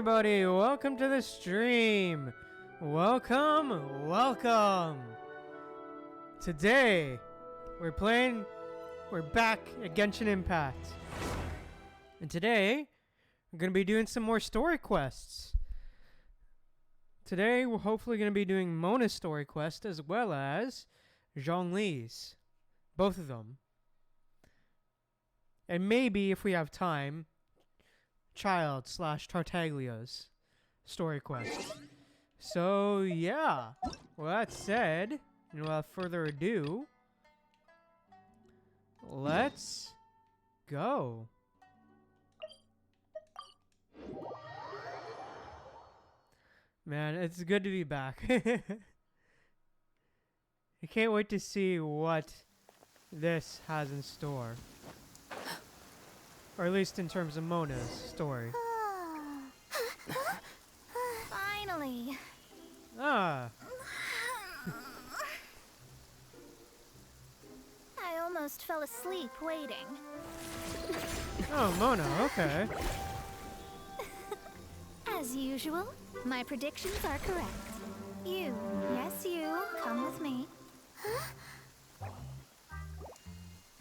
everybody, welcome to the stream. Welcome. Today, we're back at Genshin Impact. And today, we're going to be doing some more story quests. Today, we're hopefully going to be doing Mona's story quest as well as Zhongli's. Both of them. And maybe, if we have time, Child/Tartaglia's story quest. So, yeah. Well, that said, and without further ado, let's go. Man, it's good to be back. I can't wait to see what this has in store. Or at least in terms of Mona's story. Finally. Ah. I almost fell asleep waiting. Oh, Mona, okay. As usual, my predictions are correct. You, yes you, come with me.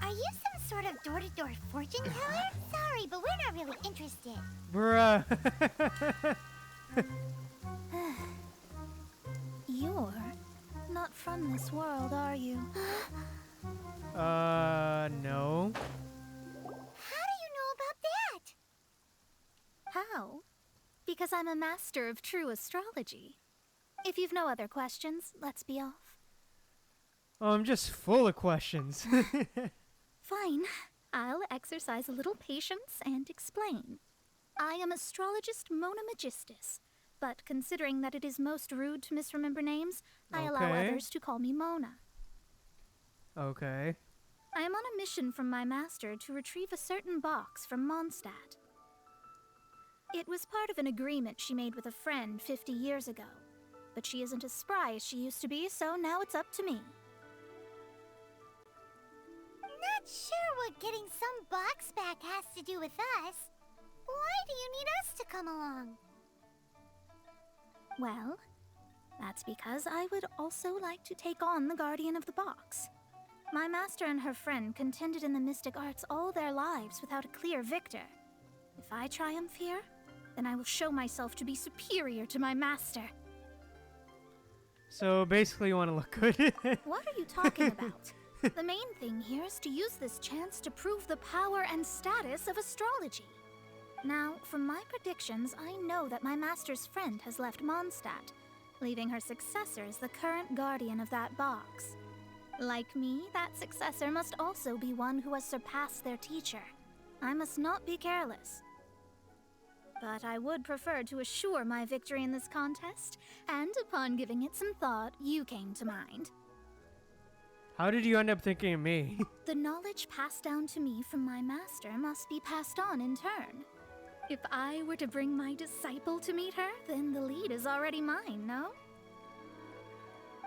Are you some sort of door-to-door fortune teller? Sorry, but we're not really interested. Bruh. You're not from this world, are you? No. How do you know about that? How? Because I'm a master of true astrology. If you've no other questions, let's be off. Oh, I'm just full of questions. Fine. I'll exercise a little patience and explain. I am astrologist Mona Magistus, but considering that it is most rude to misremember names, I allow others to call me Mona. Okay. I am on a mission from my master to retrieve a certain box from Mondstadt. It was part of an agreement she made with a friend 50 years ago, but she isn't as spry as she used to be, so now it's up to me. Not sure what getting some box back has to do with us. Why do you need us to come along? Well, that's because I would also like to take on the guardian of the box. My master and her friend contended in the mystic arts all their lives without a clear victor. If I triumph here, then I will show myself to be superior to my master. So basically you want to look good. What are you talking about? The main thing here is to use this chance to prove the power and status of astrology. Now, from my predictions, I know that my master's friend has left Mondstadt, leaving her successor as the current guardian of that box. Like me, that successor must also be one who has surpassed their teacher. I must not be careless. But I would prefer to assure my victory in this contest, and upon giving it some thought, you came to mind. How did you end up thinking of me? The knowledge passed down to me from my master must be passed on in turn. If I were to bring my disciple to meet her, then the lead is already mine, no?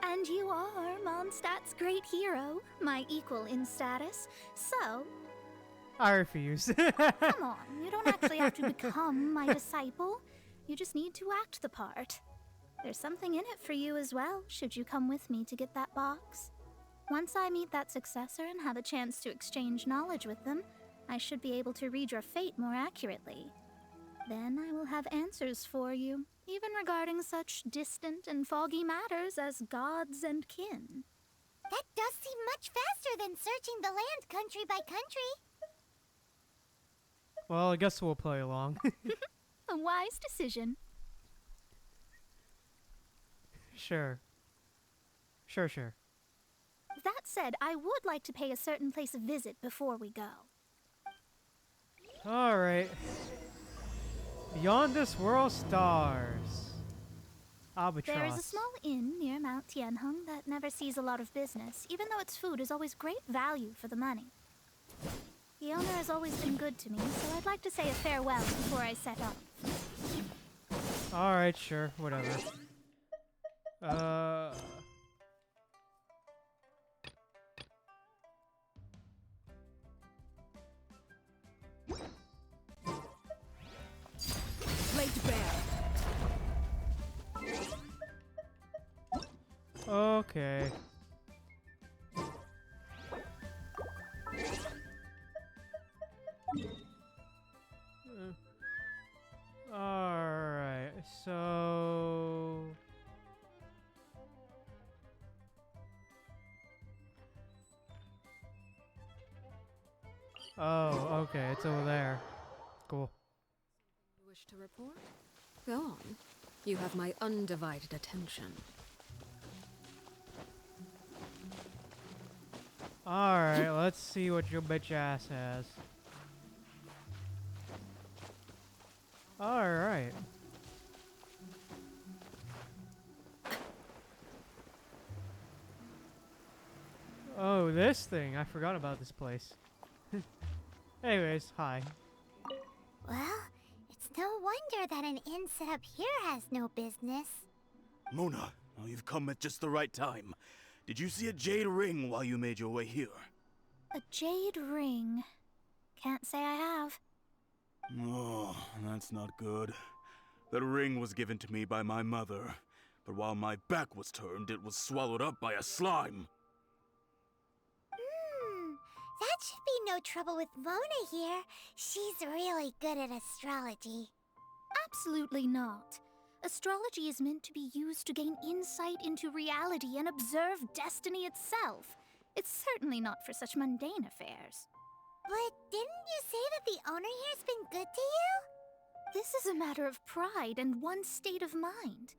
And you are Mondstadt's great hero, my equal in status, so... I refuse. Come on, you don't actually have to become my disciple. You just need to act the part. There's something in it for you as well, should you come with me to get that box. Once I meet that successor and have a chance to exchange knowledge with them, I should be able to read your fate more accurately. Then I will have answers for you, even regarding such distant and foggy matters as gods and kin. That does seem much faster than searching the land country by country. Well, I guess we'll play along. A wise decision. Sure. That said, I would like to pay a certain place a visit before we go. Alright. Beyond this world stars. Albatross. There is a small inn near Mount Tianheng that never sees a lot of business, even though its food is always great value for the money. The owner has always been good to me, so I'd like to say a farewell before I set off. Alright, sure, whatever. Laid bare. Okay. Alright, so... Oh, okay, it's over there. Cool. Wish to report? Go on. You have my undivided attention. Alright, let's see what your bitch ass has. Alright. Oh, this thing. I forgot about this place. Anyways, hi. Well, it's no wonder that an inn set up here has no business. Mona, oh, you've come at just the right time. Did you see a jade ring while you made your way here? A jade ring. Can't say I have. Oh, that's not good. That ring was given to me by my mother, but while my back was turned, it was swallowed up by a slime. That should be no trouble with Mona here. She's really good at astrology. Absolutely not. Astrology is meant to be used to gain insight into reality and observe destiny itself. It's certainly not for such mundane affairs. But didn't you say that the owner here's been good to you? This is a matter of pride and one's state of mind.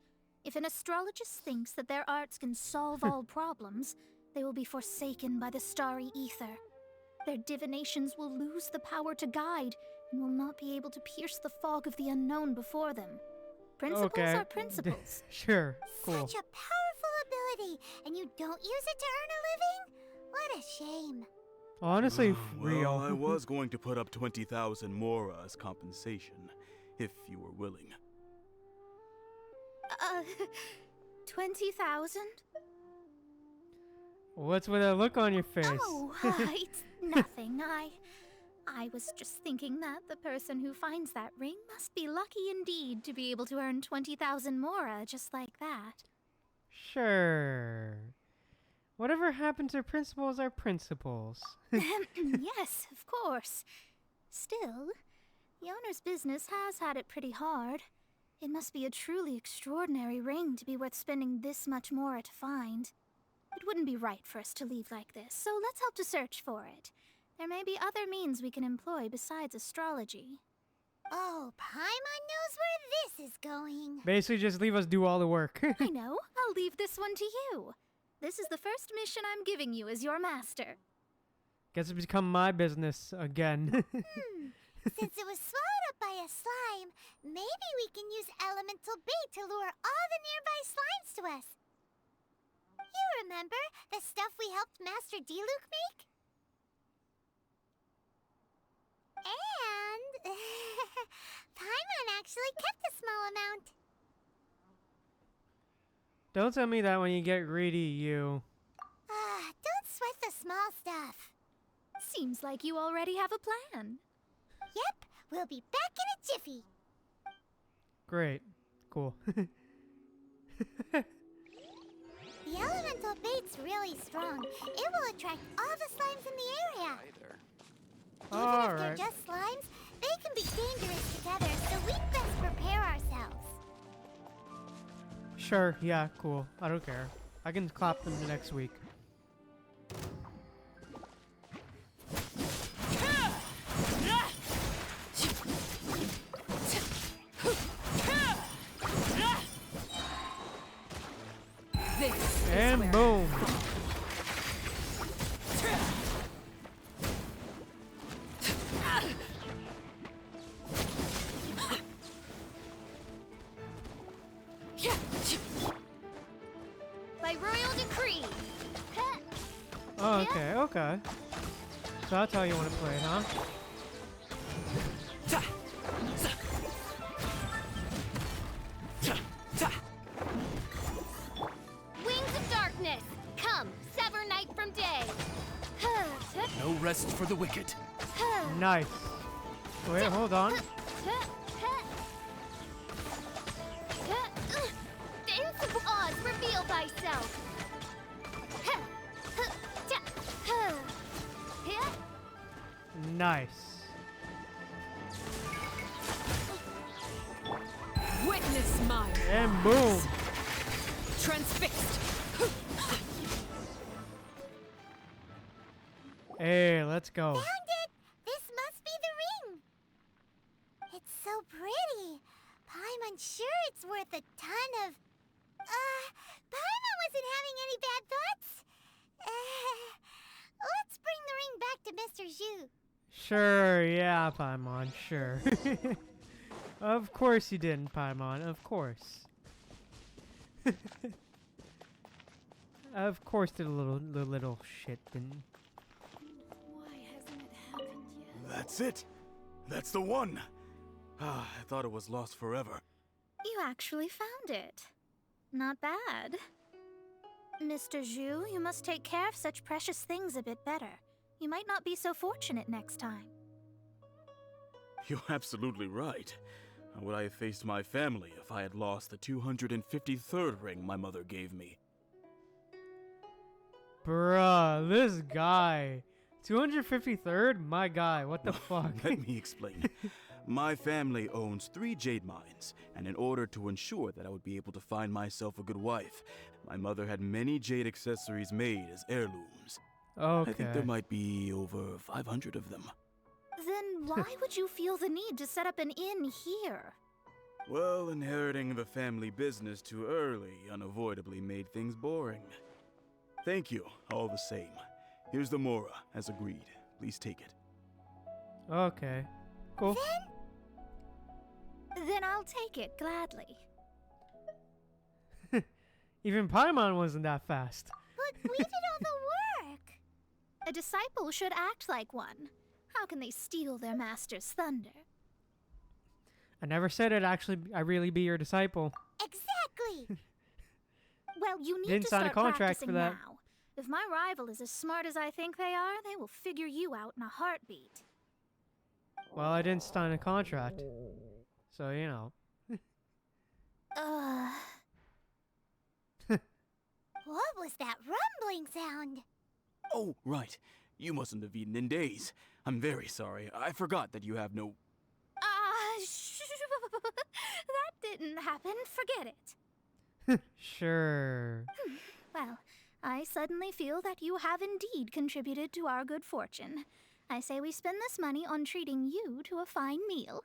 If an astrologist thinks that their arts can solve all problems, they will be forsaken by the starry ether. Their divinations will lose the power to guide and will not be able to pierce the fog of the unknown before them. Principles Okay. are principles. Sure, cool. Such a powerful ability, and you don't use it to earn a living? What a shame. Honestly, Well, real. I was going to put up 20,000 more as compensation, if you were willing. 20,000? What's with that look on your face? Oh, it's nothing. I was just thinking that the person who finds that ring must be lucky indeed to be able to earn 20,000 mora just like that. Sure. Whatever happened to principles are principles. Yes, of course. Still, the owner's business has had it pretty hard. It must be a truly extraordinary ring to be worth spending this much mora to find. It wouldn't be right for us to leave like this, so let's help to search for it. There may be other means we can employ besides astrology. Oh, Paimon knows where this is going. Basically, just leave us do all the work. I know. I'll leave this one to you. This is the first mission I'm giving you as your master. Guess it's become my business again. Since it was swallowed up by a slime, maybe we can use elemental bait to lure all the nearby slimes to us. You remember the stuff we helped Master Diluc make? And Paimon actually kept a small amount. Don't tell me that when you get greedy, you. Don't sweat the small stuff. Seems like you already have a plan. Yep, we'll be back in a jiffy. Great. Cool. The elemental bait's really strong. It will attract all the slimes in the area. Even if they're Alright. just slimes, they can be dangerous together, so we'd best prepare ourselves. Sure, yeah, cool. I don't care. I can clap them the next week. This And is where boom. By royal decree. Oh, okay, okay. So that's how you want to play it, huh? Wings of darkness, come, sever night from day. No rest for the wicked. Nice. Wait, hold on. The invincible odds, reveal thyself. Nice. Witness my And boom. transfixed. Hey, let's go. Found it! This must be the ring! It's so pretty. Paimon's sure it's worth a ton of... Paimon wasn't having any bad thoughts. Let's bring the ring back to Mr. Zhu. Sure, yeah, Paimon, sure. Of course you didn't, Paimon, of course. Of course the little shit didn't. Why hasn't it happened yet? That's it. That's the one. I thought it was lost forever. You actually found it. Not bad. Mr. Zhu, you must take care of such precious things a bit better. You might not be so fortunate next time. You're absolutely right. How would I have faced my family if I had lost the 253rd ring my mother gave me? Bruh, this guy. 253rd? My guy, what the fuck? Let me explain. My family owns 3 jade mines, and in order to ensure that I would be able to find myself a good wife, my mother had many jade accessories made as heirlooms. Okay. I think there might be over 500 of them. Then why would you feel the need to set up an inn here? Well, inheriting the family business too early unavoidably made things boring. Thank you, all the same. Here's the Mora, as agreed. Please take it. Okay. Cool. Then I'll take it gladly. Even Paimon wasn't that fast. But we did all the work. A disciple should act like one. How can they steal their master's thunder? I never said I really be your disciple. Exactly. Well, you need Didn't to sign a start contract for practicing that. now. If my rival is as smart as I think they are, they will figure you out in a heartbeat. Well, I didn't sign a contract. So, you know. What was that rumbling sound? Oh, right. You mustn't have eaten in days. I'm very sorry. I forgot that you have no... That didn't happen. Forget it. Sure. Well, I suddenly feel that you have indeed contributed to our good fortune. I say we spend this money on treating you to a fine meal.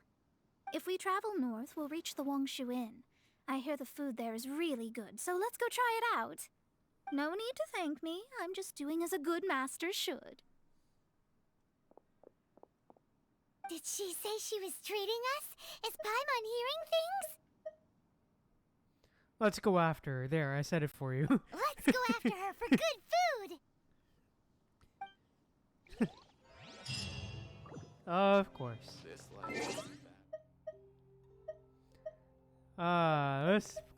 If we travel north, we'll reach the Wongshu Inn. I hear the food there is really good, so let's go try it out. No need to thank me. I'm just doing as a good master should. Did she say she was treating us? Is Paimon hearing things? Let's go after her. There, I said it for you. Let's go after her for good food. Of course.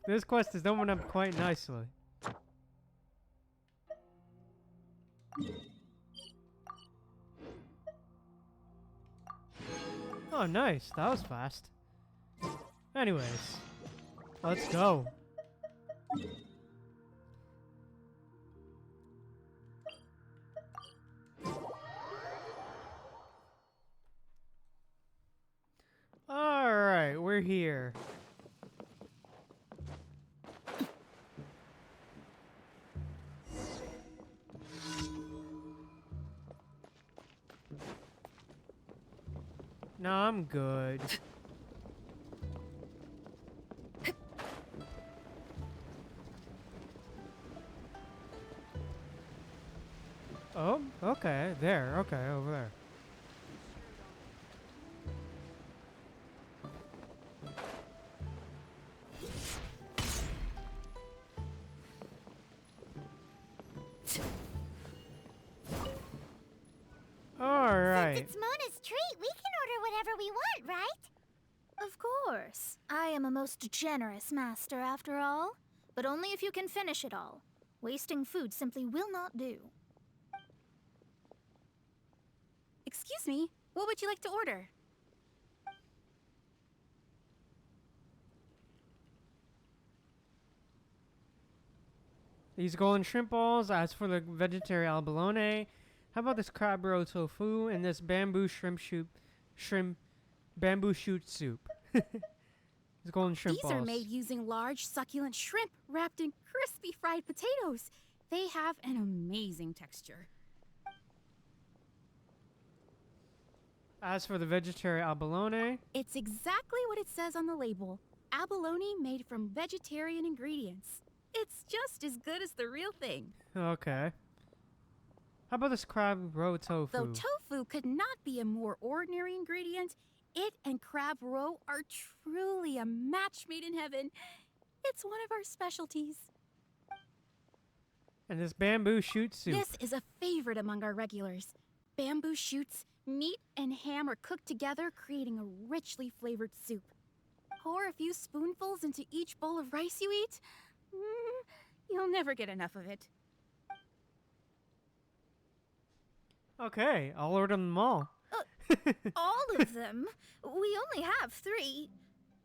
This quest is opening up quite nicely. Oh, nice. That was fast. Anyways, let's go. Alright, we're here. No, I'm good. Oh, okay, there, okay, over there. Alright. Since it's Mona's treat, we can order whatever we want, right? Of course. I am a most generous master, after all. But only if you can finish it all. Wasting food simply will not do. Excuse me, what would you like to order? These golden shrimp balls. As for the vegetarian abalone, How about this crab roe tofu and this bamboo bamboo shoot soup? This golden shrimp These balls. are made using large, succulent shrimp wrapped in crispy fried potatoes. They have an amazing texture. As for the vegetarian abalone, It's exactly what it says on the label. Abalone made from vegetarian ingredients. It's just as good as the real thing. okay. How about this crab roe tofu? Though tofu could not be a more ordinary ingredient, it and crab roe are truly a match made in heaven. It's one of our specialties. And this bamboo shoot soup. This is a favorite among our regulars. Bamboo shoots, meat, and ham are cooked together, creating a richly flavored soup. Pour a few spoonfuls into each bowl of rice you eat. You'll never get enough of it. Okay, I'll order them all. All of them? We only have 3.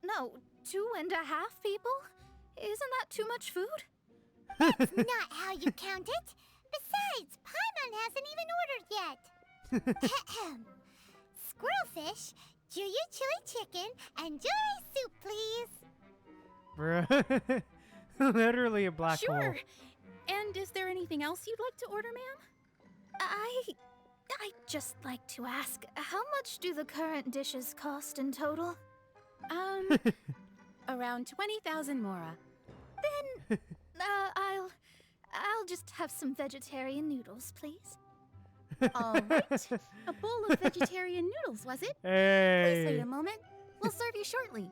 No, 2.5 people? Isn't that too much food? Not how you count it. Besides, Paimon hasn't even ordered yet. Squirrelfish, Juyu chili chicken, and jewelry soup, please. Bruh. Literally a black hole. Sure. And is there anything else you'd like to order, ma'am? I'd just like to ask, how much do the current dishes cost in total? Around 20,000 mora. I'll just have some vegetarian noodles, please. All right. A bowl of vegetarian noodles, was it? Please wait Hey. a moment. We'll serve you shortly.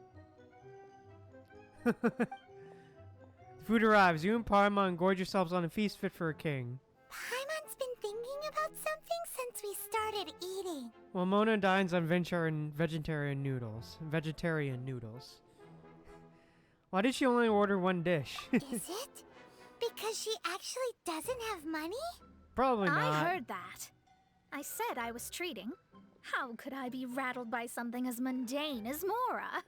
Food arrives. You and Paimon gorge yourselves on a feast fit for a king. Paimon's been thinking about something since we started eating. Well, Mona dines on vegetarian noodles. Vegetarian noodles. Why did she only order one dish? Is it? Because she actually doesn't have money? Probably not. I heard that. I said I was treating. How could I be rattled by something as mundane as Mora?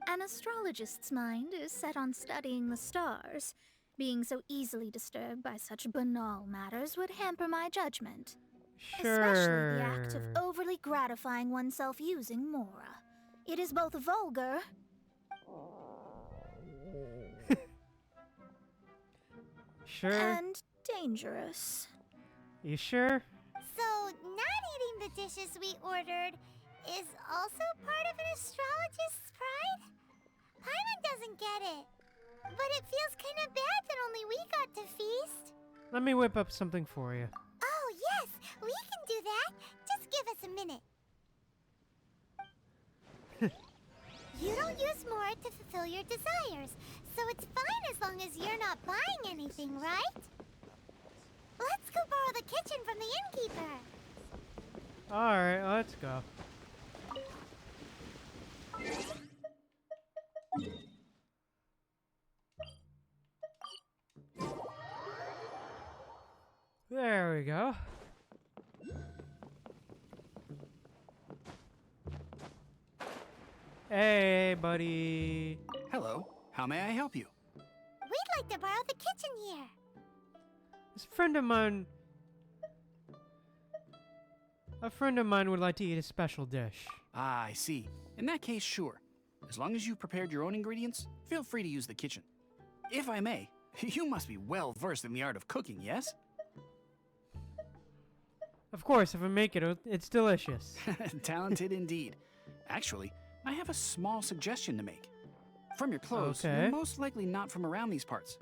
An astrologist's mind is set on studying the stars. Being so easily disturbed by such banal matters would hamper my judgment. Especially the act of Sure. overly gratifying oneself using Mora. It is both vulgar Sure. and dangerous. You sure? So, not eating the dishes we ordered is also part of an astrologist's pride? Paimon doesn't get it. But it feels kind of bad that only we got to feast. Let me whip up something for you. Oh, yes, we can do that. Just give us a minute. You don't use more to fulfill your desires, so it's fine as long as you're not buying anything, right? Let's go borrow the kitchen from the innkeeper. Alright, let's go. There we go. Hey, buddy. Hello, how may I help you? We'd like to borrow the kitchen here. This friend of mine... A friend of mine would like to eat a special dish. Ah, I see. In that case, sure. As long as you've prepared your own ingredients, feel free to use the kitchen. If I may, you must be well versed in the art of cooking, yes? Of course, if I make it, it's delicious. Talented indeed. Actually, I have a small suggestion to make. From your clothes, Okay. you're most likely not from around these parts.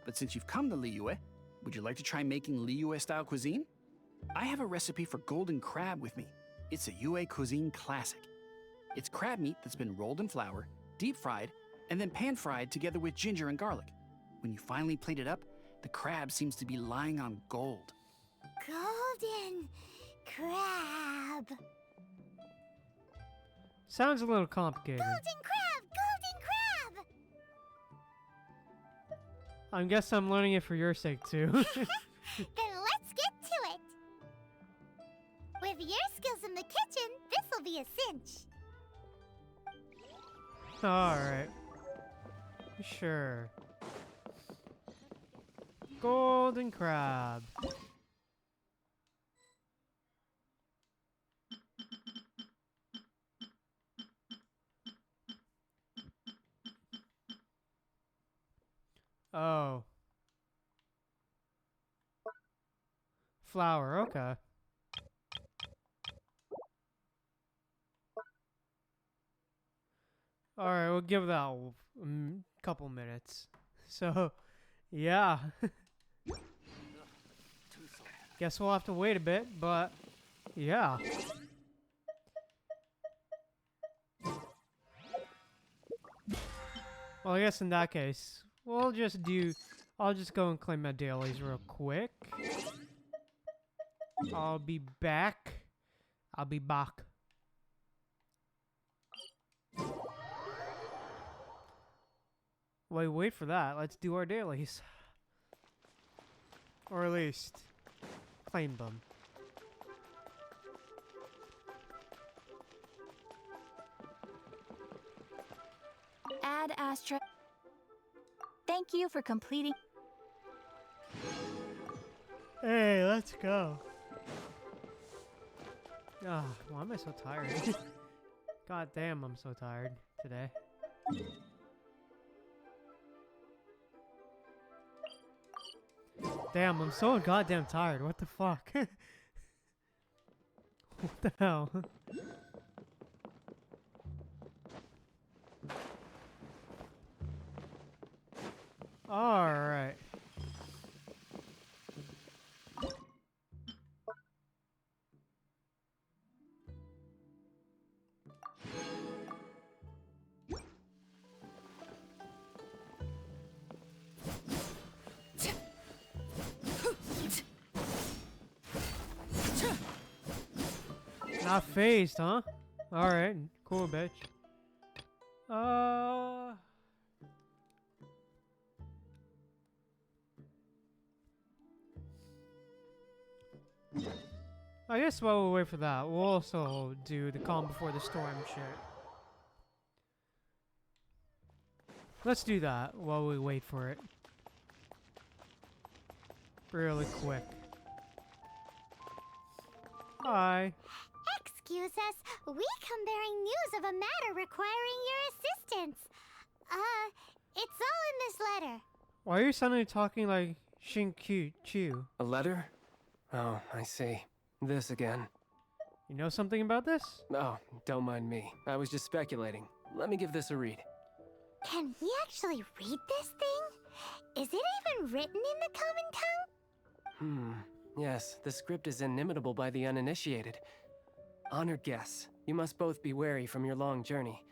But since you've come to Liyue, would you like to try making Liyue-style cuisine? I have a recipe for golden crab with me. It's a Yue cuisine classic. It's crab meat that's been rolled in flour, deep fried, and then pan fried together with ginger and garlic. When you finally plate it up, the crab seems to be lying on gold. Golden crab. Sounds a little complicated. Golden crab! Golden crab! I guess I'm learning it for your sake, too. Then let's get to it. With your skills in the kitchen, this'll be a cinch. Alright. Sure. Golden crab. Oh. Flower, okay. Alright, we'll give that a couple minutes. So, yeah. Guess we'll have to wait a bit, but yeah. Well, I guess in that case, we'll just do... I'll just go and claim my dailies real quick. I'll be back. I'll be back. Wait for that. Let's do our dailies. Or at least, claim them. Add Astra. Thank you for completing. Hey, let's go. Ah, why am I so tired? God damn, I'm so tired today. Damn, I'm so goddamn tired. What the fuck? What the hell? Alright. Not phased, huh? Alright, cool, bitch. I guess while we wait for that, we'll also do the calm before the storm shit. Let's do that while we wait for it. Really quick. Hi. Excuse us, we come bearing news of a matter requiring your assistance. It's all in this letter. Why are you suddenly talking like Shin-Chu? A letter? Oh, I see. This again. You know something about this? Oh, don't mind me. I was just speculating. Let me give this a read. Can we actually read this thing? Is it even written in the common tongue? Yes, the script is inimitable by the uninitiated. Honored guests, you must both be wary from your long journey.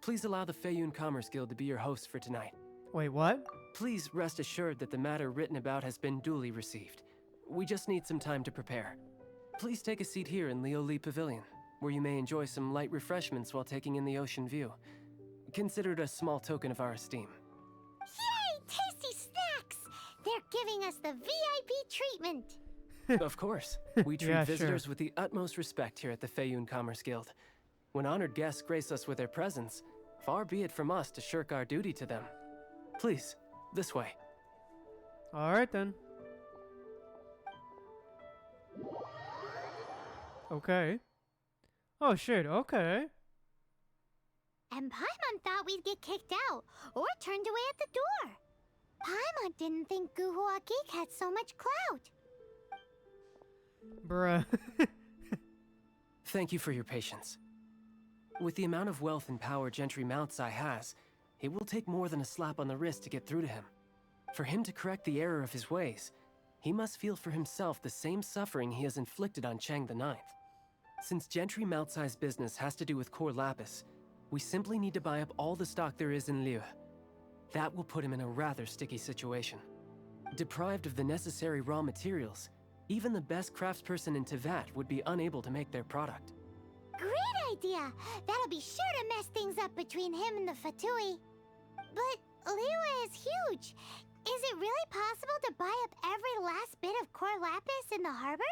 Please allow the Feiyun Commerce Guild to be your hosts for tonight. Wait, what? Please rest assured that the matter written about has been duly received. We just need some time to prepare. Please take a seat here in Leo Lee Pavilion, where you may enjoy some light refreshments while taking in the ocean view. Consider it a small token of our esteem. Yay, tasty snacks! They're giving us the VIP treatment. Of course. We treat Yeah, visitors sure. with the utmost respect here at the Feiyun Commerce Guild. When honored guests grace us with their presence, far be it from us to shirk our duty to them. Please, this way. Alright then. Okay. Oh shit, okay. And Paimon thought we'd get kicked out, or turned away at the door. Paimon didn't think Guhua Geek had so much clout. Bruh. Thank you for your patience. With the amount of wealth and power Gentry Moutsai has, it will take more than a slap on the wrist to get through to him. For him to correct the error of his ways, he must feel for himself the same suffering he has inflicted on Chang the Ninth. Since Gentry Moutsai's business has to do with core lapis, we simply need to buy up all the stock there is in Liyue. That will put him in a rather sticky situation. Deprived of the necessary raw materials, even the best craftsperson in Tevat would be unable to make their product. Great idea! That'll be sure to mess things up between him and the Fatui. But Liyue is huge. Is it really possible to buy up every last bit of core lapis in the harbor?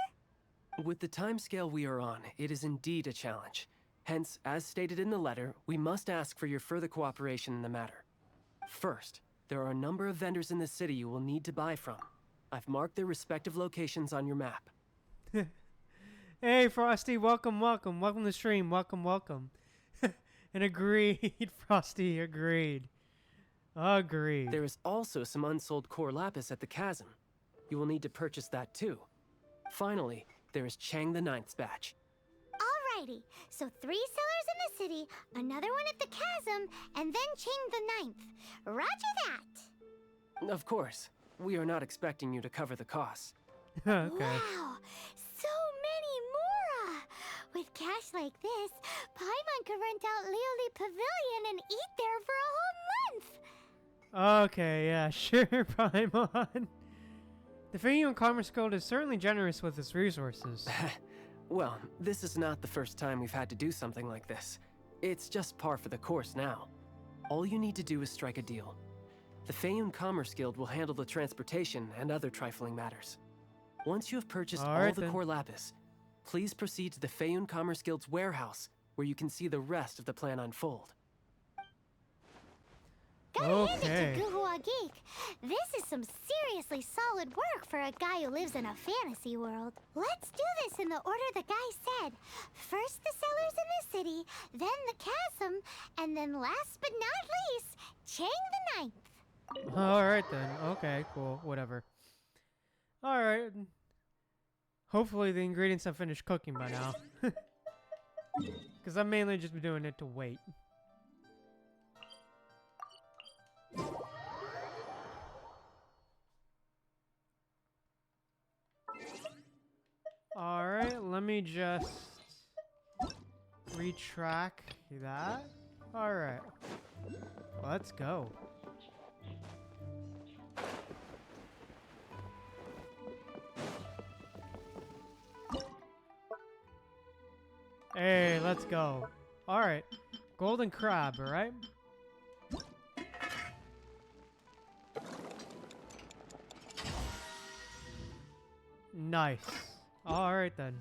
With the timescale we are on, it is indeed a challenge. Hence, as stated in the letter, we must ask for your further cooperation in the matter. First, there are a number of vendors in the city you will need to buy from. I've marked their respective locations on your map. Hey Frosty, welcome, welcome. Welcome to the stream. Welcome, welcome. And agreed, Frosty, agreed. Agreed. There is also some unsold core lapis at the chasm. You will need to purchase that too. Finally, there is Chang the Ninth's batch. Alrighty, so 3 sellers in the city, another one at the chasm, and then Ching the Ninth. Roger that! Of course, we are not expecting you to cover the costs. Okay. Wow, so many mora! With cash like this, Paimon could rent out Leoli Pavilion and eat there for a whole month! Okay, yeah, sure, Paimon. The Feion Commerce Guild is certainly generous with its resources. Well, this is not the first time we've had to do something like this. It's just par for the course now. All you need to do is strike a deal. The Feion Commerce Guild will handle the transportation and other trifling matters. Once you have purchased all the core lapis, please proceed to the Feion Commerce Guild's warehouse, where you can see the rest of the plan unfold. Gotta hand it to Guhua Geek. This is some seriously solid work for a guy who lives in a fantasy world. Let's do this in the order the guy said. First the sellers in the city, then the chasm, and then last but not least, Chang the Ninth. Alright then. Okay, cool. Whatever. Alright. Hopefully the ingredients have finished cooking by now. Because I've mainly just been doing it to wait. Alright, let me just retrack that. Alright. Let's go. Hey, let's go. Alright. Golden crab, alright? Nice. Alright then.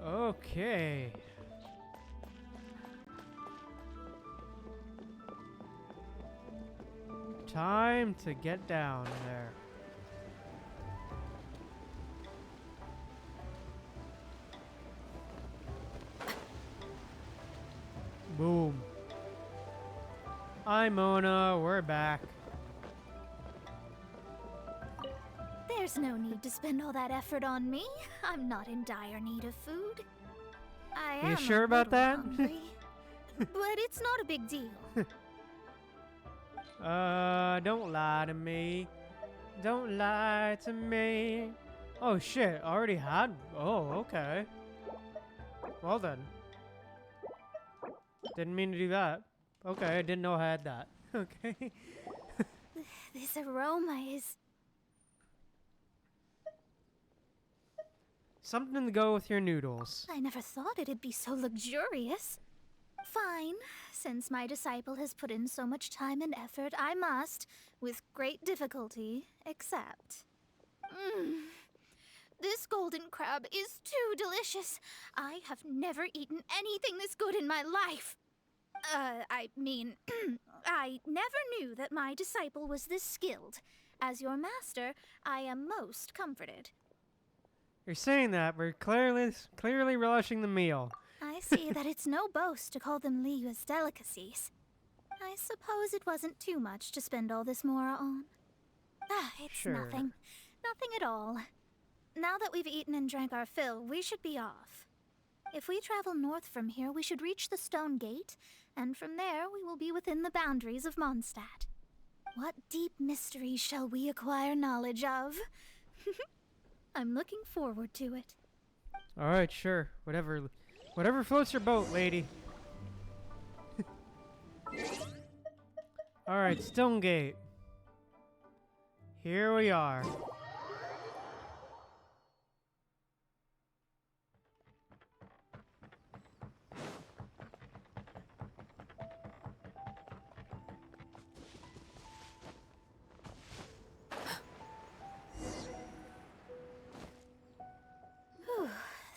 Okay. Time to get down there. Boom. Hi Mona, we're back. There's no need to spend all that effort on me. I'm not in dire need of food. I am You sure about that? hungry, but it's not a big deal. Don't lie to me. Don't lie to me. Oh shit, already had. Oh, okay. Well then. Didn't mean to do that. Okay, I didn't know I had that. Okay. This aroma is... Something to go with your noodles. I never thought it'd be so luxurious. Fine. Since my disciple has put in so much time and effort, I must, with great difficulty, accept. This golden crab is too delicious. I have never eaten anything this good in my life. I mean, I never knew that my disciple was this skilled. As your master, I am most comforted. You're saying that, we're clearly relishing the meal. I see that it's no boast to call them Liyue's delicacies. I suppose it wasn't too much to spend all this mora on. It's Sure. nothing. Nothing at all. Now that we've eaten and drank our fill, we should be off. If we travel north from here, we should reach the Stone Gate, and from there we will be within the boundaries of Mondstadt. What deep mystery shall we acquire knowledge of? I'm looking forward to it. Alright, sure. Whatever floats your boat, lady. Alright, Stone Gate. Here we are.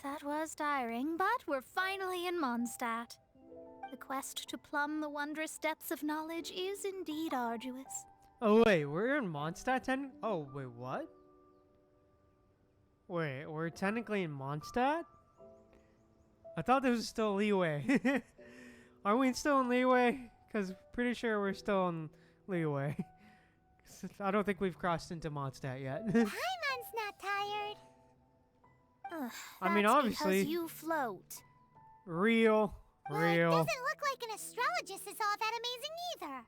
That was tiring, but we're finally in Mondstadt. The quest to plumb the wondrous depths of knowledge is indeed arduous. Oh wait, we're in Mondstadt Oh wait, what? Wait, we're technically in Mondstadt? I thought this was still Leeway. Are we still in Leeway? Because pretty sure we're still in Leeway. I don't think we've crossed into Mondstadt yet. Paimon's not tired. Ugh, I mean, that's obviously. because you float. Real. Well, it doesn't look like an astrologist is all that amazing either.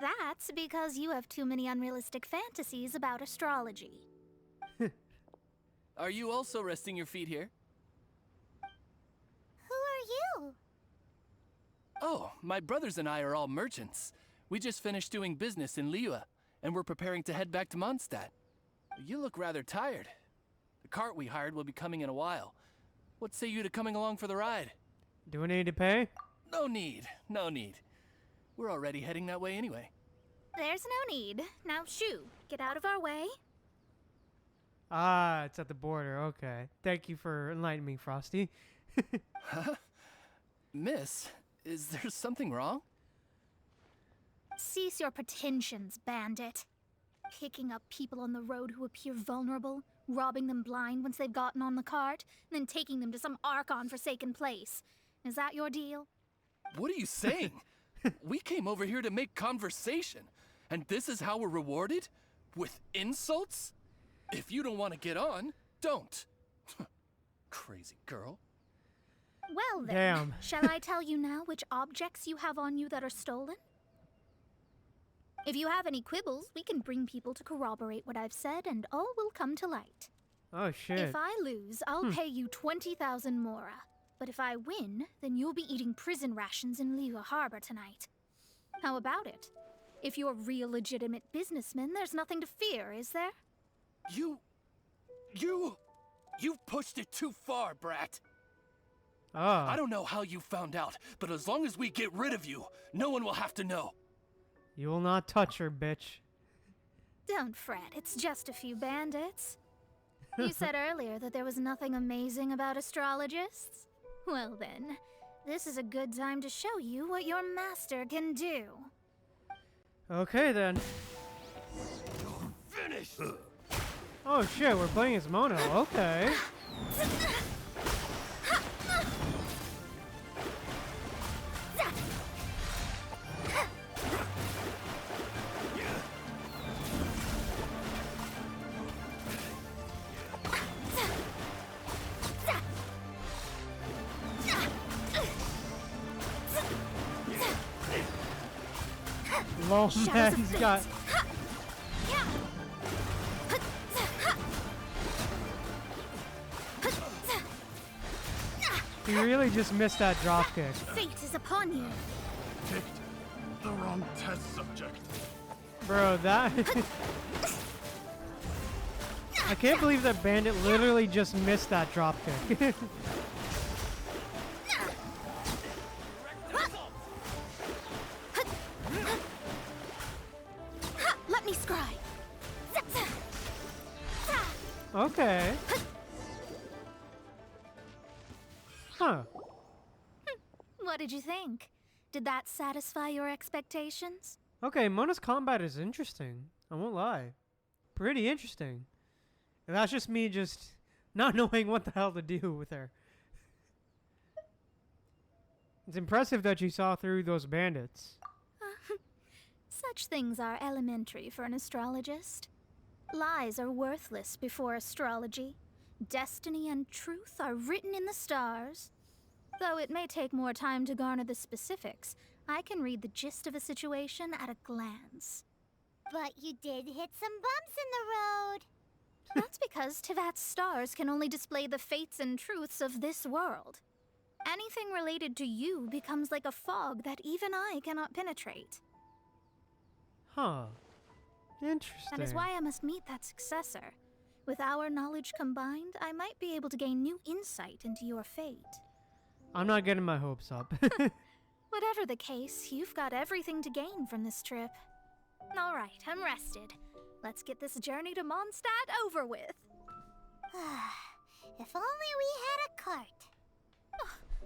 That's because you have too many unrealistic fantasies about astrology. Are you also resting your feet here? Who are you? Oh, my brothers and I are all merchants. We just finished doing business in Liyue, and we're preparing to head back to Mondstadt. You look rather tired. The cart we hired will be coming in a while. What say you to coming along for the ride? Do we need to pay? No need, no need. We're already heading that way anyway. There's no need. Now shoo, get out of our way. Ah, it's at the border. Okay. Thank you for enlightening me, Frosty. Huh? Miss, is there something wrong? Cease your pretensions, bandit. Picking up people on the road who appear vulnerable, robbing them blind once they've gotten on the cart, and then taking them to some Archon-forsaken place. Is that your deal? What are you saying? We came over here to make conversation, and this is how we're rewarded? With insults? If you don't want to get on, don't. Crazy girl. Well then, Damn. shall I tell you now which objects you have on you that are stolen? If you have any quibbles, we can bring people to corroborate what I've said, and all will come to light. Oh, shit. If I lose, I'll pay you 20,000 mora. But if I win, then you'll be eating prison rations in Liyue Harbor tonight. How about it? If you're real legitimate businessmen, there's nothing to fear, is there? You've pushed it too far, brat. Oh. I don't know how you found out, but as long as we get rid of you, no one will have to know. You will not touch her, bitch. Don't fret, it's just a few bandits. You said earlier that there was nothing amazing about astrologists? Well then, this is a good time to show you what your master can do. Okay, then. Finished! Oh, shit, we're playing as Mono. Okay. Lol, man, he's got... He really just missed that dropkick. Fate is upon you. Picked the wrong test subject. Bro, that... I can't believe that bandit literally just missed that dropkick. Let me scry. Okay. Huh. What did you think? Did that satisfy your expectations? Okay, Mona's combat is interesting. I won't lie. Pretty interesting. And that's just me just not knowing what the hell to do with her. It's impressive that she saw through those bandits. Such things are elementary for an astrologist. Lies are worthless before astrology. Destiny and truth are written in the stars. Though it may take more time to garner the specifics, I can read the gist of a situation at a glance. But you did hit some bumps in the road. That's because Tivat's stars can only display the fates and truths of this world. Anything related to you becomes like a fog that even I cannot penetrate. Huh. Interesting. That is why I must meet that successor. With our knowledge combined, I might be able to gain new insight into your fate. I'm not getting my hopes up. Whatever the case, you've got everything to gain from this trip. All right, I'm rested. Let's get this journey to Mondstadt over with. If only we had a cart.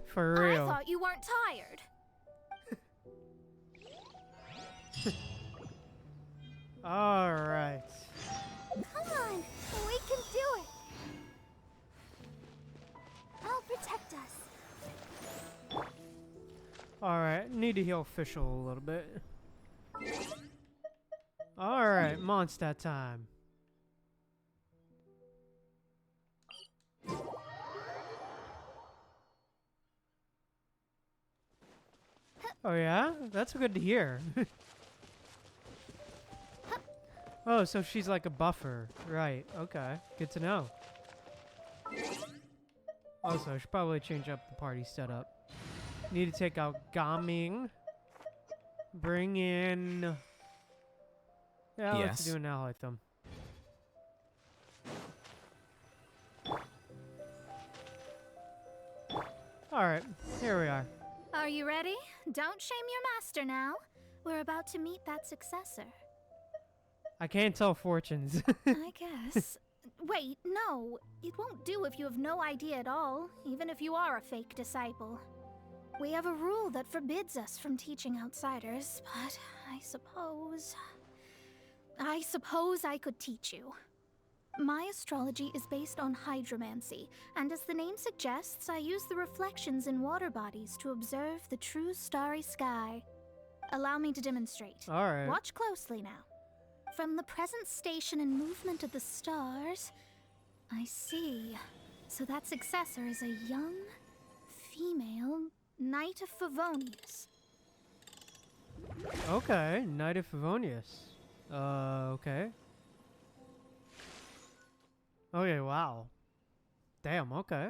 For real. I thought you weren't tired. Alright. Come on, we can do it. I'll protect us. Alright, need to heal official a little bit. Alright, Mondstadt time. Oh yeah? That's good to hear. Oh, so she's like a buffer. Right, okay. Good to know. Also, I should probably change up the party setup. Need to take out Gaming. Bring in... Yeah, let's do an Alithum. Alright, here we are. Are you ready? Don't shame your master now. We're about to meet that successor. I can't tell fortunes. I guess. Wait, no. It won't do if you have no idea at all, even if you are a fake disciple. We have a rule that forbids us from teaching outsiders, but I suppose I could teach you. My astrology is based on hydromancy, and as the name suggests, I use the reflections in water bodies to observe the true starry sky. Allow me to demonstrate. All right. Watch closely now. From the present station and movement of the stars, I see. So that successor is a young, female Knight of Favonius. Okay, Knight of Favonius. Okay. Okay, wow. Damn, okay.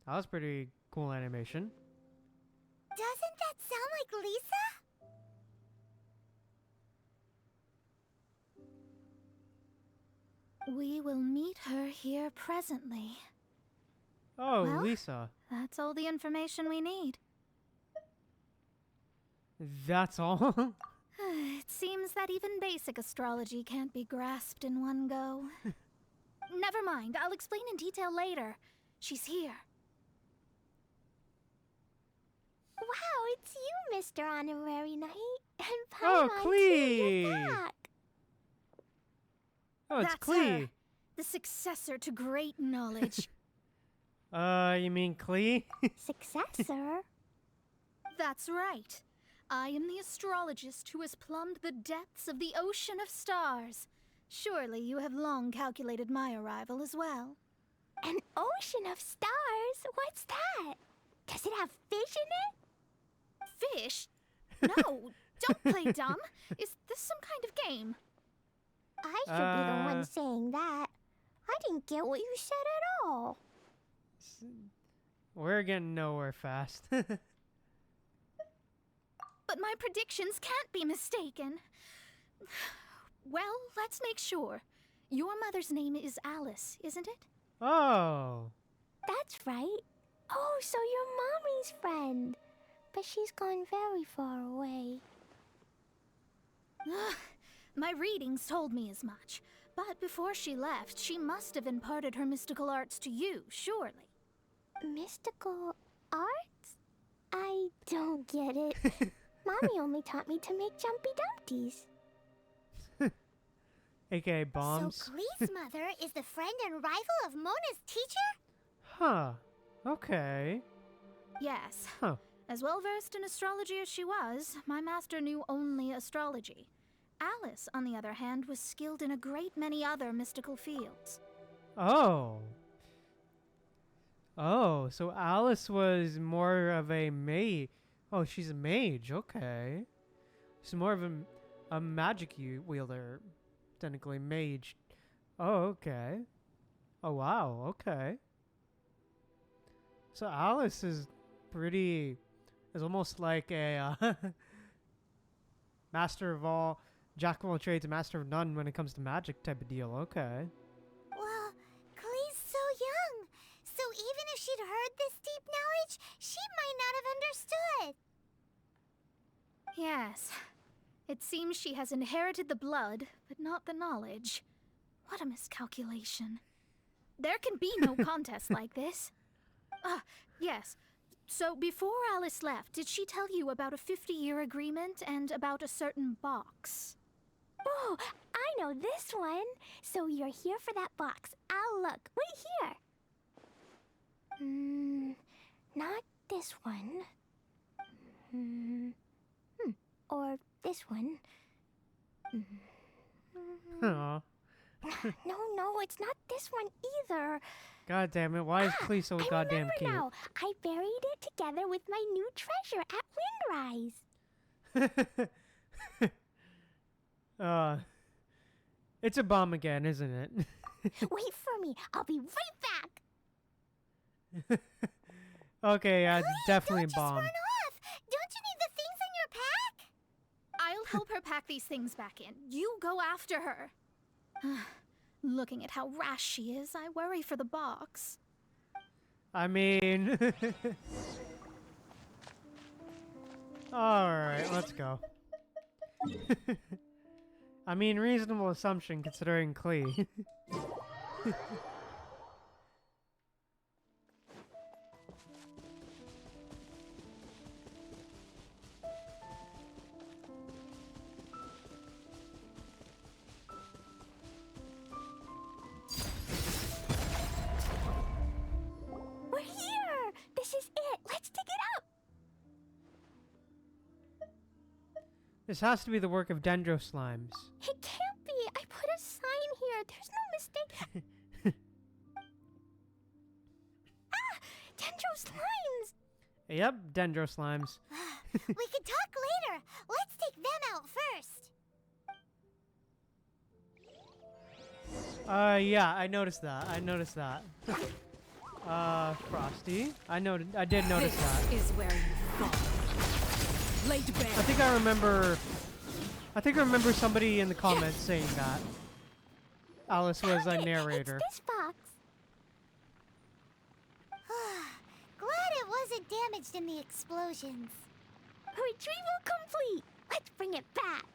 That was pretty cool animation. Doesn't that sound like Lisa? We will meet her here presently. Oh, Well? Lisa. That's all the information we need. That's all? It seems that even basic astrology can't be grasped in one go. Never mind, I'll explain in detail later. She's here. Wow, it's you, Mr. Honorary Knight. And Oh, Paimon, Klee! too, you're back. Oh, it's That's Klee. her, the successor to great knowledge. You mean Klee? Successor? That's right. I am the astrologist who has plumbed the depths of the ocean of stars. Surely you have long calculated my arrival as well. An ocean of stars? What's that? Does it have fish in it? Fish? No, don't play dumb. Is this some kind of game? I should be the one saying that. I didn't get what you said at all. We're getting nowhere fast. But my predictions can't be mistaken. Well, let's make sure. Your mother's name is Alice, isn't it? Oh. That's right. Oh, so you're Mommy's friend. But she's gone very far away. My readings told me as much. But before she left, she must have imparted her mystical arts to you, surely. Mystical arts? I don't get it. Mommy only taught me to make jumpy dumpties. AKA bombs. So Klee's mother is the friend and rival of Mona's teacher? Huh. Okay. Yes. Huh. As well versed in astrology as she was, my master knew only astrology. Alice, on the other hand, was skilled in a great many other mystical fields. Oh. Oh, so Alice was more of a mage. Oh, she's a mage. Okay. She's more of a magic wielder. Technically, mage. Oh, okay. Oh, wow. Okay. So Alice is pretty... is almost like a master of all... jack of all trades, master of none when it comes to magic type of deal. Okay. Well, Klee's so young. So even if she'd heard this deep knowledge, she might not have understood. Yes. It seems she has inherited the blood, but not the knowledge. What a miscalculation. There can be no contest like this. Yes. So before Alice left, did she tell you about a 50-year agreement and about a certain box? Oh, I know this one. So you're here for that box. I'll look. Wait here. Not this one. Or this one. Aw. No, it's not this one either. God damn it, why is Klee so I goddamn remember cute? now. I buried it together with my new treasure at Windrise. It's a bomb again, isn't it? Wait for me. I'll be right back. Okay, yeah, it's definitely a Don't just bomb. run off. Don't you need the things in your pack? I'll help her pack these things back in. You go after her. Looking at how rash she is, I worry for the box. I mean... Alright, let's go. I mean, reasonable assumption considering Klee. We're here. This is it. Let's dig it up. This has to be the work of Dendro Slimes. It can't be. I put a sign here. There's no mistake. Dendro Slimes. Yep, Dendro Slimes. We can talk later. Let's take them out first. Yeah, I noticed that. Frosty. I did notice that. This is where you fall. Laid bare. I think I remember somebody in the comments saying that Alice was a narrator. It's this box. Glad it wasn't damaged in the explosions. Retrieval complete. Let's bring it back.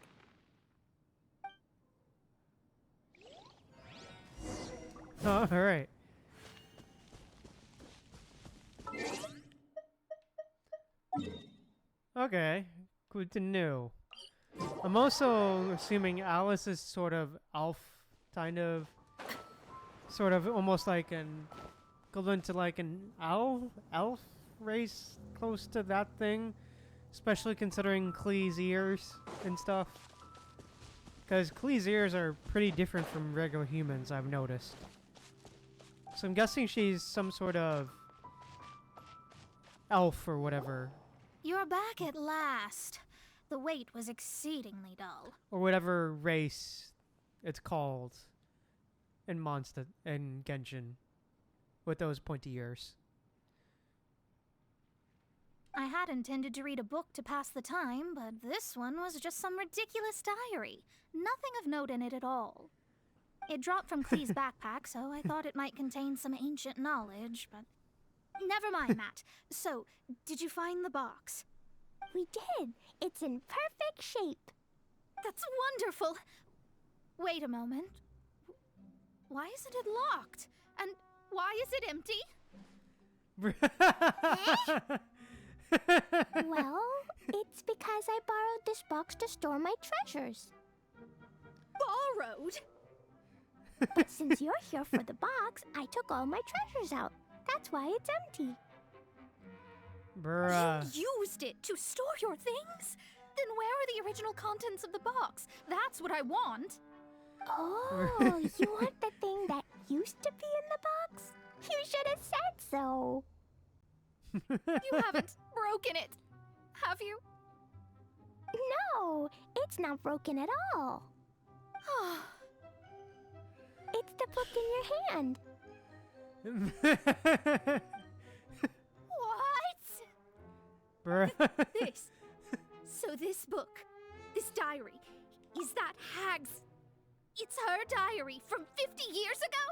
Oh, alright. Okay, good to know. I'm also assuming Alice is sort of elf, sort of almost like an equivalent to like an elf race close to that thing, especially considering Klee's ears and stuff. Because Klee's ears are pretty different from regular humans, I've noticed. So I'm guessing she's some sort of elf or whatever. You're back at last. The wait was exceedingly dull. Or whatever race it's called in Genshin. With those pointy ears. I had intended to read a book to pass the time, but this one was just some ridiculous diary. Nothing of note in it at all. It dropped from Klee's backpack, so I thought it might contain some ancient knowledge, but... Never mind that. So, did you find the box? We did. It's in perfect shape. That's wonderful! Wait a moment. Why isn't it locked? And why is it empty? Well, it's because I borrowed this box to store my treasures. Borrowed? But since you're here for the box, I took all my treasures out. That's why it's empty. Bruh. You used it to store your things? Then where are the original contents of the box? That's what I want. Oh, you want the thing that used to be in the box? You should have said so. You haven't broken it, have you? No, it's not broken at all. It's the book in your hand. What? Bruh. So this book, this diary, is that Hag's... It's her diary from 50 years ago?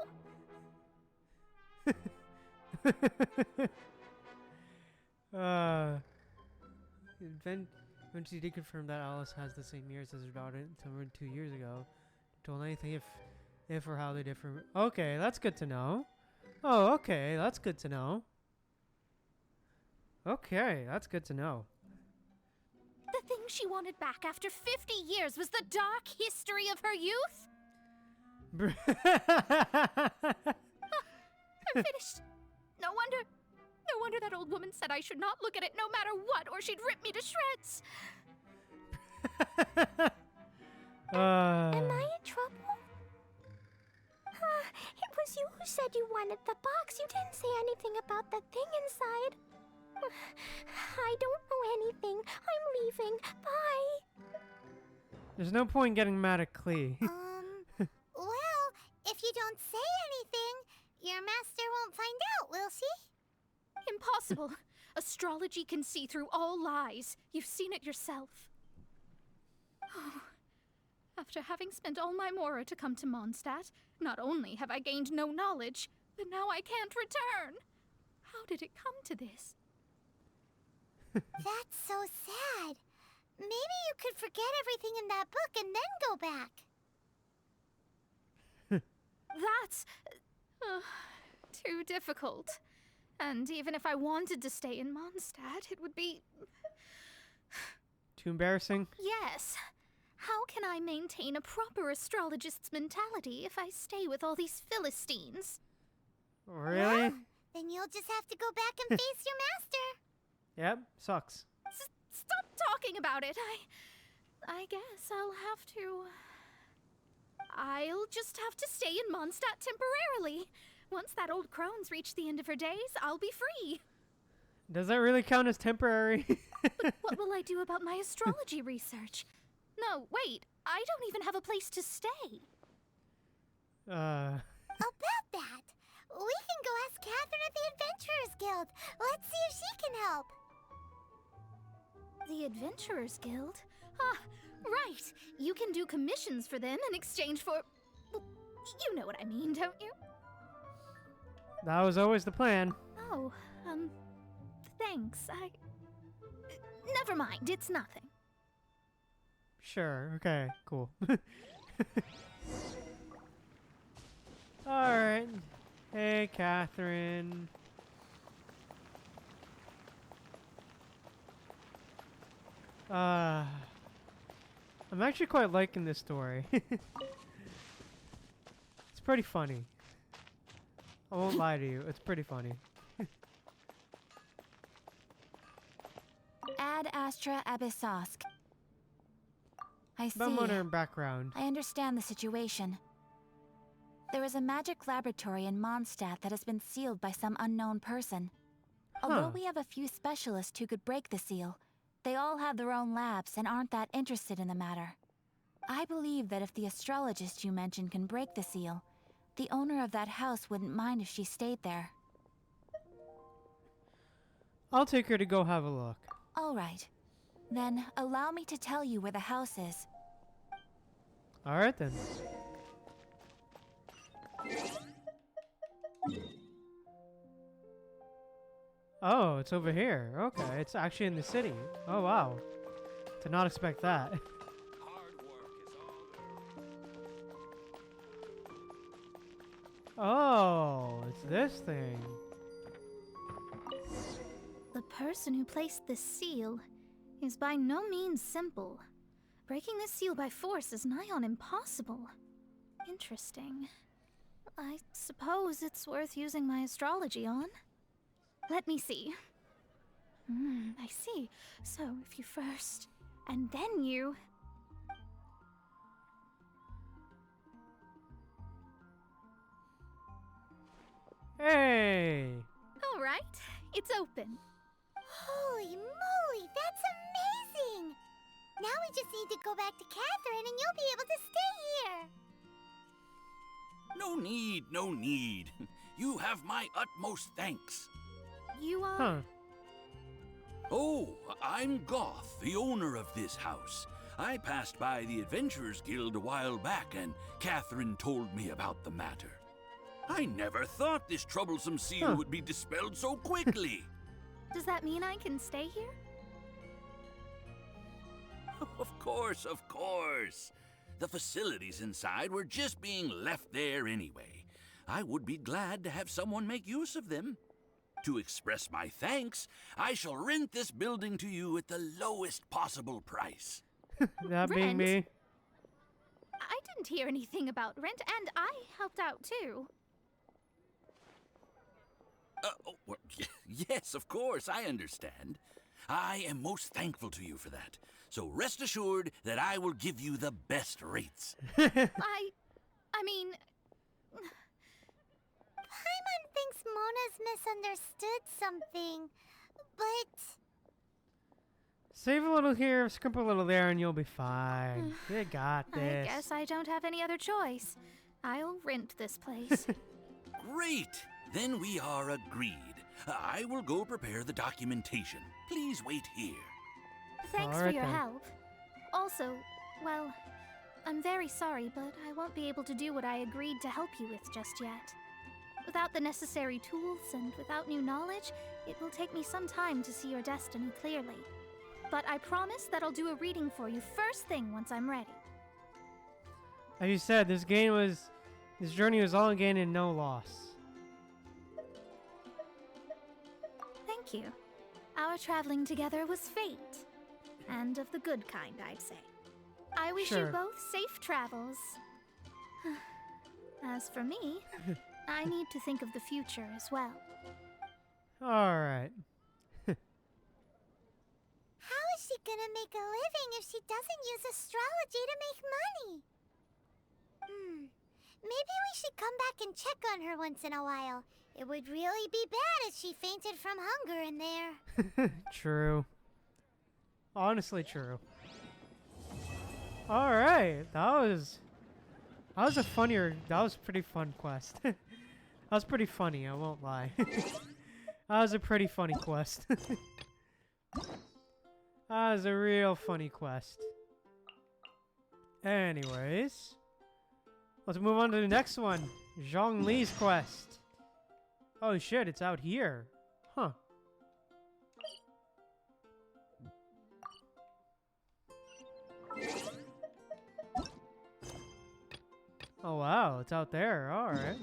When she did confirm that Alice has the same ears as her daughter until 2 years ago, told anything if or how they differ. Okay, that's good to know. Oh, okay, that's good to know. Okay, that's good to know. The thing she wanted back after 50 years was the dark history of her youth? I'm finished. No wonder that old woman said I should not look at it no matter what, or she'd rip me to shreds. Am I in trouble? It was you who said you wanted the box. You didn't say anything about the thing inside. I don't know anything. I'm leaving. Bye. There's no point getting mad at Klee. Well, if you don't say anything, your master won't find out, will she? Impossible. Astrology can see through all lies. You've seen it yourself. After having spent all my mora to come to Mondstadt, not only have I gained no knowledge, but now I can't return. How did it come to this? That's so sad. Maybe you could forget everything in that book and then go back. That's too difficult. And even if I wanted to stay in Mondstadt, it would be... Too embarrassing? Yes. How can I maintain a proper astrologist's mentality if I stay with all these Philistines? Really? Well, then you'll just have to go back and face your master. Yep, sucks. Stop talking about it. I guess I'll just have to stay in Mondstadt temporarily. Once that old crone's reached the end of her days, I'll be free. Does that really count as temporary? But what will I do about my astrology research? No, wait. I don't even have a place to stay. About that, we can go ask Catherine at the Adventurers Guild. Let's see if she can help. The Adventurers Guild? Ah, right. You can do commissions for them in exchange for... Well, you know what I mean, don't you? That was always the plan. Oh, thanks. Never mind, it's nothing. Sure, okay, cool. Alright. Hey, Catherine. I'm actually quite liking this story. It's pretty funny. I won't lie to you, it's pretty funny. Ad Astra Abyssosk. I see. But modern background. I understand the situation. There is a magic laboratory in Mondstadt that has been sealed by some unknown person. Although we have a few specialists who could break the seal, they all have their own labs and aren't that interested in the matter. I believe that if the astrologist you mentioned can break the seal, the owner of that house wouldn't mind if she stayed there. I'll take her to go have a look. All right. Then allow me to tell you where the house is. Alright then. Oh, it's over here. Okay, it's actually in the city. Oh wow. Did not expect that. Oh, it's this thing. The person who placed this seal is by no means simple. Breaking this seal by force is nigh on impossible. Interesting. I suppose it's worth using my astrology on. Let me see. I see. So if you first, and then you... Hey! All right, it's open. Holy moly, that's amazing! Now we just need to go back to Catherine and you'll be able to stay here. No need, no need. You have my utmost thanks. You are... Huh. Oh, I'm Goth, the owner of this house. I passed by the Adventurers Guild a while back, and Catherine told me about the matter. I never thought this troublesome seal would be dispelled so quickly. Does that mean I can stay here? Of course, of course. The facilities inside were just being left there anyway. I would be glad to have someone make use of them. To express my thanks, I shall rent this building to you at the lowest possible price. That being Rent? me. I didn't hear anything about rent, and I helped out too. Well, yes, of course, I understand. I am most thankful to you for that. So rest assured that I will give you the best rates. I mean, Paimon thinks Mona's misunderstood something, but... Save a little here, scrimp a little there, and you'll be fine. You got this. I guess I don't have any other choice. I'll rent this place. Great! Then we are agreed. I will go prepare the documentation. Please wait here. Thanks for Alright your then. help. Also, well, I'm very sorry, but I won't be able to do what I agreed to help you with just yet. Without the necessary tools and without new knowledge, it will take me some time to see your destiny clearly. But I promise that I'll do a reading for you first thing once I'm ready. As you said, this journey was all gain and no loss. Thank you. Our traveling together was fate. And of the good kind, I'd say. I wish you Sure. both safe travels. As for me, I need to think of the future as well. Alright. How is she gonna make a living if she doesn't use astrology to make money? Maybe we should come back and check on her once in a while. It would really be bad if she fainted from hunger in there. True. Honestly true. Alright, that was a pretty fun quest. That was pretty funny, I won't lie. That was a pretty funny quest. That was a real funny quest. Anyways, let's move on to the next one. Zhongli's quest. Oh shit, it's out here. Huh. Oh wow, it's out there. Alright.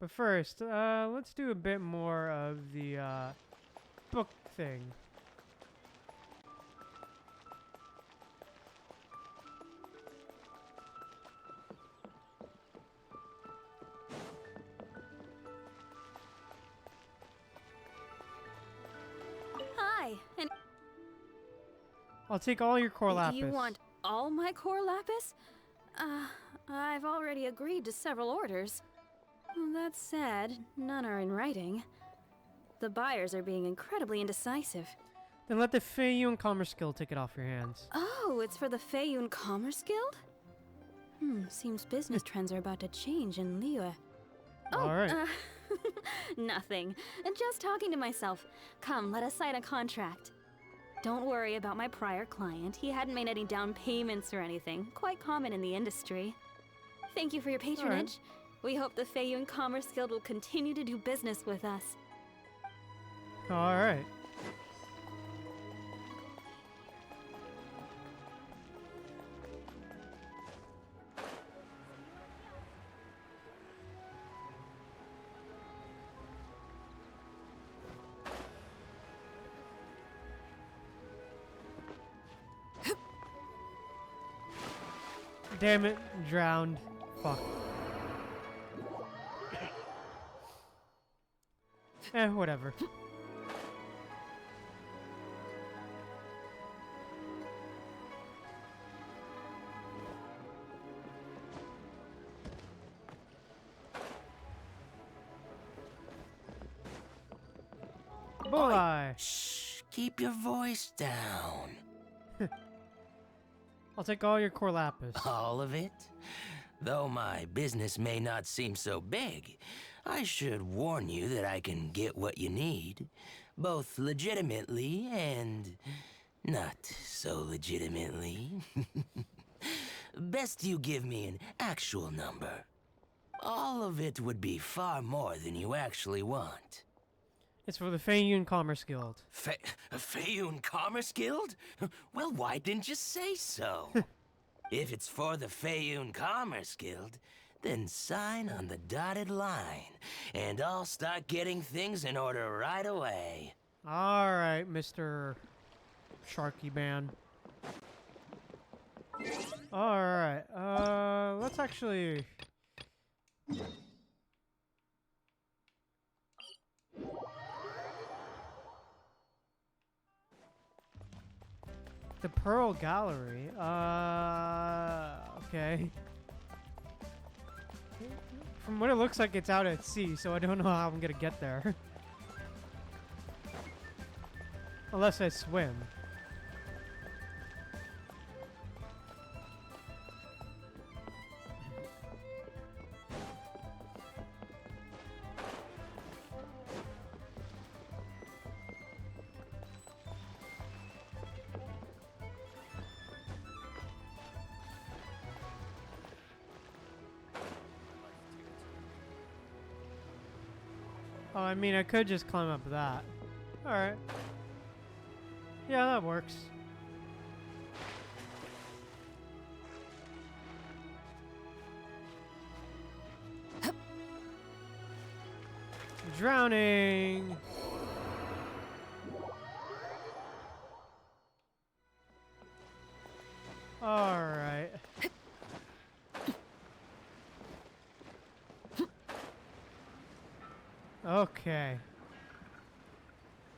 But first, let's do a bit more of the book thing. Hi, and I'll take all your core lapis. you want all my core lapis? I've already agreed to several orders. That said, none are in writing. The buyers are being incredibly indecisive. Then let the Feiyun Commerce Guild take it off your hands. Oh, it's for the Feiyun Commerce Guild? Seems business trends are about to change in Liyue. Alright. Nothing. Just talking to myself. Come, let us sign a contract. Don't worry about my prior client. He hadn't made any down payments or anything. Quite common in the industry. Thank you for your patronage. We hope the Feiyun Commerce Guild will continue to do business with us. Alright. Damn it, drowned. Fuck. Whatever. Boy. Shh, keep your voice down. I'll take all your core lapis. All of it? Though my business may not seem so big, I should warn you that I can get what you need, both legitimately and not so legitimately. Best you give me an actual number. All of it would be far more than you actually want. It's for the Feiyun Commerce Guild. Feiyun Commerce Guild? Well, why didn't you say so? If it's for the Feiyun Commerce Guild, then sign on the dotted line, and I'll start getting things in order right away. Alright, Mr. Sharky man. Alright, let's actually... The Pearl Gallery, okay. From what it looks like, it's out at sea, so I don't know how I'm gonna get there. Unless I swim. Oh, I mean, I could just climb up that. Alright. Yeah, that works. Drowning! Alright. Okay.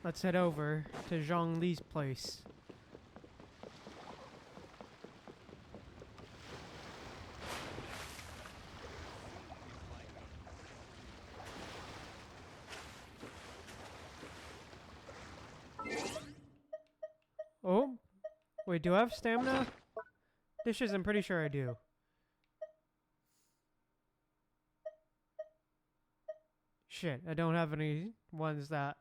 Let's head over to Zhongli's place. Oh, wait, do I have stamina? Dishes, I'm pretty sure I do. Shit, I don't have any ones that...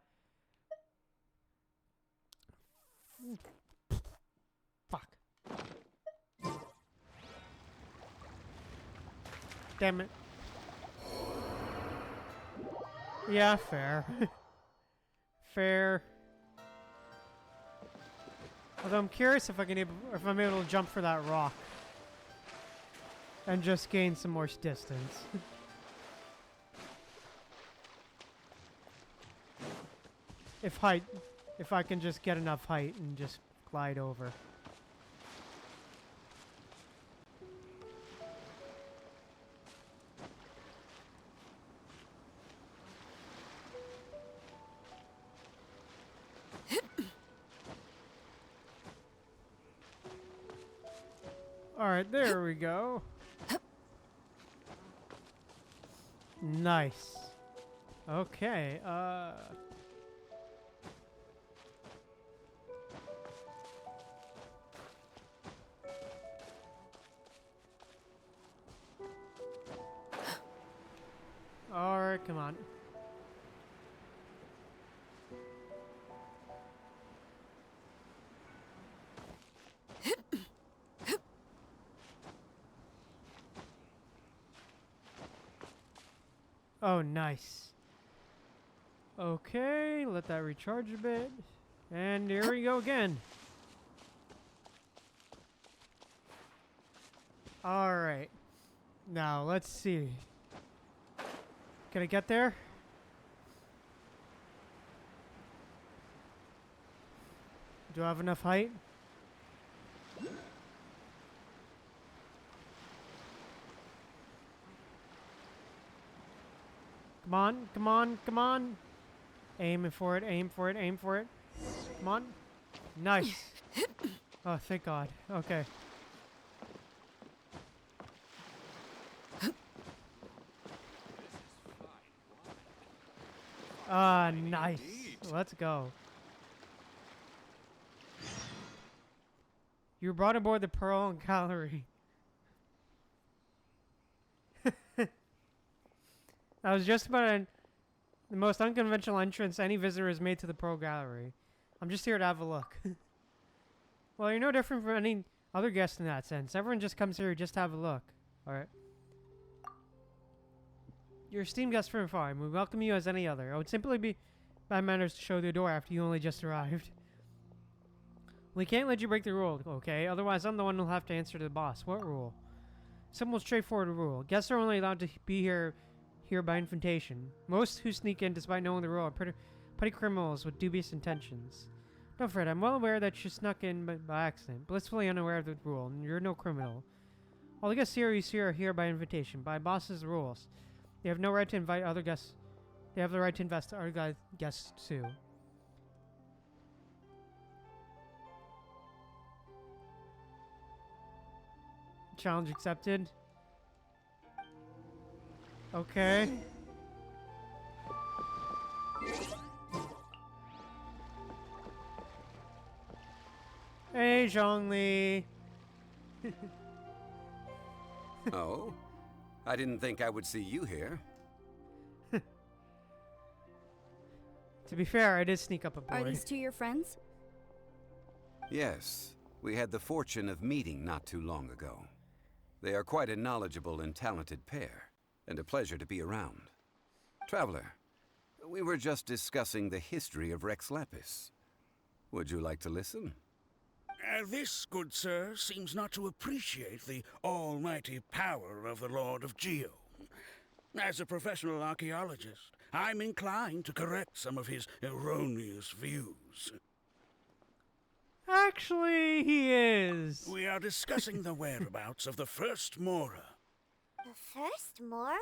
Fuck. Damn it. Yeah, fair. Fair. Although I'm curious if if I'm able to jump for that rock. And just gain some more distance. If I can just get enough height and just glide over. Alright, there we go. Nice. Okay, Alright, come on. Oh, nice. Okay, let that recharge a bit. And here we go again. Alright. Now, let's see. Can I get there? Do I have enough height? Come on, come on, come on. Aim for it, aim for it, aim for it. Come on. Nice. Oh, thank God. Okay. Ah, nice. Let's go. You were brought aboard the Pearl Gallery. That was just about the most unconventional entrance any visitor has made to the Pearl Gallery. I'm just here to have a look. Well, you're no different from any other guest in that sense. Everyone just comes here just to have a look. Alright. You're esteemed guest from afar, and we welcome you as any other. It would simply be bad manners to show the door after you only just arrived. We can't let you break the rule, okay? Otherwise, I'm the one who'll have to answer to the boss. What rule? Simple, straightforward rule. Guests are only allowed to be here by invitation. Most who sneak in despite knowing the rule are petty criminals with dubious intentions. Don't fret, I'm well aware that you snuck in by accident, blissfully unaware of the rule, and you're no criminal. All the guests here you see are here by invitation, by boss's rules. They have no right to invite other guests. They have the right to invest other guests too. Challenge accepted. Okay. Hey, Zhongli. Oh? I didn't think I would see you here. To be fair, I did sneak up aboard. Are these two your friends? Yes, we had the fortune of meeting not too long ago. They are quite a knowledgeable and talented pair, and a pleasure to be around. Traveler, we were just discussing the history of Rex Lapis. Would you like to listen? This, good sir, seems not to appreciate the almighty power of the Lord of Geo. As a professional archaeologist, I'm inclined to correct some of his erroneous views. Actually, he is. We are discussing the whereabouts of the first Mora. The first Mora?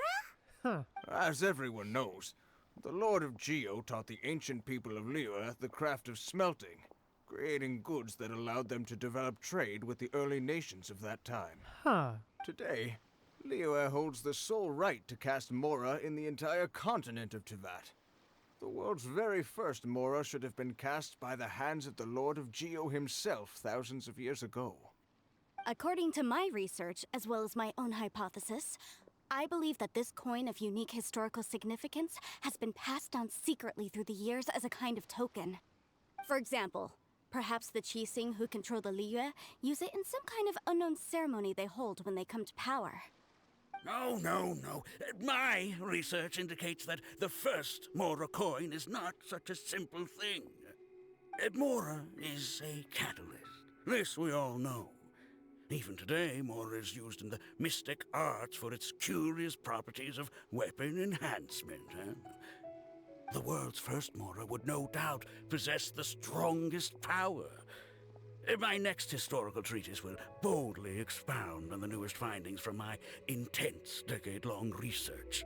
Huh. As everyone knows, the Lord of Geo taught the ancient people of Liyue the craft of smelting, creating goods that allowed them to develop trade with the early nations of that time. Huh. Today, Liyue holds the sole right to cast Mora in the entire continent of Teyvat. The world's very first Mora should have been cast by the hands of the Lord of Geo himself thousands of years ago. According to my research, as well as my own hypothesis, I believe that this coin of unique historical significance has been passed down secretly through the years as a kind of token. For example, perhaps the Qixing who control the Liyue use it in some kind of unknown ceremony they hold when they come to power. No, no, no. My research indicates that the first Mora coin is not such a simple thing. Mora is a catalyst. This we all know. Even today, Mora is used in the mystic arts for its curious properties of weapon enhancement. The world's first Mora would no doubt possess the strongest power. My next historical treatise will boldly expound on the newest findings from my intense decade-long research.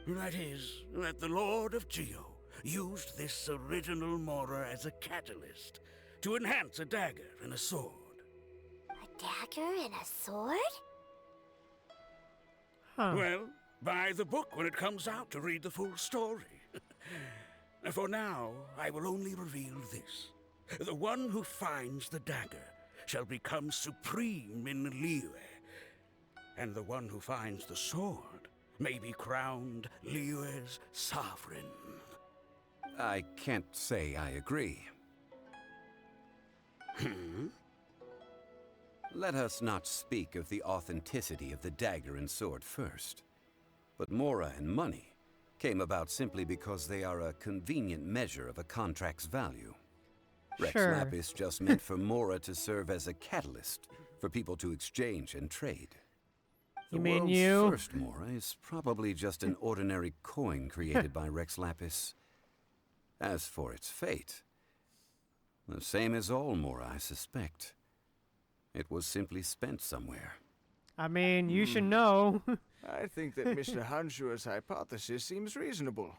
That is, that the Lord of Geo used this original Mora as a catalyst to enhance a dagger and a sword. A dagger and a sword? Huh. Well, buy the book when it comes out to read the full story. For now, I will only reveal this. The one who finds the dagger shall become supreme in Liyue, and the one who finds the sword may be crowned Liyue's sovereign. I can't say I agree. Let us not speak of the authenticity of the dagger and sword first. But Mora and money came about simply because they are a convenient measure of a contract's value. Rex Sure. Lapis just meant for Mora to serve as a catalyst for people to exchange and trade. You The mean world's you? first Mora is probably just an ordinary coin created by Rex Lapis. As for its fate, the same as all Mora, I suspect. It was simply spent somewhere. I mean, you should know. I think that Mr. Hanshua's hypothesis seems reasonable.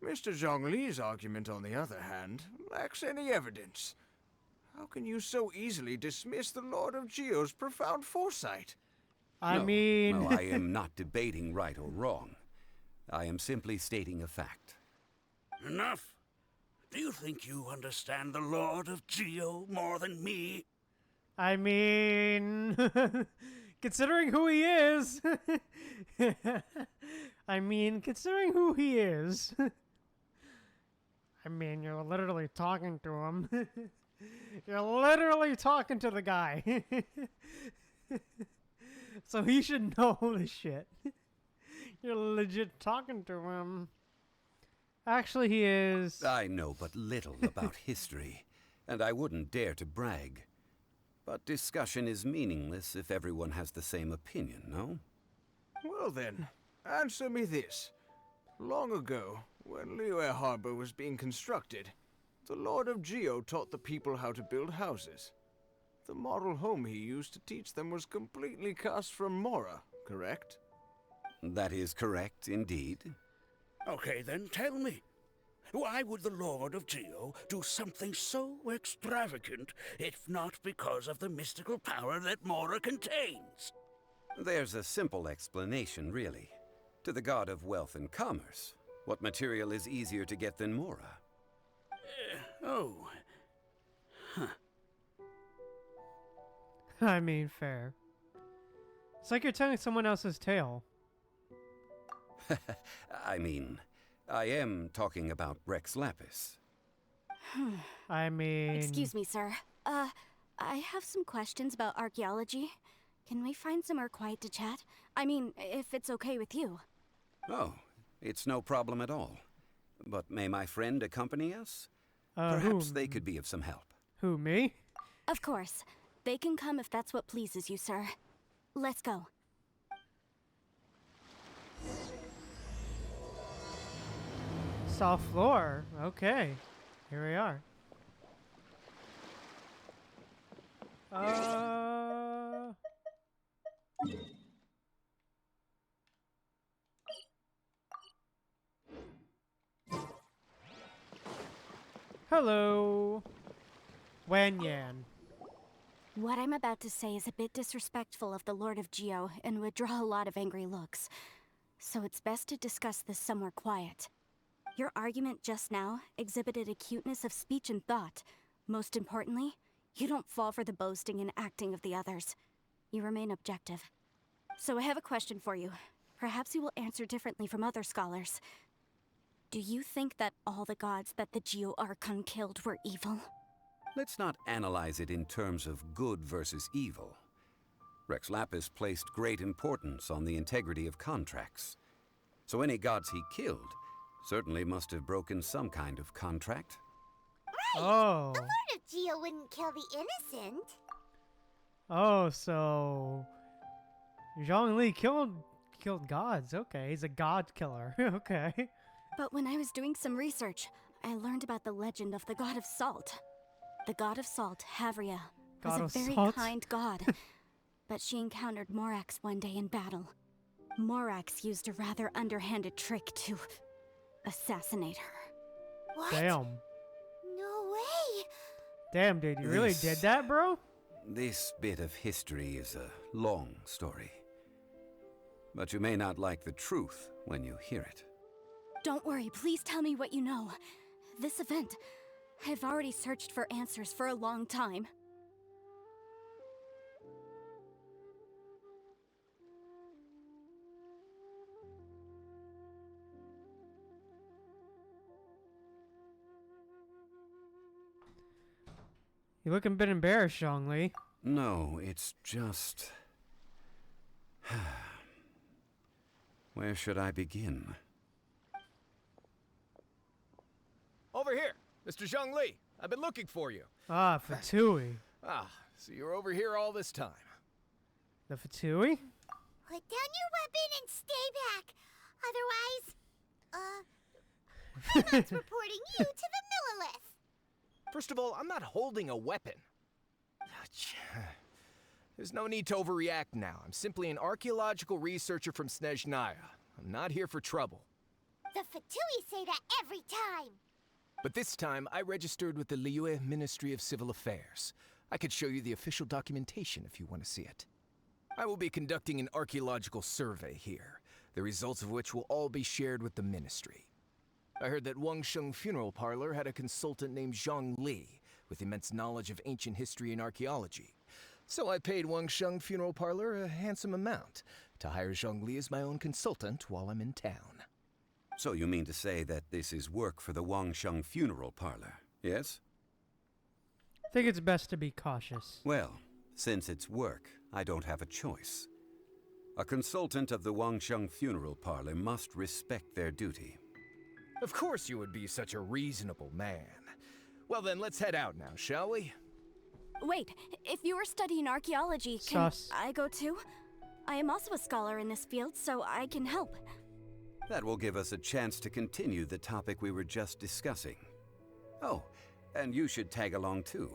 Mr. Zhongli's argument, on the other hand, lacks any evidence. How can you so easily dismiss the Lord of Geo's profound foresight? I No, mean... no, I am not debating right or wrong. I am simply stating a fact. Enough. Do you think you understand the Lord of Geo more than me? I mean... considering who he is... I mean, considering who he is... I mean, you're literally talking to him. You're literally talking to the guy. So he should know this shit. You're legit talking to him. Actually, he is... I know but little about history, and I wouldn't dare to brag. But discussion is meaningless if everyone has the same opinion, no? Well then, answer me this. Long ago, when Liyue Harbor was being constructed, The Lord of Geo taught the people how to build houses. The model home he used to teach them was completely cast from Mora, correct? That is correct, indeed. Okay, then tell me. Why would the Lord of Geo do something so extravagant, if not because of the mystical power that Mora contains? There's a simple explanation, really. To the god of wealth and commerce, what material is easier to get than Mora? Oh. Huh. I mean, fair. It's like you're telling someone else's tale. I mean, I am talking about Rex Lapis. I mean... Excuse me, sir. I have some questions about archaeology. Can we find somewhere quiet to chat? I mean, if it's okay with you. Oh, it's no problem at all. But may my friend accompany us? who? Perhaps they could be of some help. Who, me? Of course. They can come if that's what pleases you, sir. Let's go. Soft floor. Okay. Here we are. Hello. Wanyan. What I'm about to say is a bit disrespectful of the Lord of Geo and would draw a lot of angry looks. So it's best to discuss this somewhere quiet. Your argument just now exhibited acuteness of speech and thought. Most importantly, you don't fall for the boasting and acting of the others. You remain objective. So I have a question for you. Perhaps you will answer differently from other scholars. Do you think that all the gods that the Geo Archon killed were evil? Let's not analyze it in terms of good versus evil. Rex Lapis placed great importance on the integrity of contracts. So any gods he killed certainly must have broken some kind of contract. Right! Oh. The Lord of Geo wouldn't kill the innocent. Oh, so... Zhongli killed gods. Okay, he's a god killer. Okay. But when I was doing some research, I learned about the legend of the god of salt. The god of salt, Havria, was a very kind god. But she encountered Morax one day in battle. Morax used a rather underhanded trick to assassinate her. What? Damn. No way! Damn, dude, you really did that, bro? This bit of history is a long story. But you may not like the truth when you hear it. Don't worry, please tell me what you know. This event, I've already searched for answers for a long time. You look a bit embarrassed, Zhongli. No, it's just... Where should I begin? Over here, Mr. Zhongli. I've been looking for you. Ah, Fatui. Ah, so you're over here all this time. The Fatui? Put down your weapon and stay back. Otherwise, Paimon's reporting you to the Millilith. First of all, I'm not holding a weapon. There's no need to overreact now. I'm simply an archaeological researcher from Snezhnaya. I'm not here for trouble. The Fatui say that every time. But this time, I registered with the Liyue Ministry of Civil Affairs. I could show you the official documentation if you want to see it. I will be conducting an archaeological survey here, the results of which will all be shared with the ministry. I heard that Wangsheng Funeral Parlor had a consultant named Zhongli, with immense knowledge of ancient history and archaeology. So I paid Wangsheng Funeral Parlor a handsome amount to hire Zhongli as my own consultant while I'm in town. So you mean to say that this is work for the Wangsheng Funeral Parlor, yes? I think it's best to be cautious. Well, since it's work, I don't have a choice. A consultant of the Wangsheng Funeral Parlor must respect their duty. Of course you would be such a reasonable man. Well then, let's head out now, shall we? Wait, if you are studying archaeology, can I go too? I am also a scholar in this field, so I can help. That will give us a chance to continue the topic we were just discussing. Oh, And you should tag along too.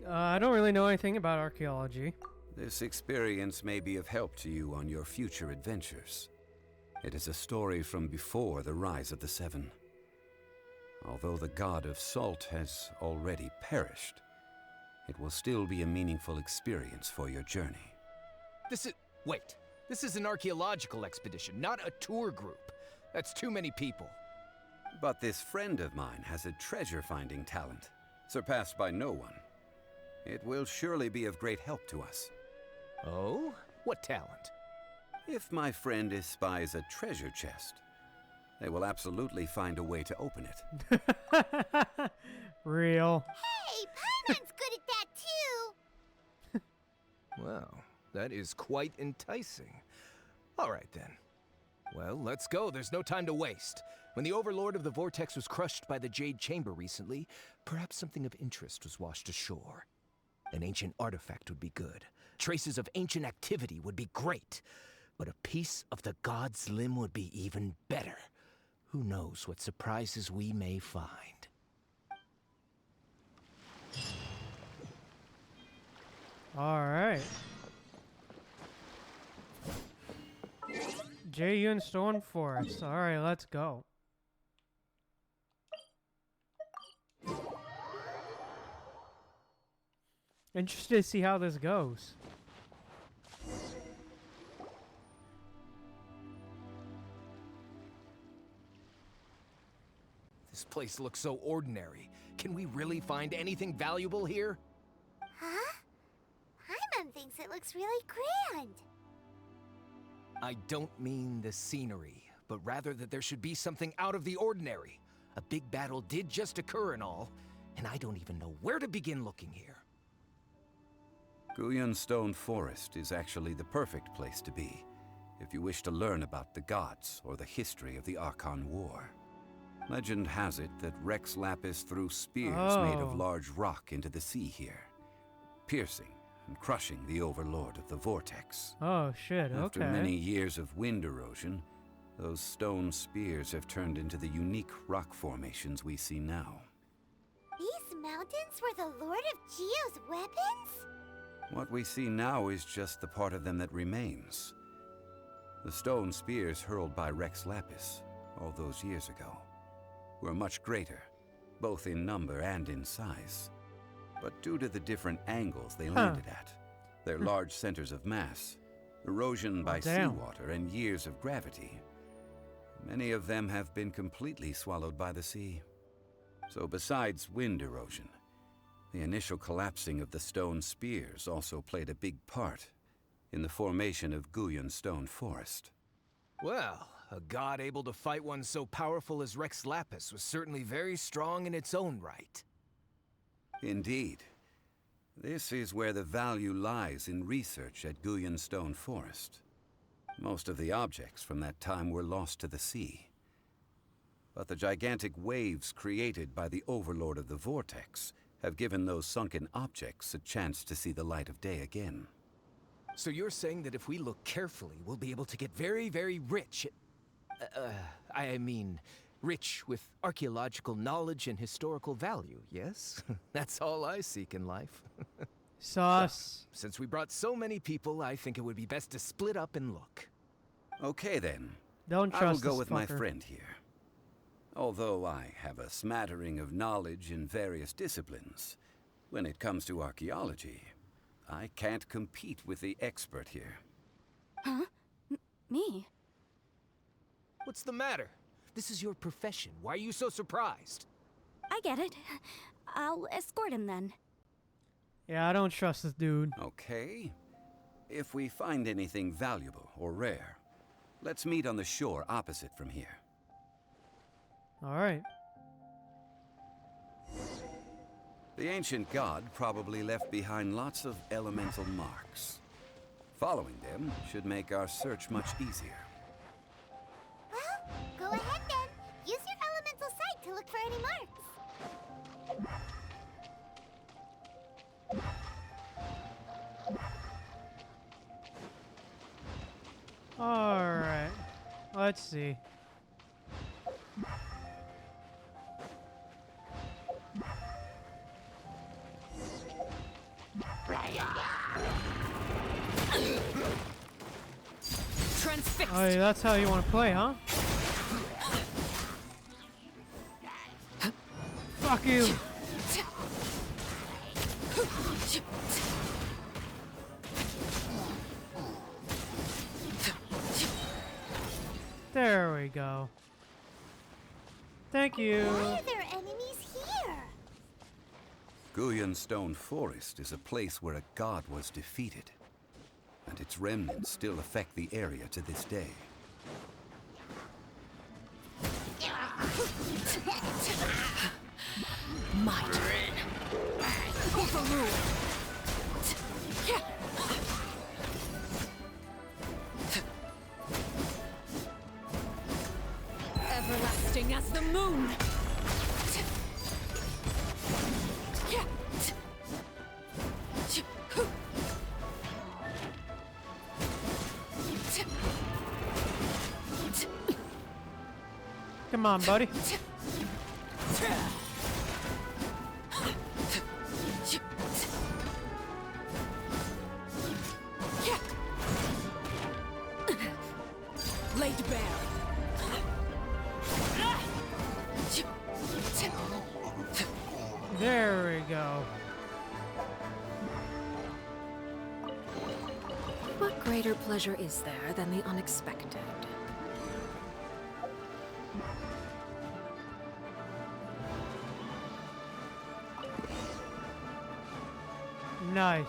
I don't really know anything about archaeology. This experience may be of help to you on your future adventures. It is a story from before the rise of the Seven. Although the god of salt has already perished, it will still be a meaningful experience for your journey. Wait. This is an archaeological expedition, not a tour group. That's too many people. But this friend of mine has a treasure-finding talent, surpassed by no one. It will surely be of great help to us. Oh? What talent? If my friend espies a treasure chest, they will absolutely find a way to open it. Real. Hey, Paimon's good at that too! Well, that is quite enticing. All right then. Well, let's go. There's no time to waste. When the Overlord of the Vortex was crushed by the Jade Chamber recently, perhaps something of interest was washed ashore. An ancient artifact would be good. Traces of ancient activity would be great. But a piece of the god's limb would be even better. Who knows what surprises we may find. All right. Jeyun Stone Forest. All right, let's go. Interested to see how this goes. This place looks so ordinary. Can we really find anything valuable here? Huh? Paimon thinks it looks really grand. I don't mean the scenery, but rather that there should be something out of the ordinary. A big battle did just occur and all, and I don't even know where to begin looking here. Guyun Stone Forest is actually the perfect place to be, if you wish to learn about the gods or the history of the Archon War. Legend has it that Rex Lapis threw spears made of large rock into the sea here, piercing and crushing the Overlord of the Vortex. Oh shit, okay. After many years of wind erosion, those stone spears have turned into the unique rock formations we see now. These mountains were the Lord of Geo's weapons? What we see now is just the part of them that remains. The stone spears hurled by Rex Lapis all those years ago were much greater, both in number and in size. But due to the different angles they landed at, their large centers of mass, erosion by seawater, and years of gravity, many of them have been completely swallowed by the sea. So besides wind erosion, the initial collapsing of the stone spears also played a big part in the formation of Guyun Stone Forest. Well, a god able to fight one so powerful as Rex Lapis was certainly very strong in its own right. Indeed. This is where the value lies in research at Guyun Stone Forest. Most of the objects from that time were lost to the sea. But the gigantic waves created by the Overlord of the Vortex have given those sunken objects a chance to see the light of day again. So you're saying that if we look carefully, we'll be able to get very, very rich rich with archaeological knowledge and historical value, yes? That's all I seek in life. Sauce. Since we brought so many people, I think it would be best to split up and look. Okay then. Don't trust I will go this with my fucker. friend here. Although I have a smattering of knowledge in various disciplines, when it comes to archaeology, I can't compete with the expert here. Huh? Me? What's the matter? This is your profession. Why are you so surprised? I get it. I'll escort him then. Yeah, I don't trust this dude. Okay. If we find anything valuable or rare, let's meet on the shore opposite from here. All right. The ancient god probably left behind lots of elemental marks. Following them should make our search much easier. Well, go ahead then. Use your elemental sight to look for any marks. All right. Let's see. Transfixed. Oh, yeah, that's how you want to play, huh? Fuck you. There we go. Thank you. Why are there enemies here? Guyan Stone Forest is a place where a god was defeated, and its remnants still affect the area to this day. Might. Overrule. Everlasting as the moon. Come on, buddy. Laid bare. There we go. What greater pleasure is there than the unexpected? Nice.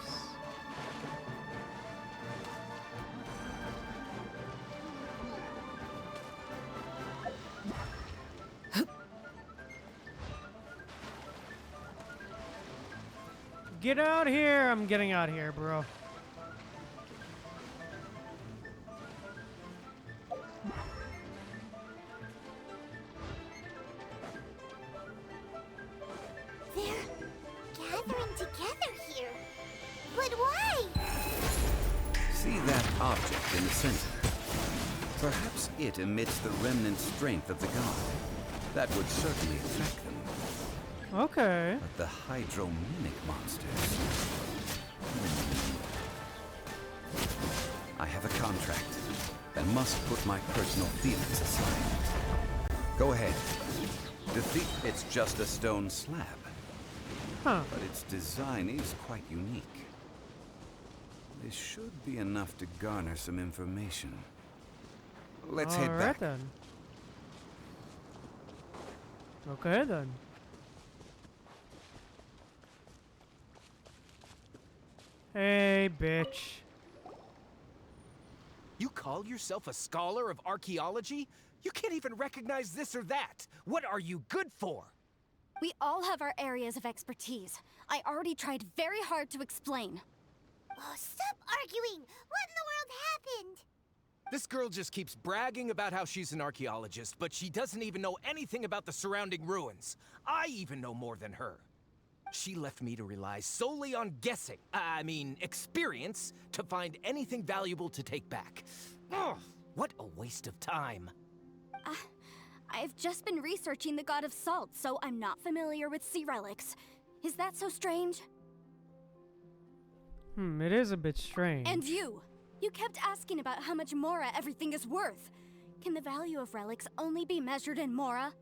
Get out here! I'm getting out of here, bro. They're gathering together here. But why? See that object in the center? Perhaps it emits the remnant strength of the god. That would certainly attract them. Okay. But the hydro-mimic monsters... I have a contract and must put my personal feelings aside. Go ahead. Defeat... It's just a stone slab. Huh. But its design is quite unique. This should be enough to garner some information. Let's head back. Then. Okay then. Hey, bitch. You call yourself a scholar of archaeology? You can't even recognize this or that. What are you good for? We all have our areas of expertise. I already tried very hard to explain. Oh, stop arguing! What in the world happened? This girl just keeps bragging about how she's an archaeologist, but she doesn't even know anything about the surrounding ruins. I even know more than her. She left me to rely solely on guessing, experience, to find anything valuable to take back. Ugh, what a waste of time. I've just been researching the god of salt, so I'm not familiar with sea relics. Is that so strange? It is a bit strange. And you kept asking about how much Mora everything is worth. Can the value of relics only be measured in Mora?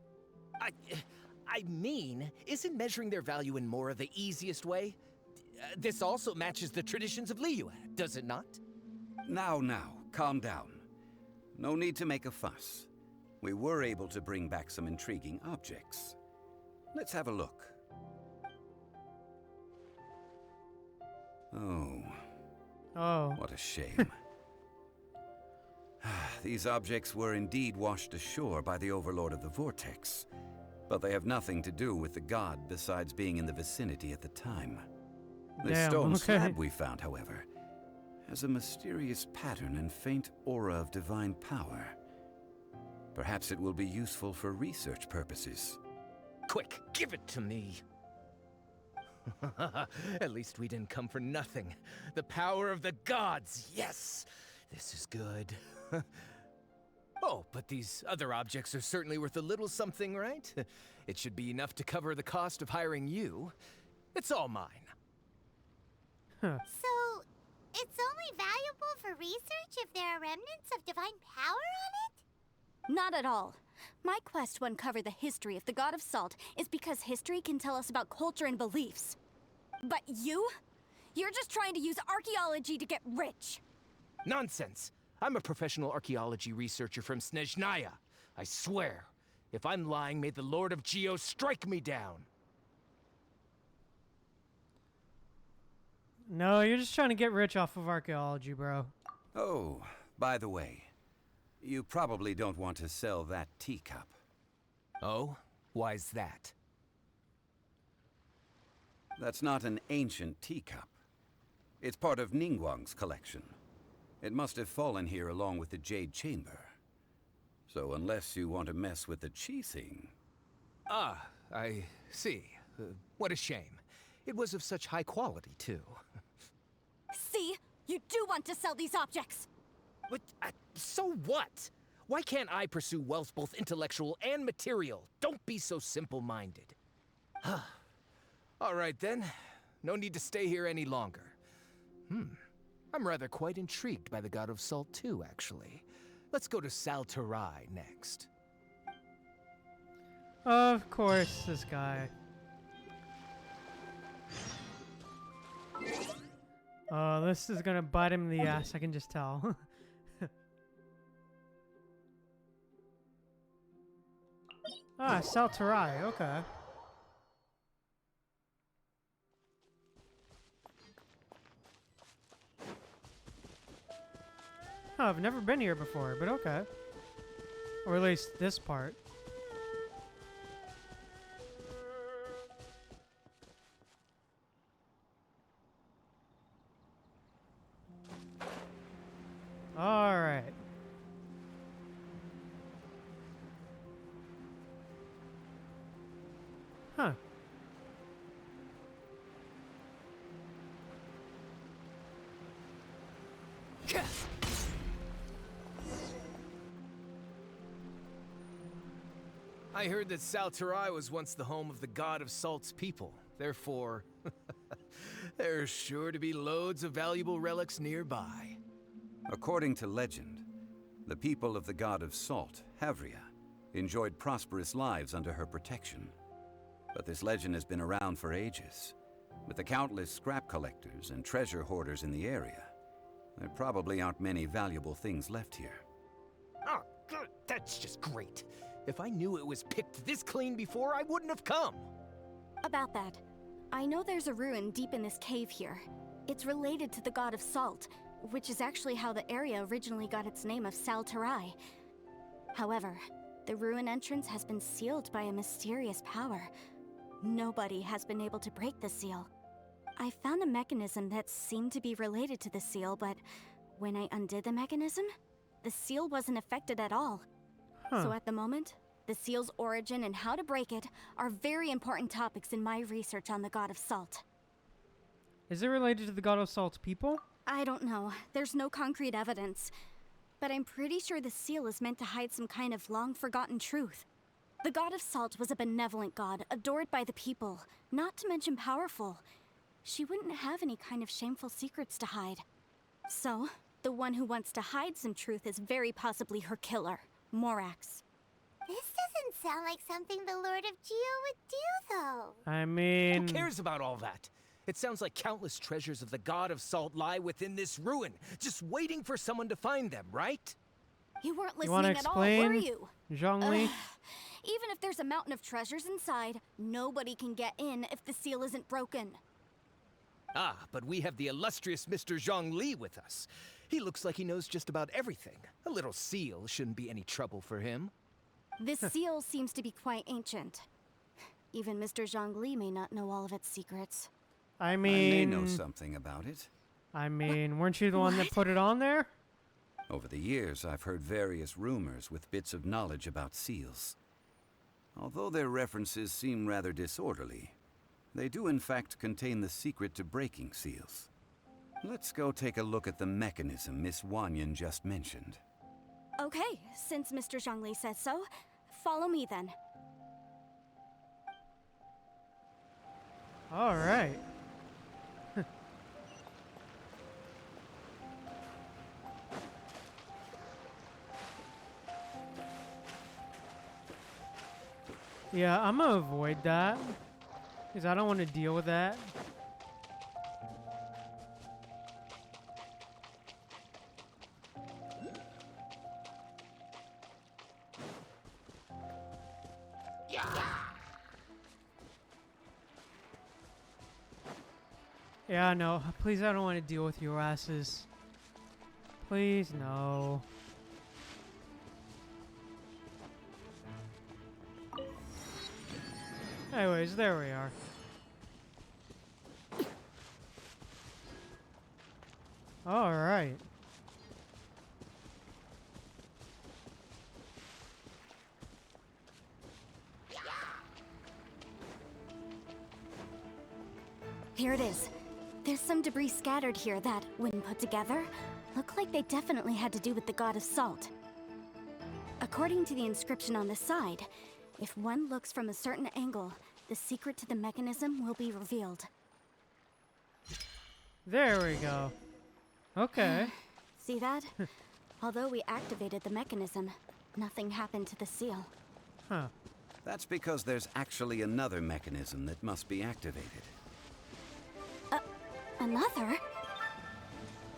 Isn't measuring their value in Mora the easiest way? This also matches the traditions of Liyue, does it not? Now, calm down. No need to make a fuss. We were able to bring back some intriguing objects. Let's have a look. Oh, what a shame. These objects were indeed washed ashore by the Overlord of the Vortex, but they have nothing to do with the god besides being in the vicinity at the time. The stone slab we found, however, has a mysterious pattern and faint aura of divine power. Perhaps it will be useful for research purposes. Quick, give it to me. At least we didn't come for nothing. The power of the gods, yes! This is good. Oh, but these other objects are certainly worth a little something, right? It should be enough to cover the cost of hiring you. It's all mine. So, it's only valuable valuable for research if there are remnants of divine power on it? Not at all. My quest to uncover the history of the God of Salt is because history can tell us about culture and beliefs. But you're just trying to use archaeology to get rich. Nonsense! I'm a professional archaeology researcher from Snezhnaya. I swear, if I'm lying, may the Lord of Geo strike me down. No, you're just trying to get rich off of archaeology, bro. Oh, by the way, you probably don't want to sell that teacup. Oh? Why's that? That's not an ancient teacup. It's part of Ningguang's collection. It must have fallen here along with the Jade Chamber. So unless you want to mess with the Qixing... Ah, I see. What a shame. It was of such high quality, too. See? You do want to sell these objects! But, so what? Why can't I pursue wealth both intellectual and material? Don't be so simple-minded. All right, then. No need to stay here any longer. I'm rather quite intrigued by the God of Salt, too, actually. Let's go to Saltarai next. Of course, this guy. Oh, this is gonna bite him in the ass, I can just tell. Ah, Saltarai, okay. Oh, I've never been here before, but okay. Or at least this part. Alright. Huh. I heard that Saltarai was once the home of the God of Salt's people. Therefore, there's sure to be loads of valuable relics nearby. According to legend, the people of the God of Salt, Havria, enjoyed prosperous lives under her protection. But this legend has been around for ages. With the countless scrap collectors and treasure hoarders in the area, there probably aren't many valuable things left here. Oh, good. That's just great. If I knew it was picked this clean before, I wouldn't have come. About that, I know there's a ruin deep in this cave here. It's related to the God of Salt, which is actually how the area originally got its name of Saltarai. However, the ruin entrance has been sealed by a mysterious power. Nobody has been able to break the seal. I found a mechanism that seemed to be related to the seal, but when I undid the mechanism, the seal wasn't affected at all. So at the moment, the seal's origin and how to break it are very important topics in my research on the God of Salt. Is it related to the God of Salt's people? I don't know. There's no concrete evidence. But I'm pretty sure the seal is meant to hide some kind of long-forgotten truth. The God of Salt was a benevolent god, adored by the people, not to mention powerful. She wouldn't have any kind of shameful secrets to hide. So, the one who wants to hide some truth is very possibly her killer, Morax. This doesn't sound like something the Lord of Geo would do, though. I mean... Who cares about all that? It sounds like countless treasures of the God of Salt lie within this ruin, just waiting for someone to find them, right? You weren't You wanna listening at all, were explain, you? Zhongli? Even if there's a mountain of treasures inside, nobody can get in if the seal isn't broken. Ah, but we have the illustrious Mr. Zhongli with us. He looks like he knows just about everything. A little seal shouldn't be any trouble for him. This seal seems to be quite ancient. Even Mr. Zhongli may not know all of its secrets. I I may mean... know something about it. I mean, weren't you the one that put it on there? Over the years, I've heard various rumors with bits of knowledge about seals. Although their references seem rather disorderly, they do in fact contain the secret to breaking seals. Let's go take a look at the mechanism Miss Wanyan just mentioned. Okay, since Mr. Zhongli says so, follow me then. Alright. Yeah, I'm gonna avoid that. Because I don't want to deal with that. Yeah, no. Please, I don't want to deal with your asses. Please, no. Anyways, there we are. Alright. Here it is. There's some debris scattered here that, when put together, look like they definitely had to do with the god of salt. According to the inscription on the side, if one looks from a certain angle, the secret to the mechanism will be revealed. There we go. Okay. See that? Although we activated the mechanism, nothing happened to the seal. Huh. That's because there's actually another mechanism that must be activated. Another?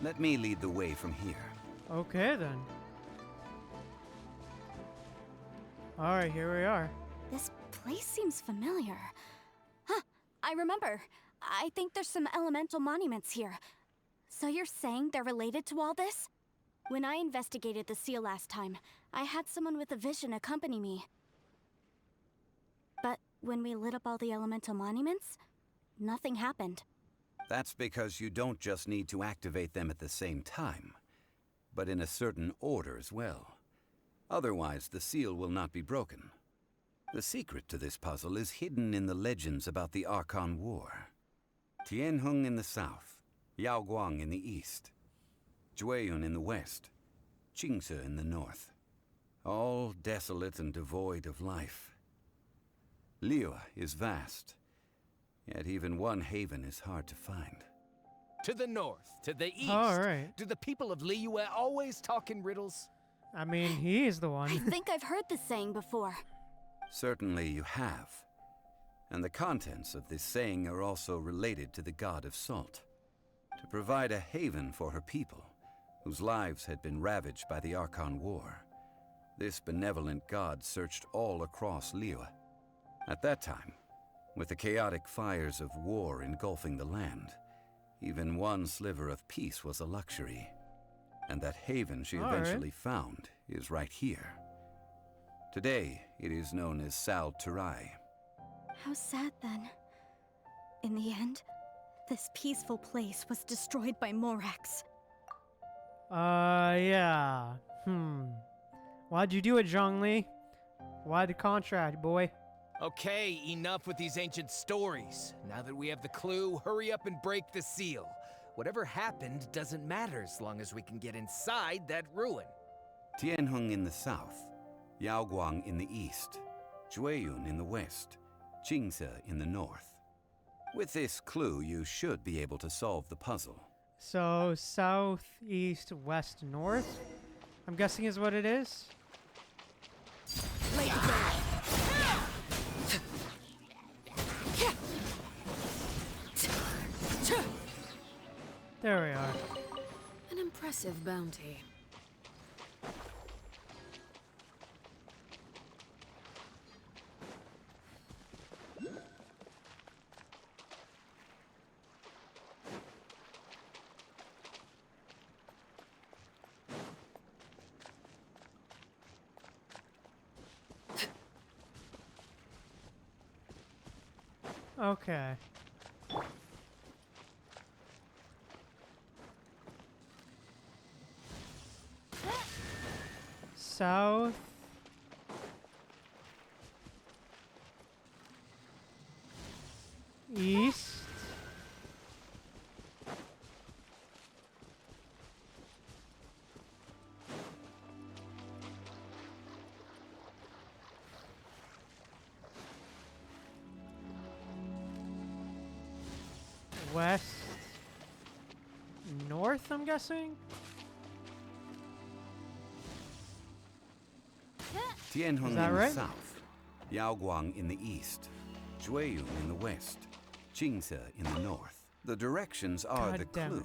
Let me lead the way from here. Okay, then. Alright, here we are. This place seems familiar. Huh, I remember. I think there's some elemental monuments here. So you're saying they're related to all this? When I investigated the seal last time, I had someone with a vision accompany me. But when we lit up all the elemental monuments, nothing happened. That's because you don't just need to activate them at the same time, but in a certain order as well. Otherwise, the seal will not be broken. The secret to this puzzle is hidden in the legends about the Archon War. Tianheng in the south, Yaoguang in the east, Jueyun in the west, Qingce in the north. All desolate and devoid of life. Liyue is vast, yet even one haven is hard to find. To the north, to the east. All right. Do the people of Liyue always talk in riddles? I mean, he is the one. I think I've heard this saying before. Certainly you have. And the contents of this saying are also related to the god of salt. To provide a haven for her people, whose lives had been ravaged by the Archon War, this benevolent god searched all across Liyue. At that time, with the chaotic fires of war engulfing the land, even one sliver of peace was a luxury. And that haven she eventually found is right here. Today, it is known as Sal Turai. How sad then. In the end, this peaceful place was destroyed by Morax. Yeah. Why'd you do it, Zhongli? Why the contract, boy? Okay, enough with these ancient stories. Now that we have the clue, hurry up and break the seal. Whatever happened doesn't matter as long as we can get inside that ruin. Tianheng in the south, Yaoguang in the east, Jueyun in the west, Qingce in the north. With this clue, you should be able to solve the puzzle. So, south, east, west, north? I'm guessing is what it is? There we are. An impressive bounty. Okay. South. East. West. North, I'm guessing? Tianheng in that the right? south, Yaoguang in the east, Jueyun in the west, Jingze in the north. The directions are God the damn it. clue.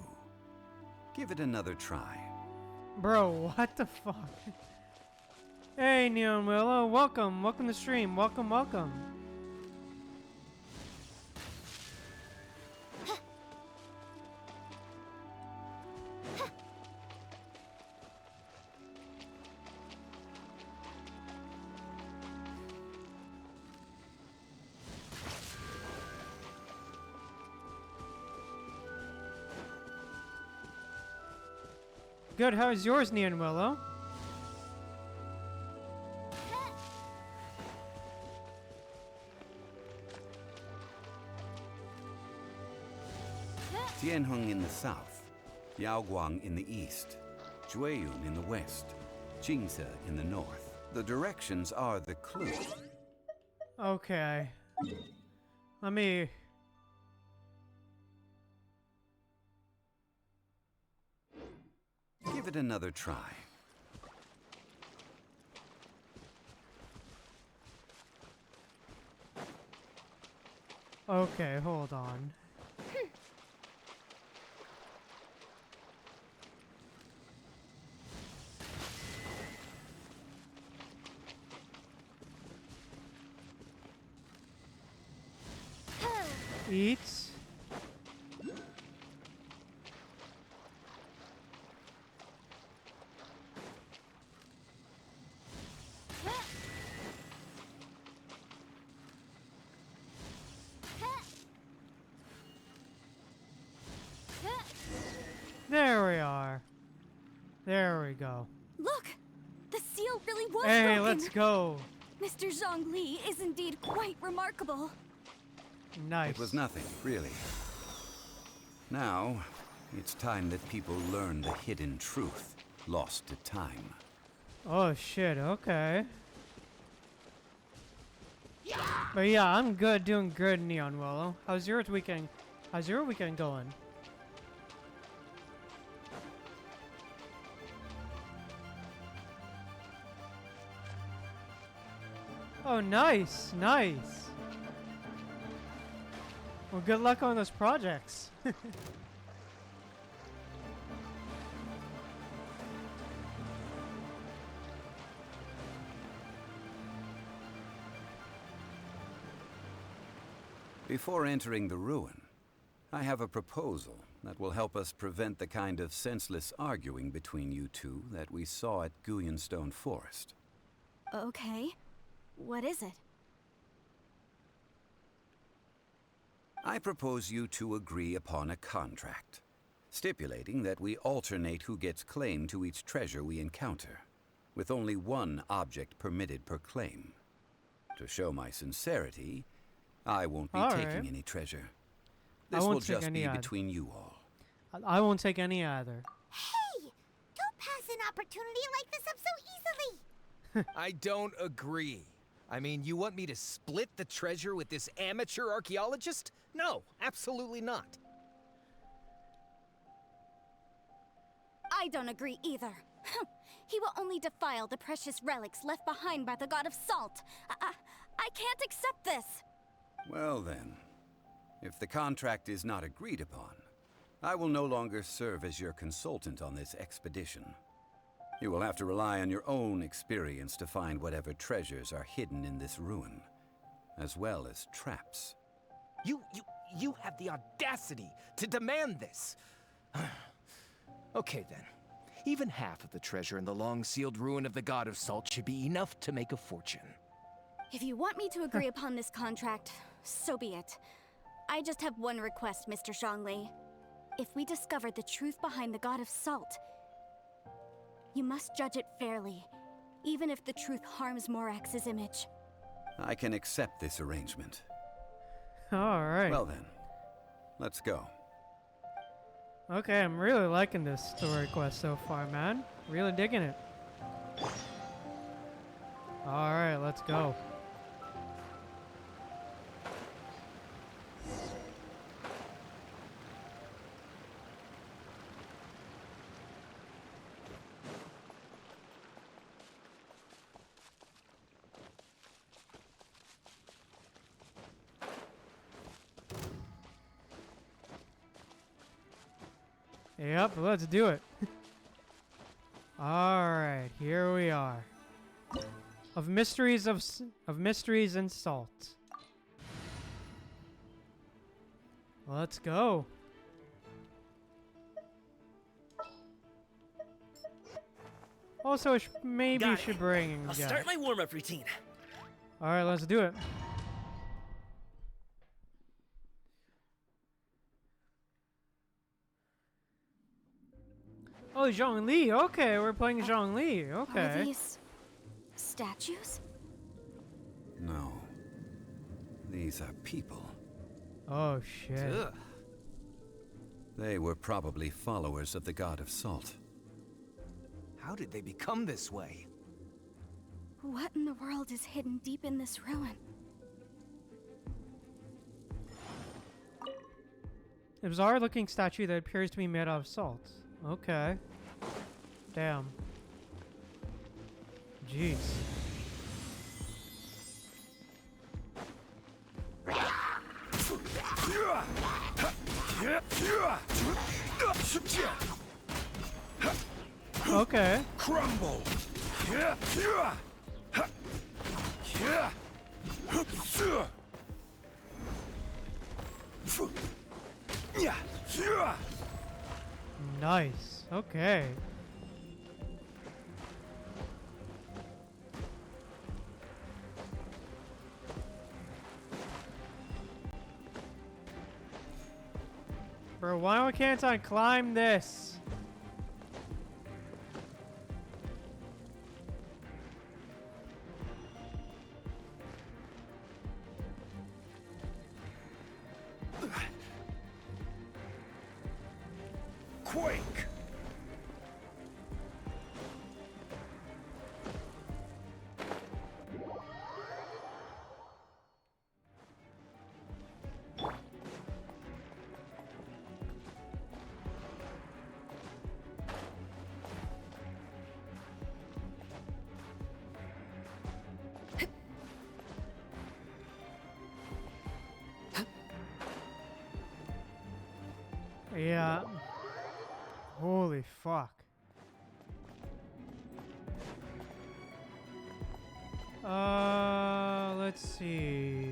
Give it another try. Bro, what the fuck? Hey, Neon Willow, welcome. Welcome to stream. Welcome, welcome. Good, how is yours, Neon Willow? Tianheng in the south, Yaoguang in the east, Jueyun in the west, Jingze in the north. The directions are the clue. Okay. Let me... Give it another try. Okay, hold on. Eats. There we are. There we go. Look! The seal really was Hey, broken. let's go. Mr. Zhongli is indeed quite remarkable. Nice. It was nothing, really. Now, it's time that people learn the hidden truth, lost to time. Oh shit, okay. But yeah, I'm good, doing good, Neon Willow. How's your weekend? How's your weekend going? Oh, nice, nice. Well, good luck on those projects. Before entering the ruin, I have a proposal that will help us prevent the kind of senseless arguing between you two that we saw at Guyenstone Forest. Okay. What is it? I propose you two agree upon a contract, stipulating that we alternate who gets claim to each treasure we encounter, with only one object permitted per claim. To show my sincerity, I won't be taking any treasure. This will just be between you all. I won't take any either. Hey! Don't pass an opportunity like this up so easily! I don't agree. I mean, you want me to split the treasure with this amateur archaeologist? No, absolutely not. I don't agree either. He will only defile the precious relics left behind by the god of salt. I can't accept this. Well then, if the contract is not agreed upon, I will no longer serve as your consultant on this expedition. You will have to rely on your own experience to find whatever treasures are hidden in this ruin, as well as traps. You have the audacity to demand this. Okay then. Even half of the treasure in the long-sealed ruin of the God of Salt should be enough to make a fortune. If you want me to agree upon this contract, so be it. I just have one request, Mr. Zhongli. If we discover the truth behind the God of Salt, you must judge it fairly, even if the truth harms Morax's image. I can accept this arrangement. Alright. Well then, let's go. Okay, I'm really liking this story quest so far, man. Really digging it. Alright, let's go. Yep, let's do it. Alright, here we are. Of mysteries and salt. Let's go. Also, maybe should bring. I'll start my warm-up routine. All right, let's do it. Oh, Zhongli. Okay, we're playing Zhongli. Okay. Are these statues? No. These are people. Oh, shit. Ugh. They were probably followers of the god of salt. How did they become this way? What in the world is hidden deep in this ruin? A bizarre-looking statue that appears to be made out of salt. Okay. Damn. Jeez. Okay. Crumble. Nice. Okay. Bro, why can't I climb this? Quake. Yeah. Holy fuck. Let's see.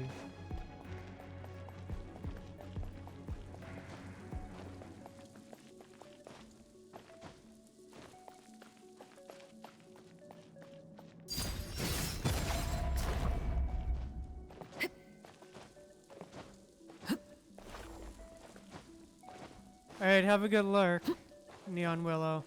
Alright, have a good lurk, Neon Willow.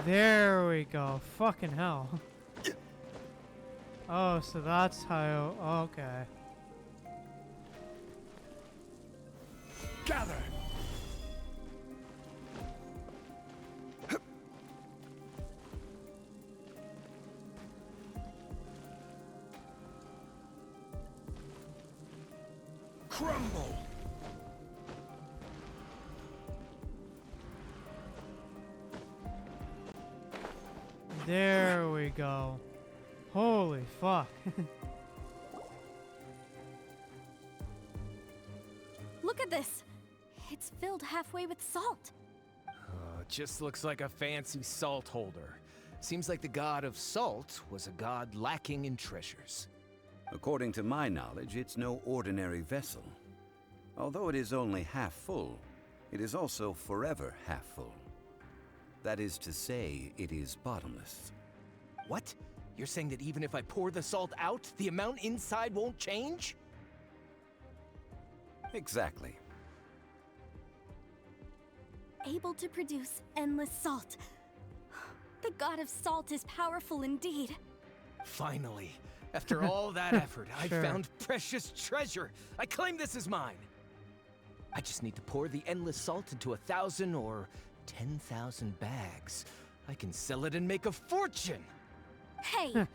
There we go. Fucking hell. Oh, so that's how... Okay. Gather. Crumble. There we go. Holy fuck. Look at this. It's filled halfway with salt. Just looks like a fancy salt holder. Seems like the god of salt was a god lacking in treasures. According to my knowledge, it's no ordinary vessel. Although it is only half full, it is also forever half full. That is to say, it is bottomless. What? You're saying that even if I pour the salt out, the amount inside won't change? Exactly. Able to produce endless salt. The god of salt is powerful indeed. Finally, after all that effort, I Sure. found precious treasure. I claim this as mine. I just need to pour the endless salt into 1,000 or 10,000 bags. I can sell it and make a fortune. Hey,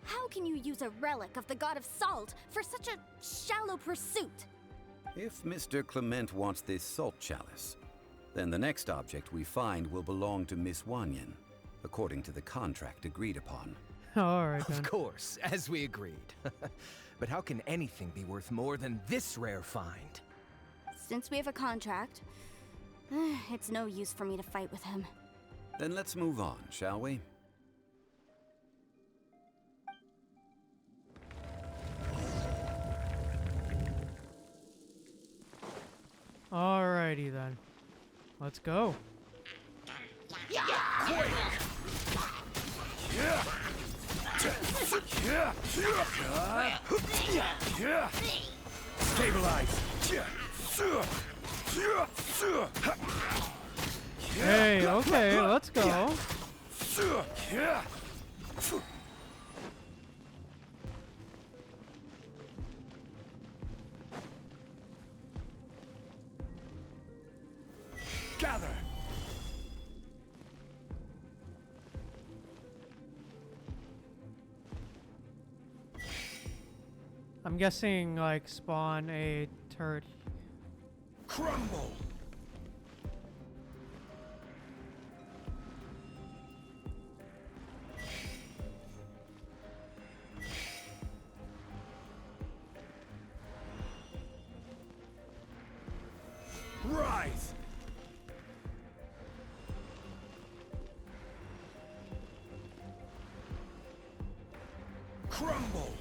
how can you use a relic of the god of salt for such a shallow pursuit? If Mr. Clement wants this salt chalice, then the next object we find will belong to Miss Wanyan, according to the contract agreed upon. Alright then. Of course, as we agreed. But how can anything be worth more than this rare find? Since we have a contract, it's no use for me to fight with him. Then let's move on, shall we? Alrighty then. Let's go. Stabilize. Hey, okay, let's go. Gather. I'm guessing, like, spawn a turret. Crumble. Rise. Crumble.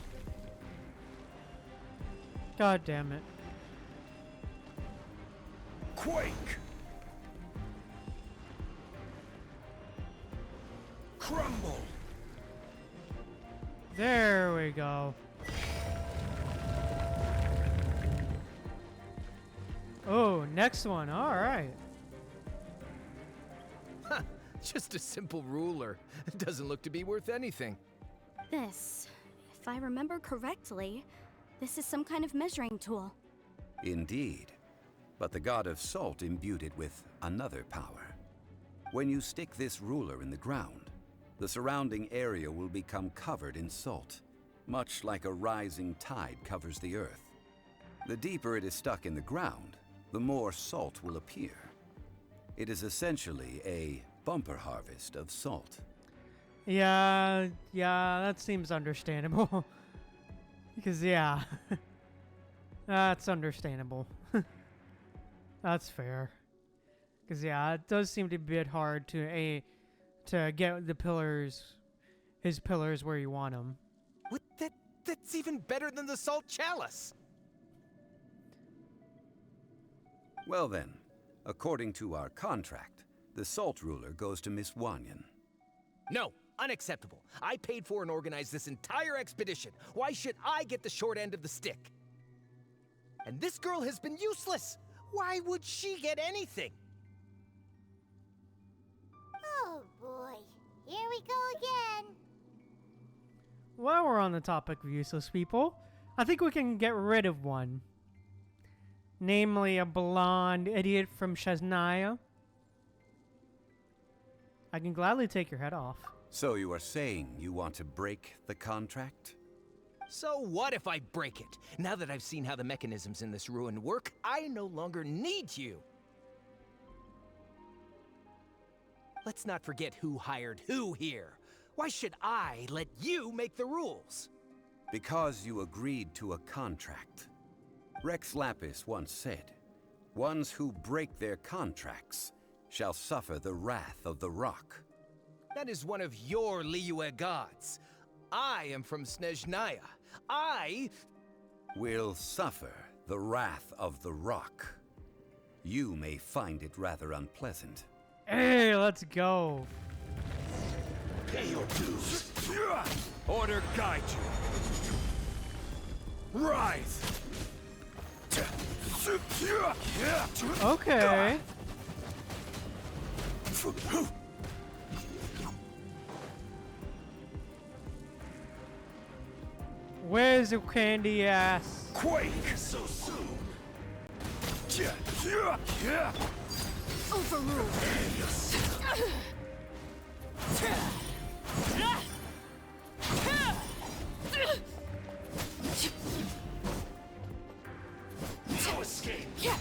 God damn it. Quake. Crumble. There we go. Oh, next one. Alright. Huh, just a simple ruler. It doesn't look to be worth anything. This, if I remember correctly, this is some kind of measuring tool. Indeed. But the god of salt imbued it with another power. When you stick this ruler in the ground, the surrounding area will become covered in salt, much like a rising tide covers the earth. The deeper it is stuck in the ground, the more salt will appear. It is essentially a bumper harvest of salt. Yeah, that seems understandable. Because, yeah. That's understandable. That's fair. Because, yeah, it does seem to be a bit hard to get the pillars, his pillars where you want them. What? That's even better than the salt chalice! Well then, according to our contract, the salt ruler goes to Miss Wanyan. No, unacceptable. I paid for and organized this entire expedition. Why should I get the short end of the stick? And this girl has been useless. Why would she get anything? Oh boy, here we go again. While we're on the topic of useless people, I think we can get rid of one. Namely, a blonde idiot from Shasnaya. I can gladly take your head off. So you are saying you want to break the contract? So what if I break it? Now that I've seen how the mechanisms in this ruin work, I no longer need you. Let's not forget who hired who here. Why should I let you make the rules? Because you agreed to a contract. Rex Lapis once said, "Ones who break their contracts shall suffer the wrath of the rock." That is one of your Liyue gods. I am from Snezhnaya. I will suffer the wrath of the rock. You may find it rather unpleasant. Hey, let's go. Pay your dues. Order guide you. Rise. Okay. Where's the candy ass? Quake so soon. Overruled. No escape. So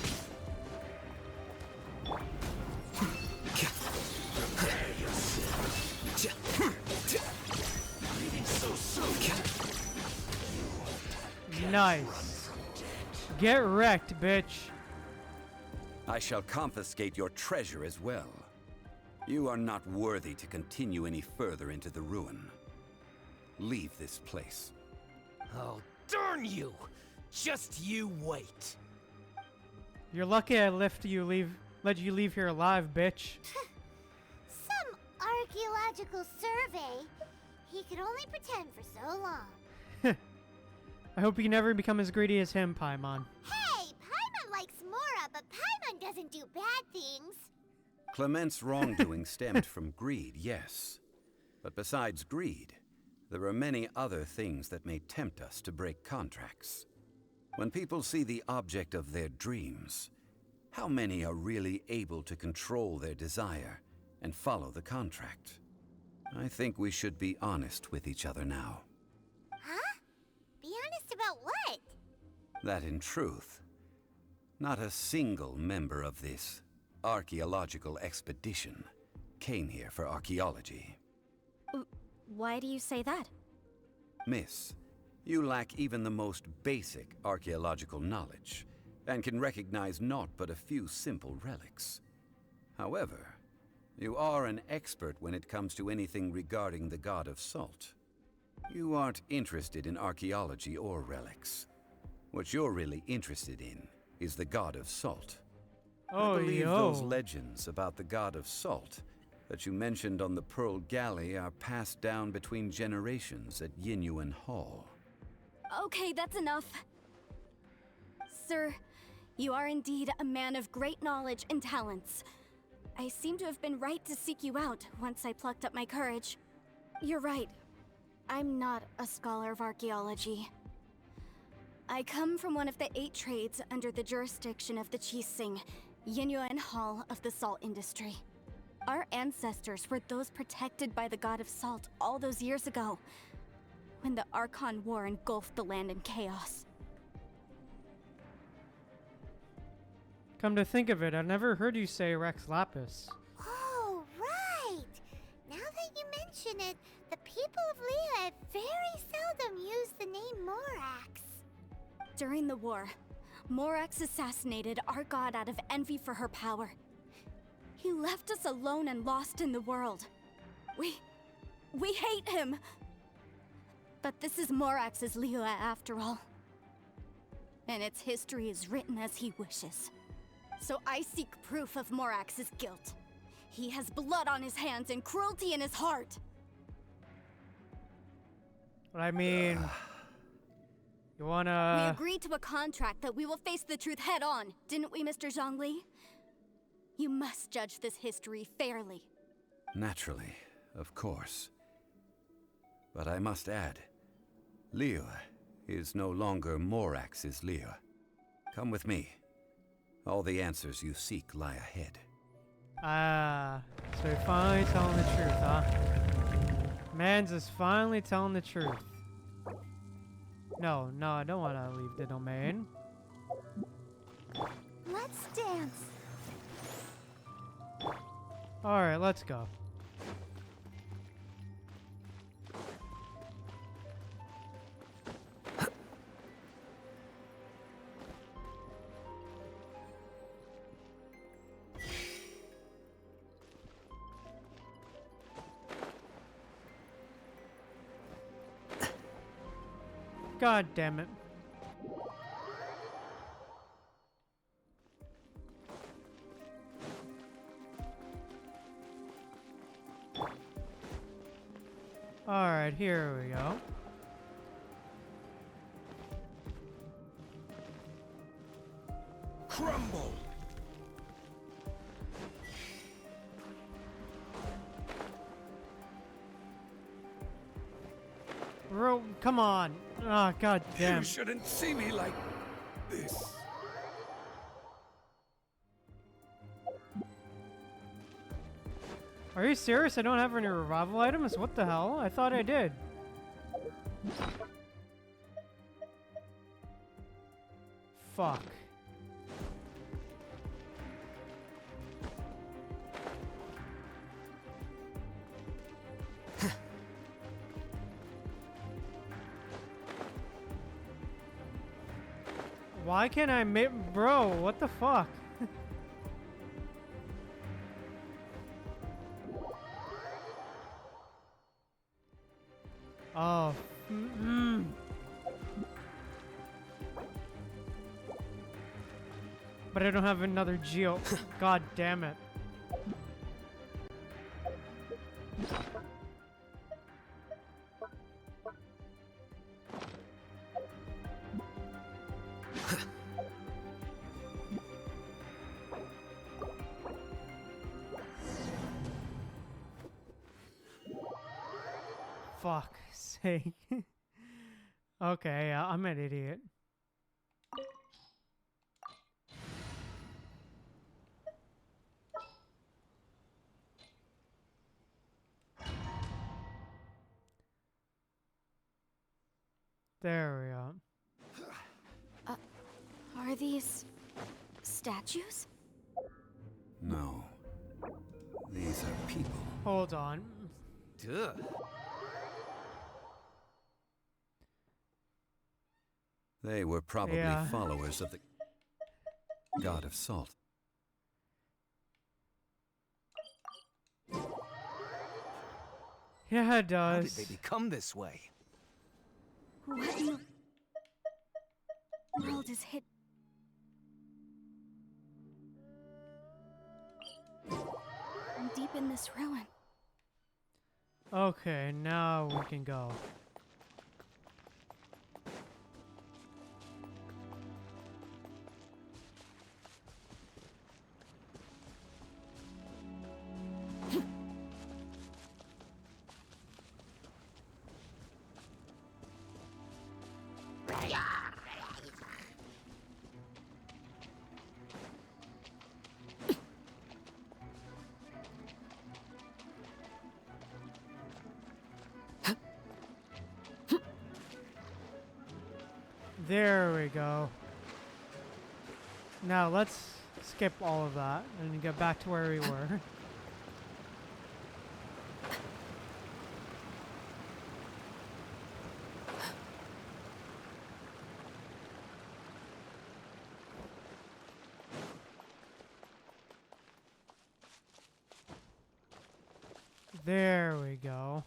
soon. Nice. Get wrecked, bitch. I shall confiscate your treasure as well. You are not worthy to continue any further into the ruin. Leave this place. Oh, darn you! Just you wait. You're lucky I let you leave here alive, bitch. Some archaeological survey. He could only pretend for so long. I hope you never become as greedy as him, Paimon. Hey, Paimon likes Mora, but Paimon doesn't do bad things. Clement's wrongdoing stemmed from greed, yes. But besides greed, there are many other things that may tempt us to break contracts. When people see the object of their dreams, how many are really able to control their desire and follow the contract? I think we should be honest with each other now. Huh? Be honest about what? That in truth, not a single member of this archaeological expedition came here for archaeology. Why do you say that? Miss, you lack even the most basic archaeological knowledge, and can recognize naught but a few simple relics. However, you are an expert when it comes to anything regarding the god of salt. You aren't interested in archaeology or relics. What you're really interested in is the god of salt. Oh, I believe yo. those legends about the god of salt that you mentioned on the Pearl Galley are passed down between generations at Yinyuan Hall. Okay, that's enough. Sir, you are indeed a man of great knowledge and talents. I seem to have been right to seek you out once I plucked up my courage. You're right. I'm not a scholar of archaeology. I come from one of the 8 trades under the jurisdiction of the Chising, Yinyuan Hall of the salt industry. Our ancestors were those protected by the god of salt all those years ago, when the Archon War engulfed the land in chaos. Come to think of it, I never heard you say Rex Lapis. Oh, right! Now that you mention it, the people of Liyue very seldom use the name Morax. During the war, Morax assassinated our god out of envy for her power. He left us alone and lost in the world. We hate him! But this is Morax's Liyue after all. And its history is written as he wishes. So I seek proof of Morax's guilt. He has blood on his hands and cruelty in his heart. I mean, you We wanna... agreed to a contract that we will face the truth head on, didn't we, Mr. Zhongli? You must judge this history fairly. Naturally, of course. But I must add, Liyue is no longer Morax's Liyue. Come with me. All the answers you seek lie ahead. Ah, so you're finally telling the truth, huh? Man's is finally telling the truth. No, I don't want to leave the domain. Let's dance. Alright, let's go. God damn it. Alright, here we go. Crumble! Come on. Oh, god damn. You shouldn't see me like this. Are you serious? I don't have any revival items? What the hell? I thought I did. Fuck. Why can't I make... Bro, what the fuck? Oh. But I don't have another geo. God damn it. Fuck's sake. Okay, I'm an idiot. There we go. Are these statues? No. These are people. Hold on. Duh. They were probably followers of the god of salt. Yeah, it How does. did they become this way? What in the world is hid? I'm deep in this ruin. Okay, now we can go. There we go. Now let's skip all of that and get back to where we were. There we go.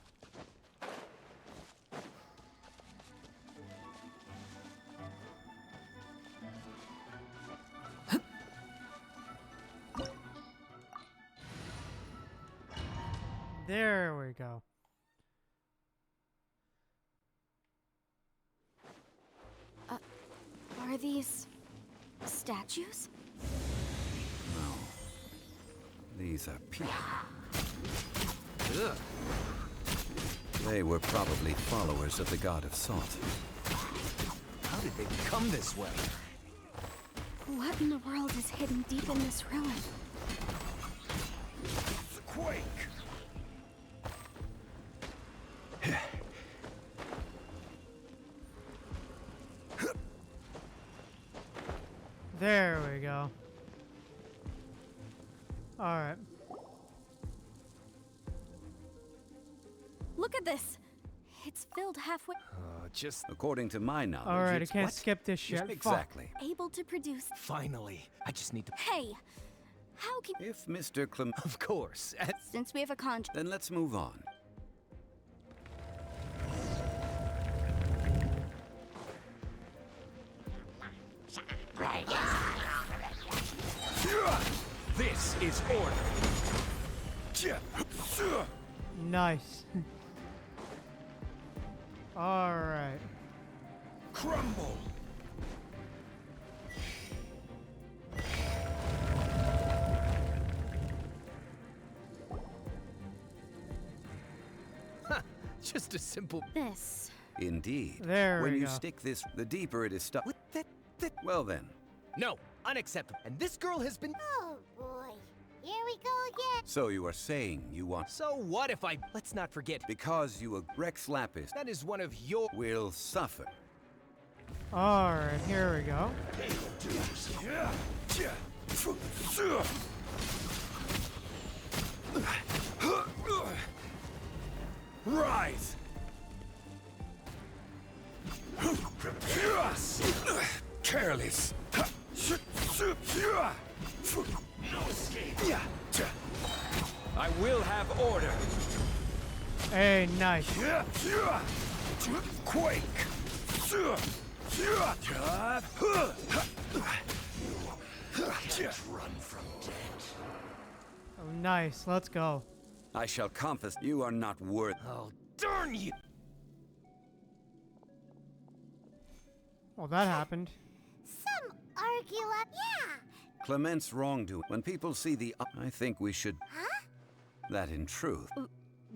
There we go. Are these statues? No. These are people. Ugh. They were probably followers of the god of salt. How did they become this way? What in the world is hidden deep in this ruin? Quake! There we go. Alright. Look at this. It's filled halfway. Just According to my knowledge, Alright, I it's can't what? skip this shit. Fuck. Exactly. Able to produce. finally. I just need to. Hey, how can? If Mr. Clem... Of course. Since we have a contract. Then let's move on. This is order. Nice. Alright. Crumble. Just a simple. This Indeed. There when we you go. stick this, the deeper it is stuck. Well then. No, unacceptable. And this girl has been. Oh boy. Here we go again. So you are saying you want. So what if I. Let's not forget. Because you Rex Lapis. That is one of your. Will suffer. Alright, here we go. Rise! Careless! No escape! I will have order! Hey, nice. Quake! Run from death. Oh, nice. Let's go. I shall compass. You are not worth. Oh, darn you! Well, that happened. Some Argula. Yeah. Clement's wrongdoing. When people see the. I think we should. Huh? That in truth.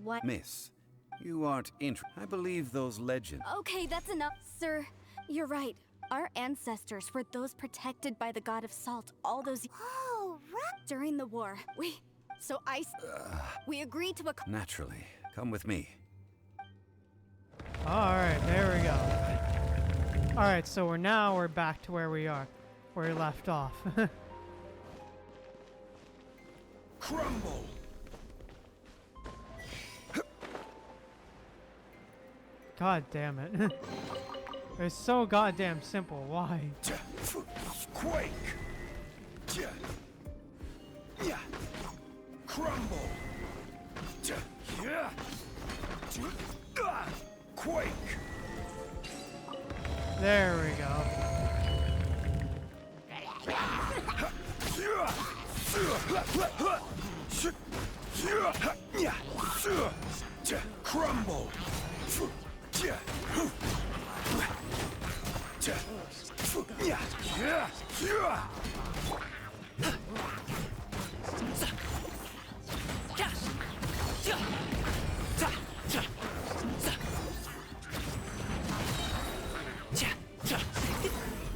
What? Miss, you aren't I believe those legends. Okay, that's enough, sir. You're right. Our ancestors were those protected by the god of salt all those Oh, right. during the war. We agreed to a Naturally. Come with me. Alright, there we go. Alright, so we're back to where we left off. Crumble! God damn it. It's so goddamn simple. Why? Quake! Crumble! Quake! There we go. Crumble!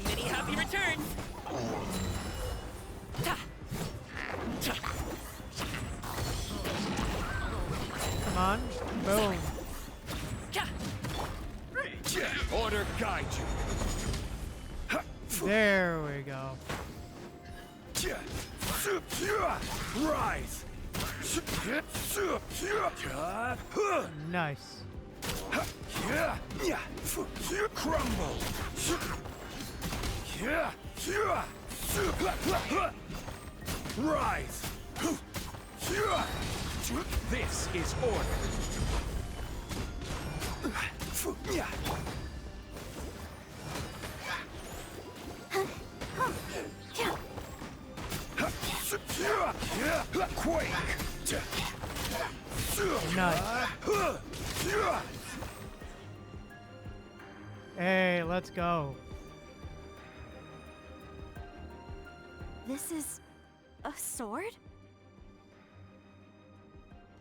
Many happy returns. Come on. Boom. Order guide you. There we go. Rise. Nice. Crumble. Rise. This is order. Quake! Nice. Hey, let's go. This is a sword?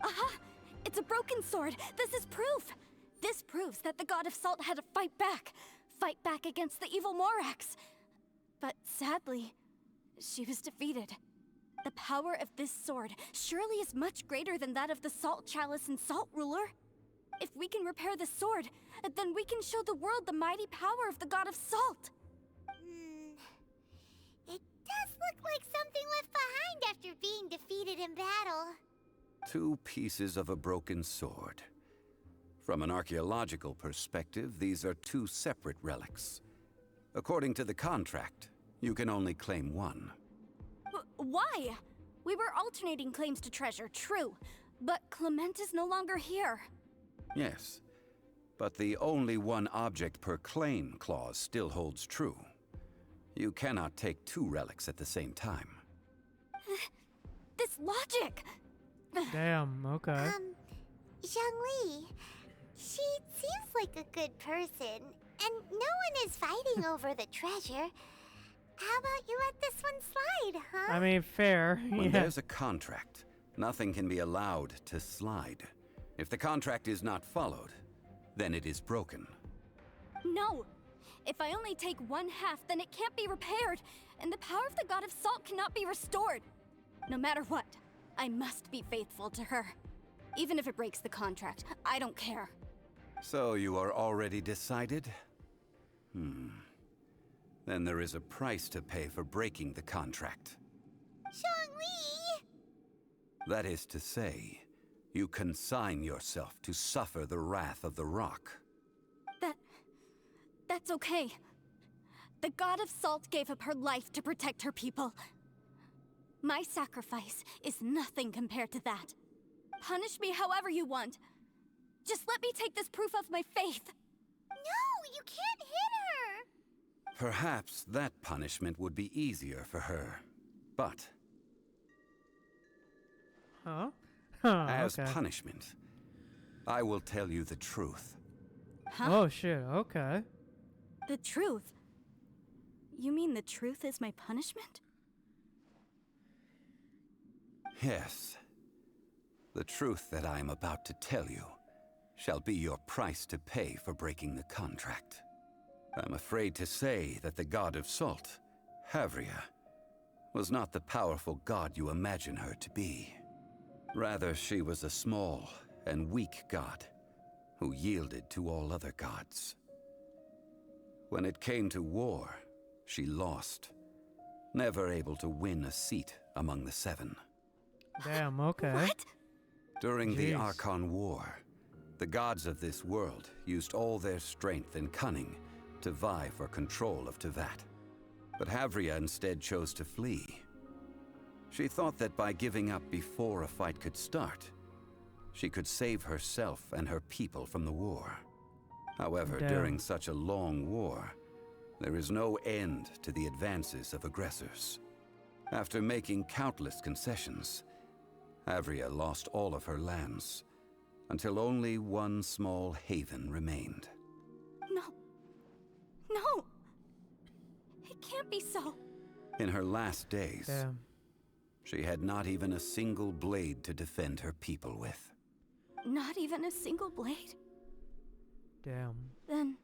Aha! It's a broken sword! This is proof! This proves that the god of salt had to fight back against the evil Morax. But sadly, she was defeated. The power of this sword surely is much greater than that of the Salt Chalice and Salt Ruler. If we can repair the sword, then we can show the world the mighty power of the god of salt. It does look like something left behind after being defeated in battle. 2 pieces of a broken sword. From an archaeological perspective, these are 2 separate relics. According to the contract, you can only claim one. Why? We were alternating claims to treasure, true. But Clement is no longer here. Yes, but the only one object per claim clause still holds true. You cannot take 2 relics at the same time. This logic! Damn, okay. Zhongli, she seems like a good person, and no one is fighting over the treasure. How about you let this one slide, huh? I mean, fair. When Yeah. there's a contract, nothing can be allowed to slide. If the contract is not followed, then it is broken. No! If I only take 1/2, then it can't be repaired, and the power of the God of Salt cannot be restored. No matter what, I must be faithful to her. Even if it breaks the contract, I don't care. So you are already decided? Then there is a price to pay for breaking the contract. Zhongli! That is to say, you consign yourself to suffer the wrath of the rock. That's okay. The God of Salt gave up her life to protect her people. My sacrifice is nothing compared to that. Punish me however you want. Just let me take this proof of my faith. No, you can't hit her! Perhaps that punishment would be easier for her. But Huh? as Okay. punishment, I will tell you the truth. Huh? Oh shit, okay. The truth? You mean the truth is my punishment? Yes. The truth that I am about to tell you shall be your price to pay for breaking the contract. I'm afraid to say that the God of Salt, Havria, was not the powerful god you imagine her to be. Rather, she was a small and weak god who yielded to all other gods. When it came to war, she lost, never able to win a seat among the seven. Damn, okay. What? During the Jeez. Archon War, the gods of this world used all their strength and cunning to vie for control of Tevat. But Havria instead chose to flee. She thought that by giving up before a fight could start, she could save herself and her people from the war. However, Damn. during such a long war, there is no end to the advances of aggressors. After making countless concessions, Havria lost all of her lands, until only one small haven remained. No. No! It can't be so. In her last days, Damn. she had not even a single blade to defend her people with. Not even a single blade? Damn. Then...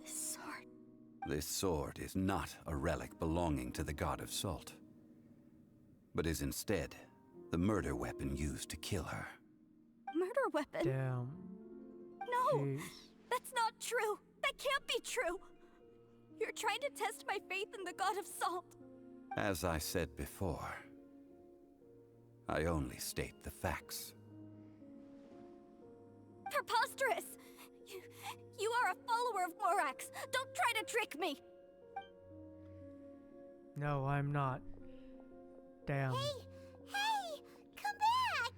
this sword... This sword is not a relic belonging to the God of Salt, but is instead the murder weapon used to kill her. Murder weapon? Damn. No! Jeez. That's not true! That can't be true! You're trying to test my faith in the God of Salt. As I said before, I only state the facts. Preposterous! You are a follower of Morax! Don't try to trick me! No, I'm not. Damn. Hey! Come back!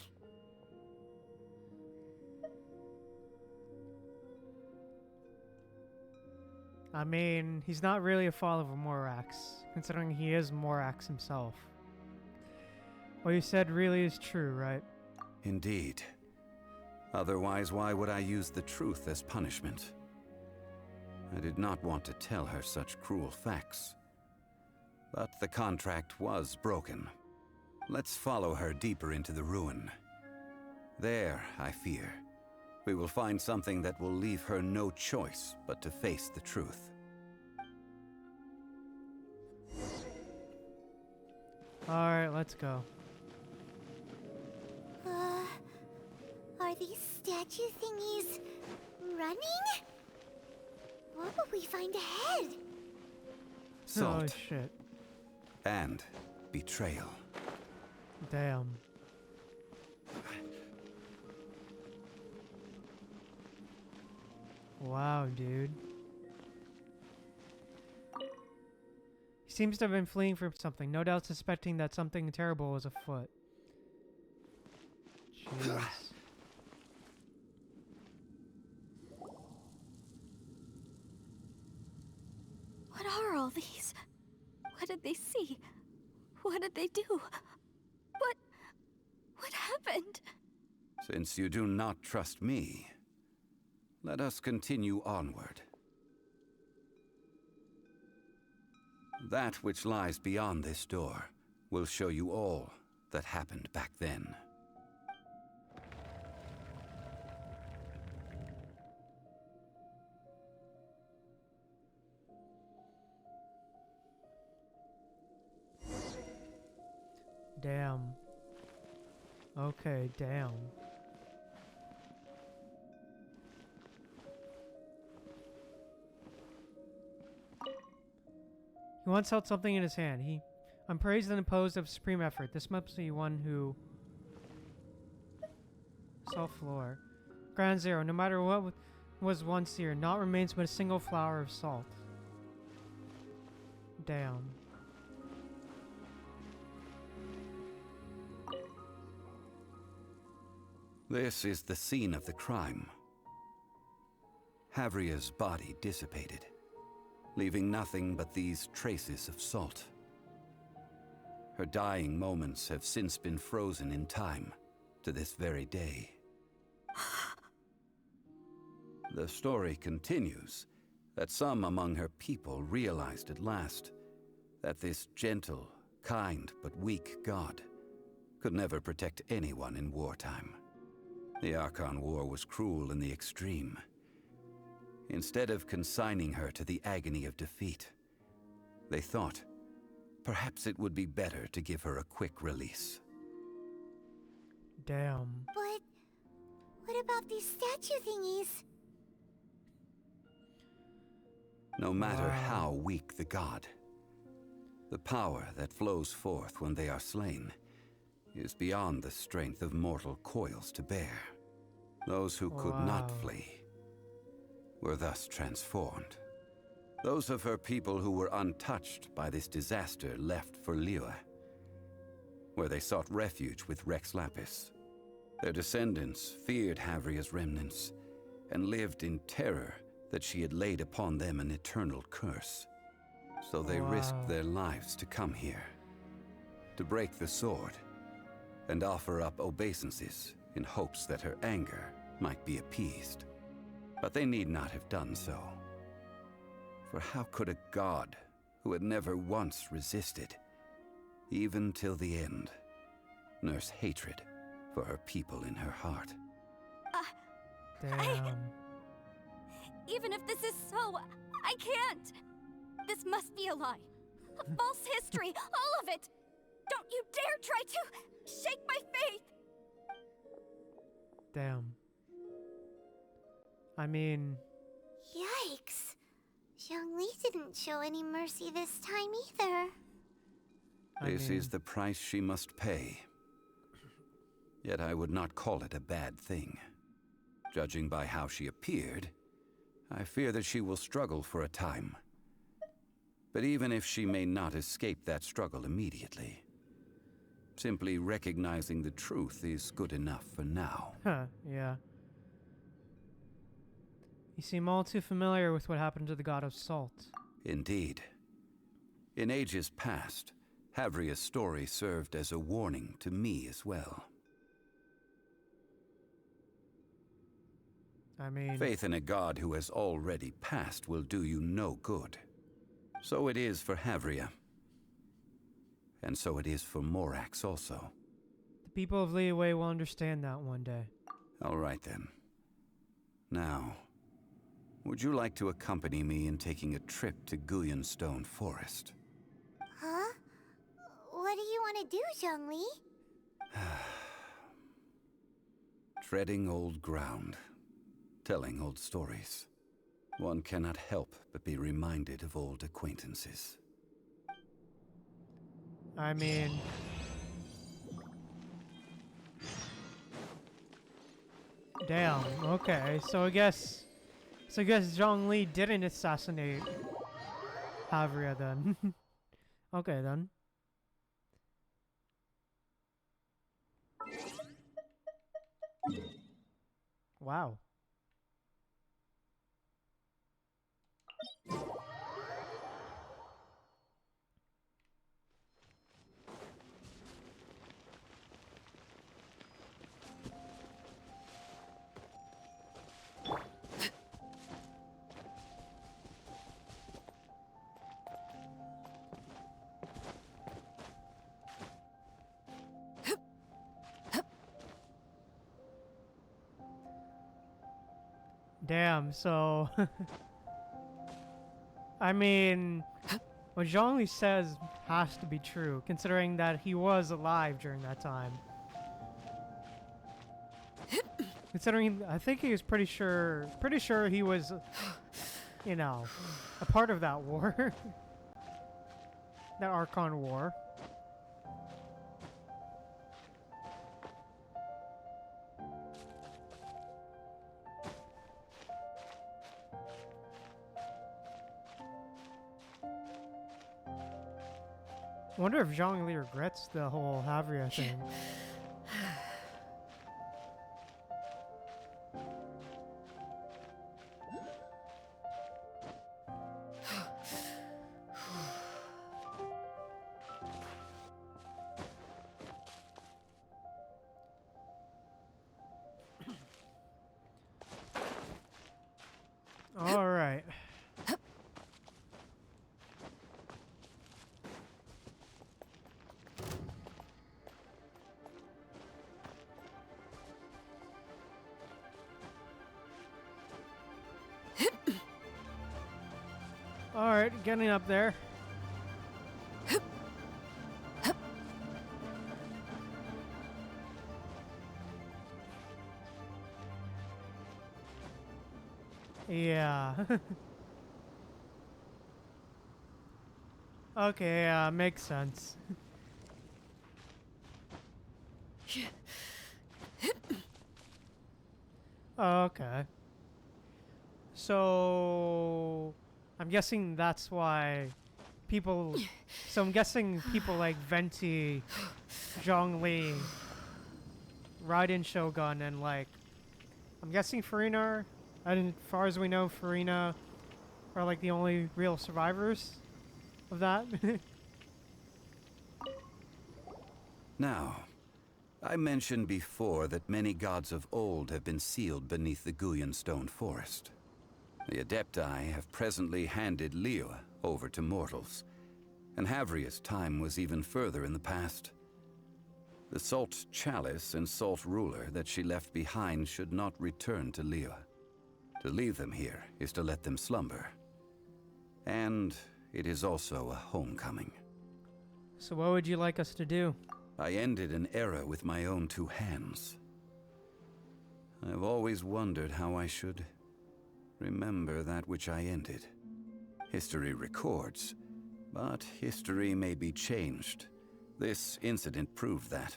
I mean, he's not really a follower of Morax, considering he is Morax himself. What you said really is true, right? Indeed. Otherwise, why would I use the truth as punishment? I did not want to tell her such cruel facts. But the contract was broken. Let's follow her deeper into the ruin. There, I fear, we will find something that will leave her no choice but to face the truth. Alright, let's go. Are these statue thingies running? What will we find ahead? Salt Oh shit. and betrayal. Damn. Wow, dude. He seems to have been fleeing from something, no doubt suspecting that something terrible was afoot. Jeez. What are all these? What did they see? What did they do? What happened? Since you do not trust me, let us continue onward. That which lies beyond this door will show you all that happened back then. Damn. Okay, damn. He once held something in his hand. He unpraised and imposed of supreme effort. This must be one who saw floor. Ground zero. No matter what was once here, naught remains but a single flower of salt. Damn. This is the scene of the crime. Havria's body dissipated, leaving nothing but these traces of salt. Her dying moments have since been frozen in time to this very day. The story continues that some among her people realized at last that this gentle, kind, but weak god could never protect anyone in wartime. The Archon War was cruel in the extreme. Instead of consigning her to the agony of defeat, they thought perhaps it would be better to give her a quick release. Damn. But what about these statue thingies? No matter how weak the god, the power that flows forth when they are slain is beyond the strength of mortal coils to bear. Those who could not flee were thus transformed. Those of her people who were untouched by this disaster left for Liyue, where they sought refuge with Rex Lapis. Their descendants feared Havria's remnants and lived in terror that she had laid upon them an eternal curse. So they risked their lives to come here, to break the sword, and offer up obeisances in hopes that her anger might be appeased. But they need not have done so. For how could a god who had never once resisted, even till the end, nurse hatred for her people in her heart? Damn. Even if this is so, I can't! This must be a lie. A false history, all of it! Don't you dare try to shake my faith! Damn. I mean... Yikes. Zhongli didn't show any mercy this time either. This is the price she must pay. Yet I would not call it a bad thing. Judging by how she appeared, I fear that she will struggle for a time. But even if she may not escape that struggle immediately, simply recognizing the truth is good enough for now. Huh, yeah. You seem all too familiar with what happened to the god of salt. Indeed. In ages past, Havria's story served as a warning to me as well. I mean... Faith in a god who has already passed will do you no good. So it is for Havria. And so it is for Morax also. The people of Liyue will understand that one day. All right then. Now, would you like to accompany me in taking a trip to Guyonstone Forest? Huh? What do you want to do, Zhongli? Treading old ground, telling old stories. One cannot help but be reminded of old acquaintances. I mean... Damn, okay, so I guess Zhongli didn't assassinate Havria then. Okay then. Wow. Damn, so... I mean... what Zhongli says has to be true, considering that he was alive during that time. Considering, I think he was pretty sure he was, you know, a part of that war. That Archon War. I wonder if Zhongli regrets the whole Havria thing. All right. All right, getting up there. Yeah. Okay, makes sense. Okay. So, I'm guessing that's why people... So I'm guessing people like Venti, Zhongli, Raiden Shogun, and like... I'm guessing Farina, and as far as we know, Farina are like the only real survivors of that. Now, I mentioned before that many gods of old have been sealed beneath the Guyan stone forest. The Adepti have presently handed Liyue over to mortals, and Havria's time was even further in the past. The Salt Chalice and Salt Ruler that she left behind should not return to Liyue. To leave them here is to let them slumber. And it is also a homecoming. So what would you like us to do? I ended an era with my own two hands. I've always wondered how I should remember that which I ended. History records, but history may be changed. This incident proved that.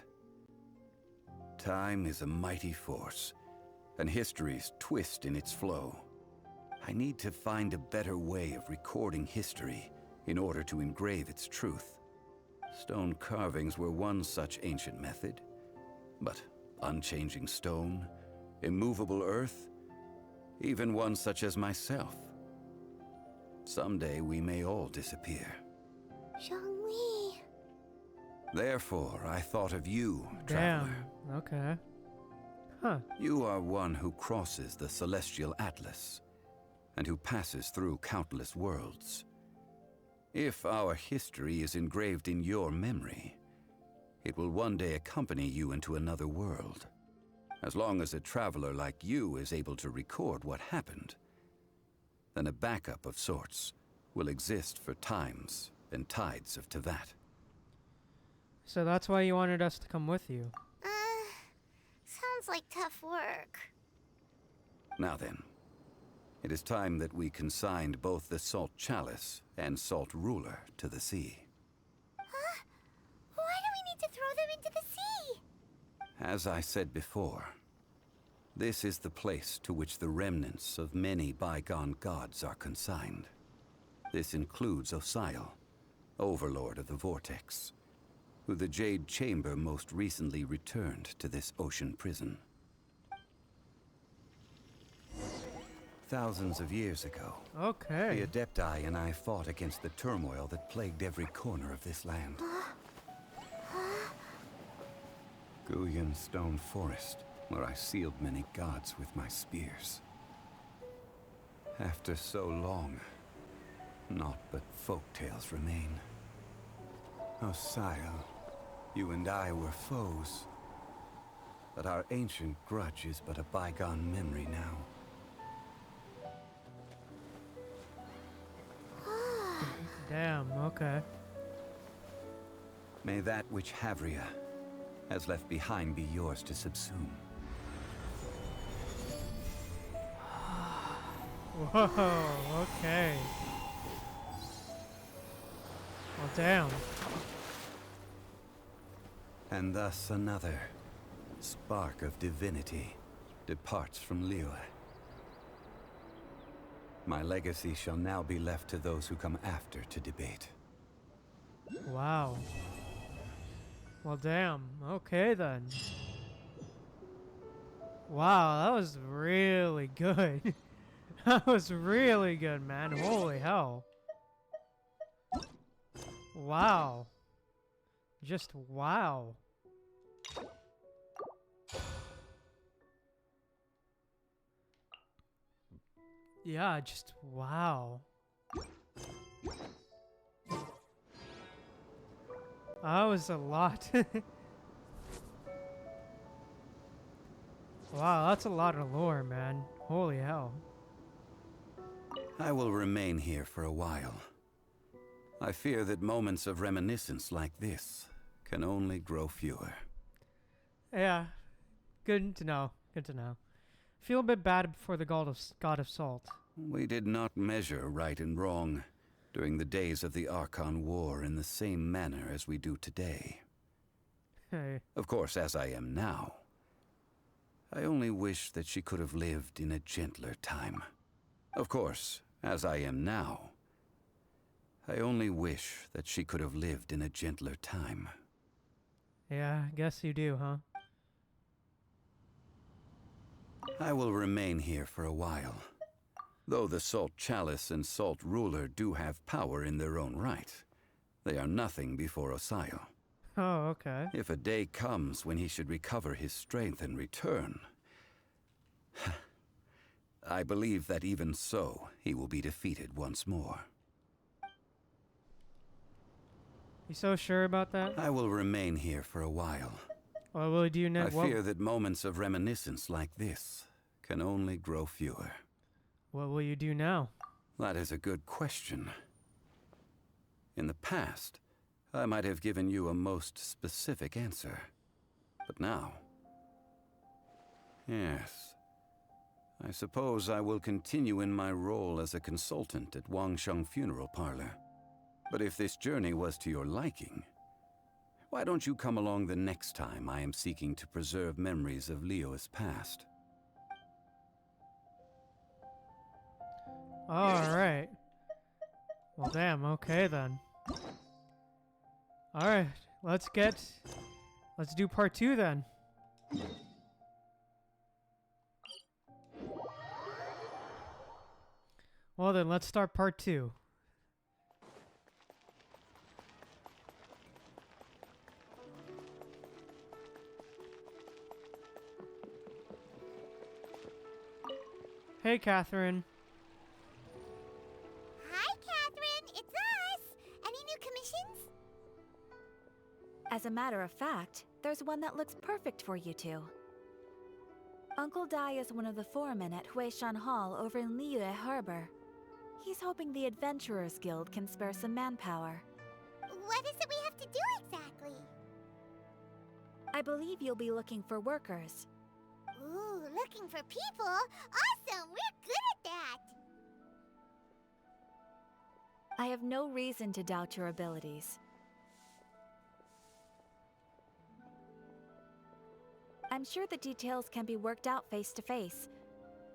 Time is a mighty force, and history's twist in its flow. I need to find a better way of recording history in order to engrave its truth. Stone carvings were one such ancient method, but unchanging stone, immovable earth, even one such as myself. Someday we may all disappear. Zhongli. Therefore, I thought of you, traveler. Damn. Okay. Huh. You are one who crosses the celestial atlas, and who passes through countless worlds. If our history is engraved in your memory, it will one day accompany you into another world. As long as a traveler like you is able to record what happened, then a backup of sorts will exist for times and tides of Teyvat. So that's why you wanted us to come with you. Sounds like tough work. Now then, it is time that we consigned both the Salt Chalice and Salt Ruler to the sea. Huh? Why do we need to throw them into the sea? As I said before, this is the place to which the remnants of many bygone gods are consigned. This includes Osial, Overlord of the Vortex, who the Jade Chamber most recently returned to this ocean prison. Thousands of years ago, Okay. the Adepti and I fought against the turmoil that plagued every corner of this land. Guyan Stone Forest, where I sealed many gods with my spears. After so long, naught but folktales remain. Osial, you and I were foes, but our ancient grudge is but a bygone memory now. Damn, okay. May that which Havria has left behind be yours to subsume. Whoa, okay. Well, damn. And thus another spark of divinity departs from Liyue. My legacy shall now be left to those who come after to debate. Wow. Well, damn. Okay, then. Wow, that was really good. That was really good, man. Holy hell. Wow. Just wow. Yeah, just wow. That was a lot. Wow, that's a lot of lore, man. Holy hell. I will remain here for a while. I fear that moments of reminiscence like this can only grow fewer. Yeah. Good to know. Good to know. Feel a bit bad for the god of salt. We did not measure right and wrong during the days of the Archon War in the same manner as we do today. Hey. Of course, as I am now, I only wish that she could have lived in a gentler time. Of course, as I am now, I only wish that she could have lived in a gentler time. Yeah, I guess you do, huh? I will remain here for a while. Though the Salt Chalice and Salt Ruler do have power in their own right, they are nothing before Osayo. Oh, okay. If a day comes when he should recover his strength and return, I believe that even so, he will be defeated once more. You so sure about that? I will remain here for a while. What will you do I next? fear that moments of reminiscence like this can only grow fewer. What will you do now? That is a good question. In the past, I might have given you a most specific answer. But now... Yes. I suppose I will continue in my role as a consultant at Wangsheng Funeral Parlor. But if this journey was to your liking, why don't you come along the next time I am seeking to preserve memories of Liyue's past? Alright. Well, damn, okay then. Alright, let's do part 2 then. Well then, let's start part 2. Hey, Catherine. Hi, Catherine. It's us. Any new commissions? As a matter of fact, there's one that looks perfect for you two. Uncle Dai is one of the foremen at Huishan Hall over in Liyue Harbor. He's hoping the Adventurers Guild can spare some manpower. What is it we have to do exactly? I believe you'll be looking for workers. Ooh, looking for people? Awesome! We're good at that! I have no reason to doubt your abilities. I'm sure the details can be worked out face to face.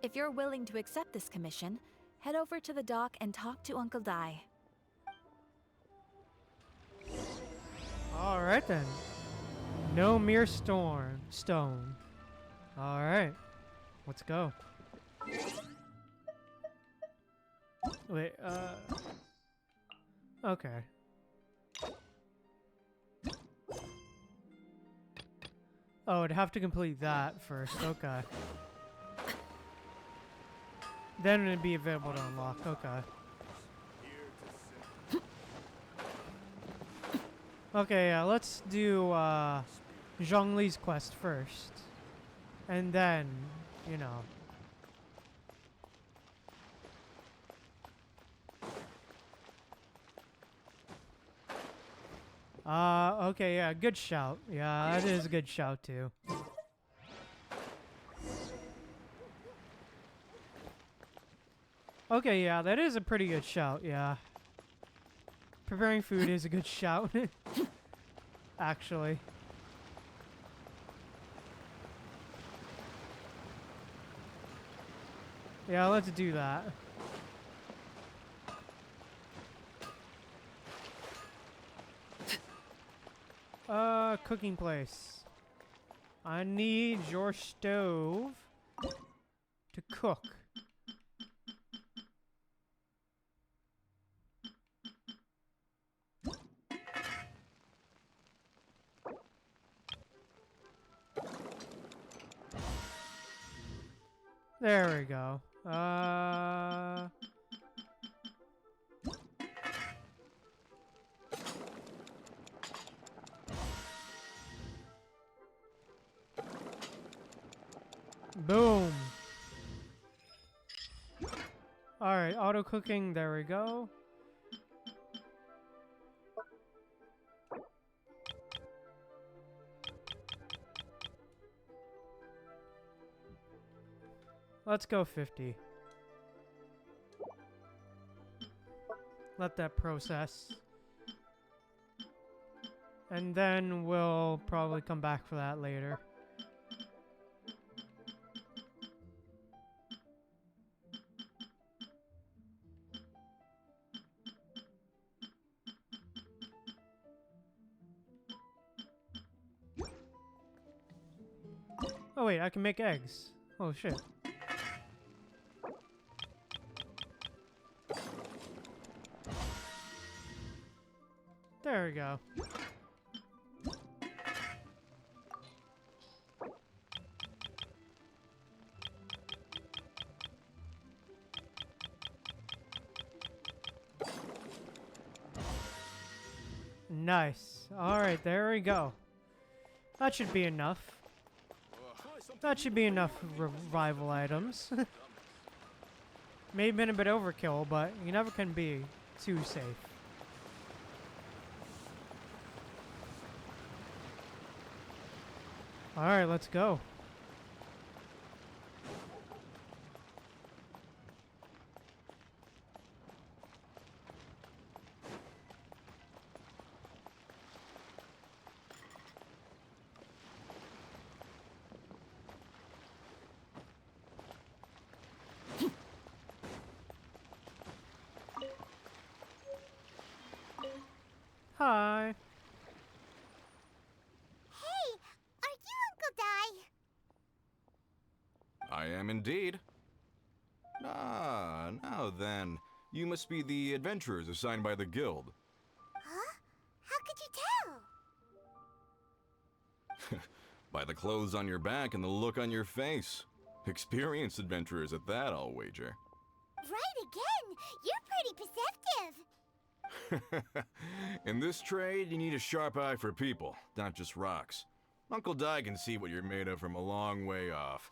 If you're willing to accept this commission, head over to the dock and talk to Uncle Dai. Alright then. No mere stone. Alright. Let's go. Wait, okay. Oh, I'd have to complete that first. Okay. Then it'd be available to unlock. Okay. Okay, yeah, let's do Zhongli's quest first. And then, you know. Okay, yeah, good shout. Yeah, that is a good shout too. Okay, yeah, that is a pretty good shout, yeah. Preparing food is a good shout. Actually. Yeah, let's do that. Cooking place. I need your stove to cook. There we go. Boom. Alright, auto cooking, there we go. Let's go 50. Let that process. And then we'll probably come back for that later. Oh wait, I can make eggs. Oh shit. There we go. Nice. Alright, there we go. That should be enough. That should be enough revival items. May have been a bit overkill, but you never can be too safe. Alright, let's go. Hi. Hey, are you Uncle Dai? I am indeed. Ah, now then. You must be the adventurers assigned by the guild. Huh? How could you tell? By the clothes on your back and the look on your face. Experienced adventurers at that, I'll wager. Right again! You're pretty perceptive! In this trade, you need a sharp eye for people, not just rocks. Uncle Dai can see what you're made of from a long way off.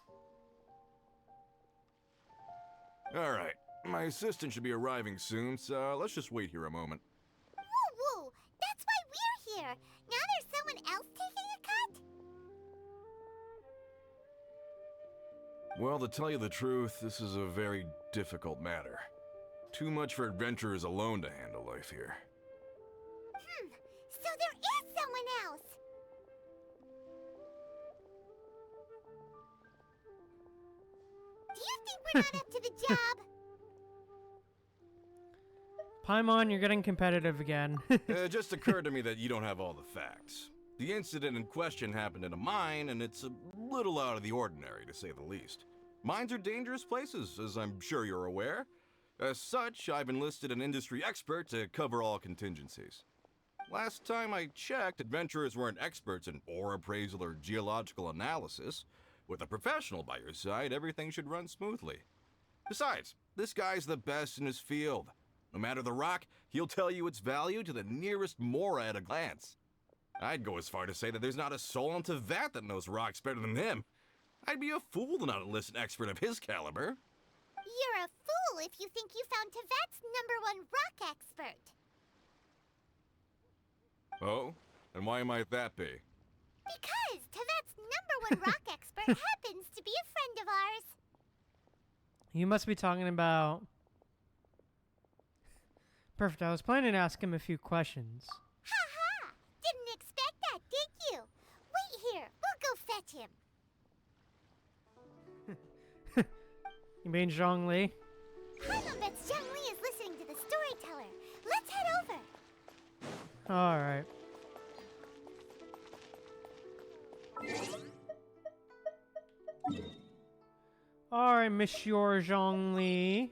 Alright, my assistant should be arriving soon, so let's just wait here a moment. Woo woo! That's why we're here! Now there's someone else taking a cut? Well, to tell you the truth, this is a very difficult matter. Too much for adventurers alone to handle life here. So there is someone else! Do you think we're not up to the job? Paimon, you're getting competitive again. It just occurred to me that you don't have all the facts. The incident in question happened in a mine, and it's a little out of the ordinary, to say the least. Mines are dangerous places, as I'm sure you're aware. As such, I've enlisted an industry expert to cover all contingencies. Last time I checked, adventurers weren't experts in ore appraisal or geological analysis. With a professional by your side, everything should run smoothly. Besides, this guy's the best in his field. No matter the rock, he'll tell you its value to the nearest mora at a glance. I'd go as far to say that there's not a soul on Tevat that knows rocks better than him. I'd be a fool to not enlist an expert of his caliber. You're a fool if you think you found Tevat's #1 rock expert. Oh? And why might that be? Because Tevet's #1 rock expert happens to be a friend of ours. You must be talking about... Perfect. I was planning to ask him a few questions. Ha! Didn't expect that, did you? Wait here. We'll go fetch him. You mean Zhongli? Paimon bets Zhongli is listening to the storyteller. Let's head over. Alright. Alright, Monsieur Zhongli.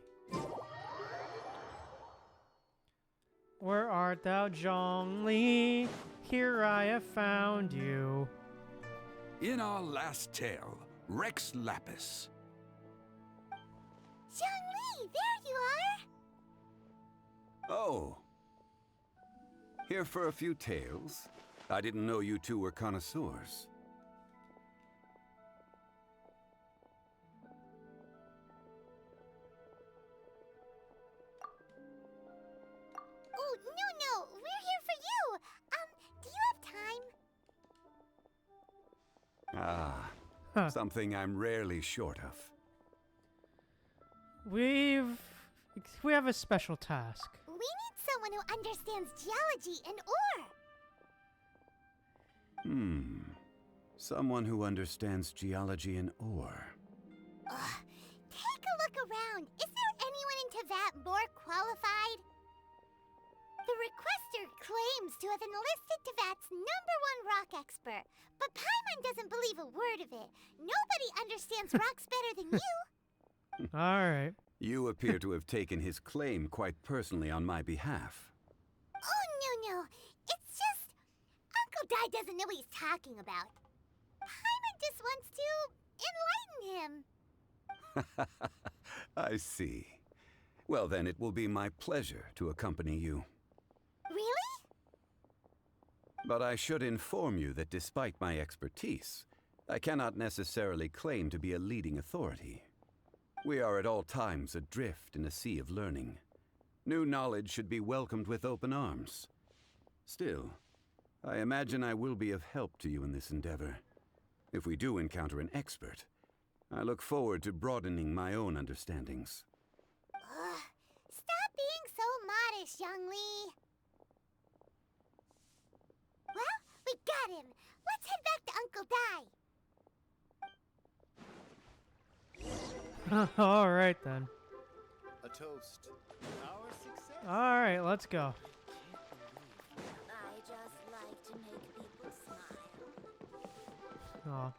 Where art thou, Zhongli? Here I have found you. In our last tale, Rex Lapis. Zhongli, there you are. Oh. Here for a few tales? I didn't know you two were connoisseurs. Oh, no, we're here for you. Do you have time? Ah, something I'm rarely short of. We have a special task. We need someone who understands geology and ore. Someone who understands geology and ore. Take a look around. Is there anyone in Tevat more qualified? The requester claims to have enlisted Tevat's #1 rock expert, but Paimon doesn't believe a word of it. Nobody understands rocks better than you. Alright. You appear to have taken his claim quite personally on my behalf. Oh, no. It's just... Uncle Dai doesn't know what he's talking about. Paimon just wants to enlighten him. I see. Well, then it will be my pleasure to accompany you. Really? But I should inform you that despite my expertise, I cannot necessarily claim to be a leading authority. We are at all times adrift in a sea of learning. New knowledge should be welcomed with open arms. Still, I imagine I will be of help to you in this endeavor. If we do encounter an expert, I look forward to broadening my own understandings. Stop being so modest, Zhongli. Well, we got him. Let's head back to Uncle Dai. Alright then. A toast. Our success. Alright, let's go. I just like to make people smile. Aw.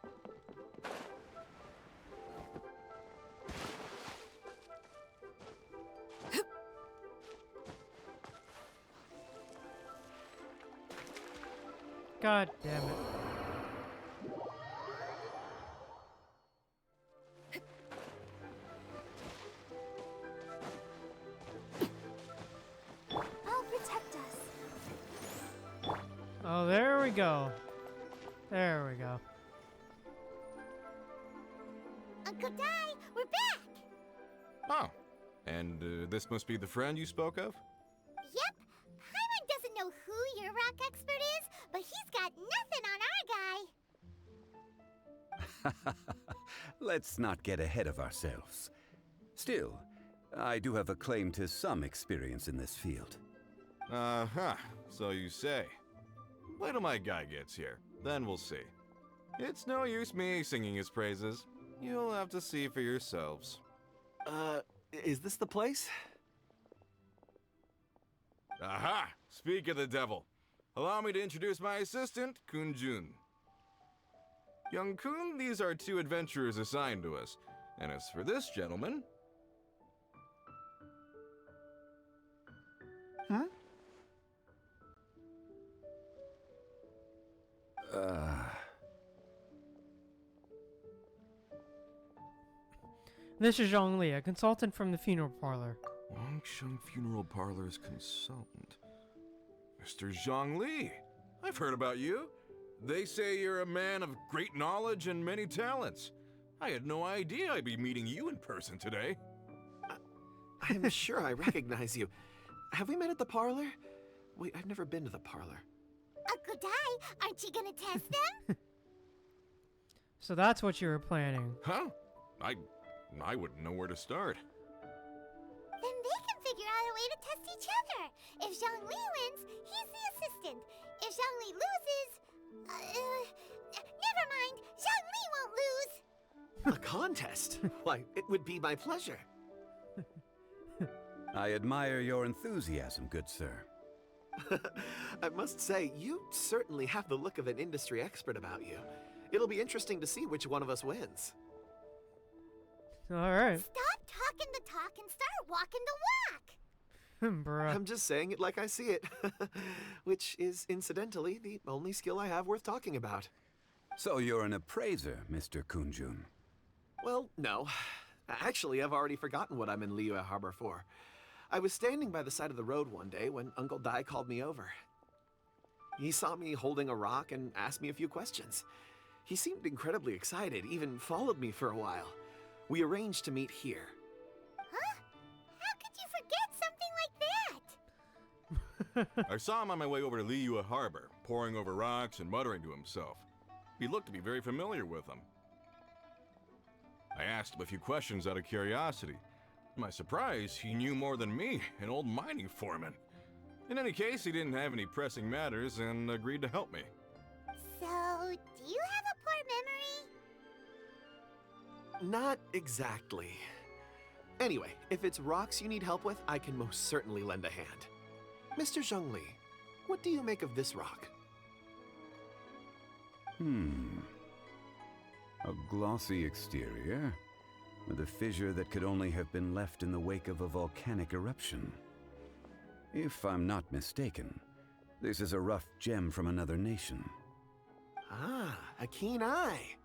God damn it. I'll protect us. Oh, there we go. There we go. Uncle Dai, we're back! Oh. And this must be the friend you spoke of? Yep. Paimon doesn't know who your rock expert is, but he's got nothing on our guy. Let's not get ahead of ourselves. Still, I do have a claim to some experience in this field. Uh-huh. So you say. Wait till my guy gets here. Then we'll see. It's no use me singing his praises. You'll have to see for yourselves. Is this the place? Aha! Speak of the devil. Allow me to introduce my assistant, Kun Jun. Young Kun, these are 2 adventurers assigned to us. And as for this gentleman... Huh? This is Zhongli, a consultant from the funeral parlor. Longsheng Funeral Parlor's consultant. Mr. Zhongli, I've heard about you. They say you're a man of great knowledge and many talents. I had no idea I'd be meeting you in person today. I'm sure I recognize you. Have we met at the parlor? Wait, I've never been to the parlor. Uncle Dai, aren't you gonna test them? So that's what you were planning. Huh? I wouldn't know where to start. Then they can figure out a way to test each other. If Zhongli wins, he's the assistant. If Zhongli loses, never mind. Zhongli won't lose. A contest? Why, it would be my pleasure. I admire your enthusiasm, good sir. I must say, you certainly have the look of an industry expert about you. It'll be interesting to see which one of us wins. All right. Stop talking the talk and start walking the walk. Bruh. I'm just saying it like I see it. Which is, incidentally, the only skill I have worth talking about. So you're an appraiser, Mr. Kunjun. Well, no. Actually, I've already forgotten what I'm in Liyue Harbor for. I was standing by the side of the road one day when Uncle Dai called me over. He saw me holding a rock and asked me a few questions. He seemed incredibly excited, even followed me for a while. We arranged to meet here. Huh? How could you forget something like that? I saw him on my way over to Liyue Harbor, poring over rocks and muttering to himself. He looked to be very familiar with them. I asked him a few questions out of curiosity. To my surprise, he knew more than me, an old mining foreman. In any case, he didn't have any pressing matters and agreed to help me. So, do you have a poor memory? Not exactly. Anyway, if it's rocks you need help with, I can most certainly lend a hand. Mr. Zhongli, what do you make of this rock? A glossy exterior, with a fissure that could only have been left in the wake of a volcanic eruption. If I'm not mistaken, this is a rough gem from another nation. Ah, a keen eye.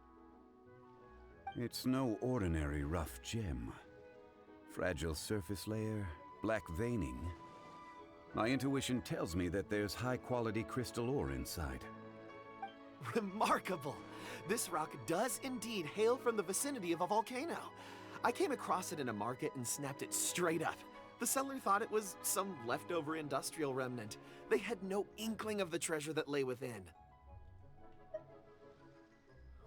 It's no ordinary rough gem. Fragile surface layer, black veining. My intuition tells me that there's high-quality crystal ore inside. Remarkable! This rock does indeed hail from the vicinity of a volcano. I came across it in a market and snapped it straight up. The seller thought it was some leftover industrial remnant. They had no inkling of the treasure that lay within.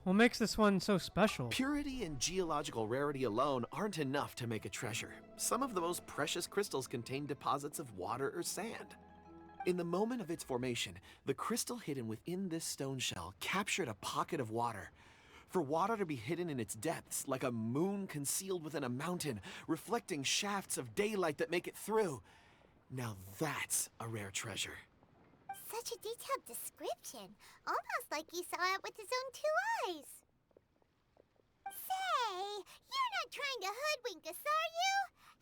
What makes this one so special? Purity and geological rarity alone aren't enough to make a treasure. Some of the most precious crystals contain deposits of water or sand. In the moment of its formation, the crystal hidden within this stone shell captured a pocket of water. For water to be hidden in its depths, like a moon concealed within a mountain, reflecting shafts of daylight that make it through. Now that's a rare treasure. Such a detailed description. Almost like he saw it with his own 2 eyes. Say, you're not trying to hoodwink us, are you?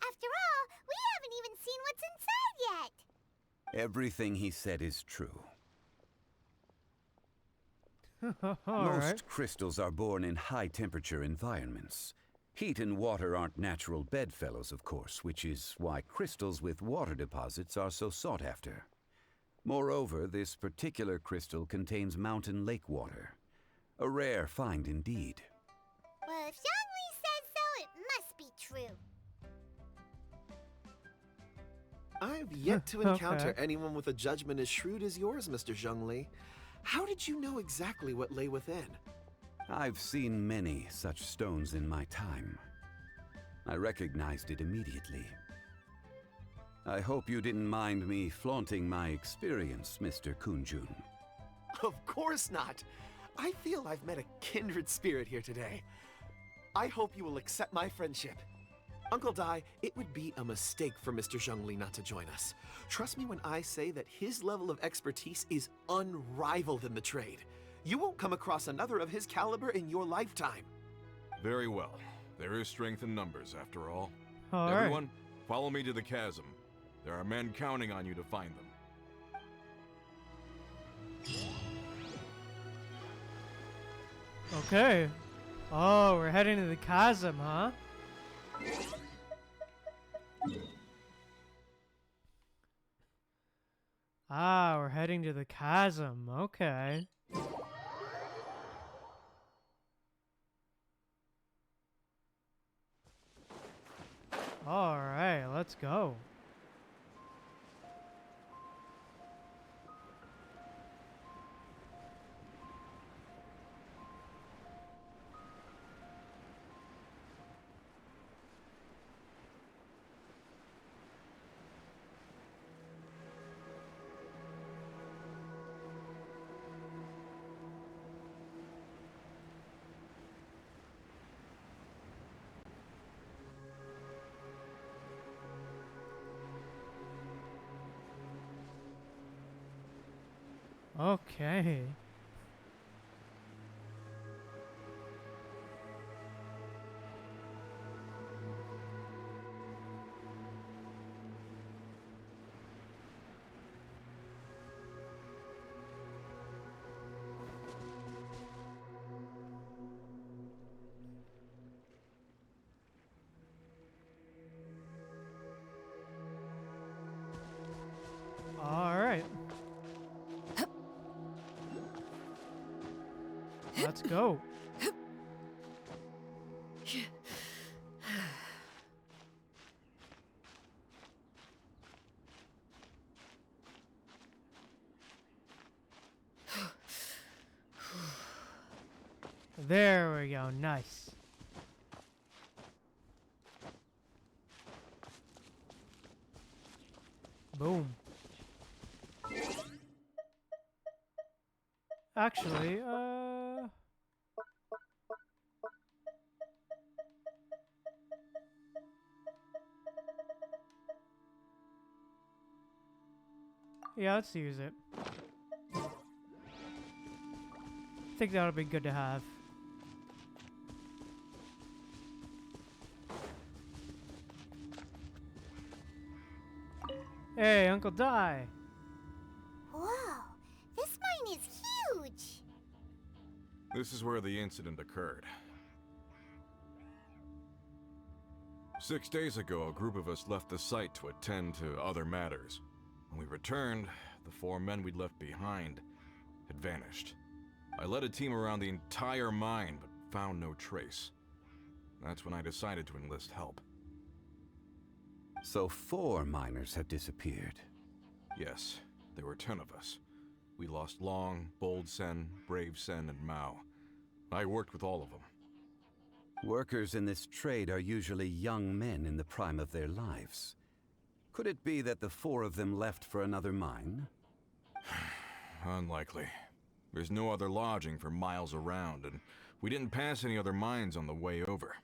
After all, we haven't even seen what's inside yet. Everything he said is true. All Most right. crystals are born in high-temperature environments. Heat and water aren't natural bedfellows, of course, which is why crystals with water deposits are so sought after. Moreover, this particular crystal contains mountain lake water. A rare find indeed. Well, if Zhongli says so, it must be true. I've yet to encounter Okay. anyone with a judgment as shrewd as yours, Mr. Zhongli. How did you know exactly what lay within? I've seen many such stones in my time. I recognized it immediately. I hope you didn't mind me flaunting my experience, Mr. Kunjun. Of course not. I feel I've met a kindred spirit here today. I hope you will accept my friendship. Uncle Dai, it would be a mistake for Mr. Zhongli not to join us. Trust me when I say that his level of expertise is unrivaled in the trade. You won't come across another of his caliber in your lifetime. Very well. There is strength in numbers, after all. All right. Everyone, follow me to the chasm. There are men counting on you to find them. Okay. Oh, we're heading to the chasm, huh? Ah, we're heading to the chasm. Okay. All right, let's go. Okay. All right. Let's go. There we go. Nice. Boom. Actually, yeah, let's use it. I think that'll be good to have. Hey, Uncle Di. Whoa, this mine is huge! This is where the incident occurred. 6 days ago, a group of us left the site to attend to other matters. When we returned, the 4 men we'd left behind had vanished. I led a team around the entire mine, but found no trace. That's when I decided to enlist help. So 4 miners have disappeared. Yes, there were 10 of us. We lost Long, Bold Sen, Brave Sen, and Mao. I worked with all of them. Workers in this trade are usually young men in the prime of their lives. Could it be that the 4 of them left for another mine? Unlikely. There's no other lodging for miles around, and we didn't pass any other mines on the way over.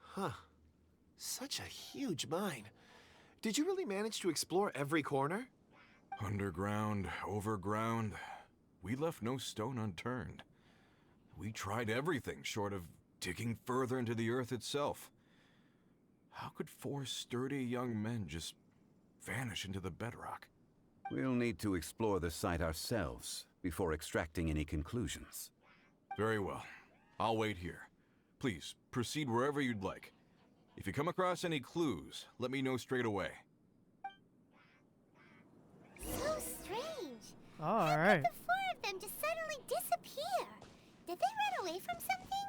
Huh. Such a huge mine. Did you really manage to explore every corner? Underground, overground, we left no stone unturned. We tried everything short of digging further into the earth itself. How could 4 sturdy young men just vanish into the bedrock? We'll need to explore the site ourselves before extracting any conclusions. Very well. I'll wait here. Please, proceed wherever you'd like. If you come across any clues, let me know straight away. So strange. All How right. could the 4 of them just suddenly disappear? Did they run away from something?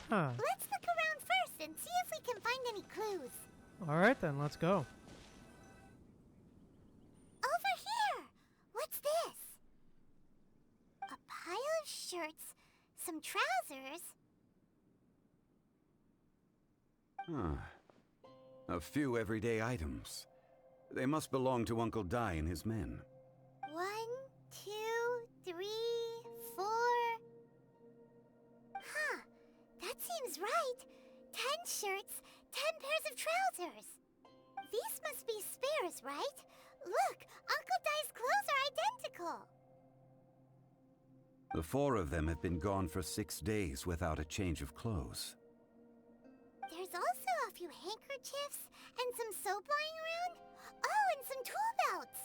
Huh. Let's look around first and see if we can find any clues. All right then, let's go. Over here! What's this? A pile of shirts, some trousers. A few everyday items. They must belong to Uncle Di and his men. 1, 2, 3, 4. Huh, that seems right. 10 shirts, 10 pairs of trousers. These must be spares, right? Look, Uncle Di's clothes are identical. The 4 of them have been gone for 6 days without a change of clothes. There's also a few handkerchiefs and some soap lying around. Oh, and some tool belts.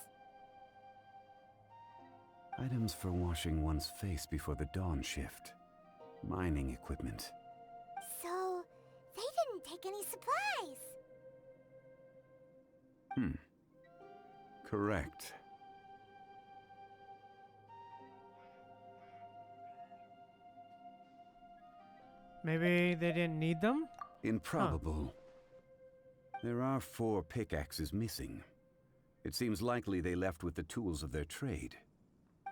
Items for washing one's face before the dawn shift. Mining equipment. So, they didn't take any supplies. Correct. Maybe they didn't need them? Improbable. There are 4 pickaxes missing. It seems likely they left with the tools of their trade.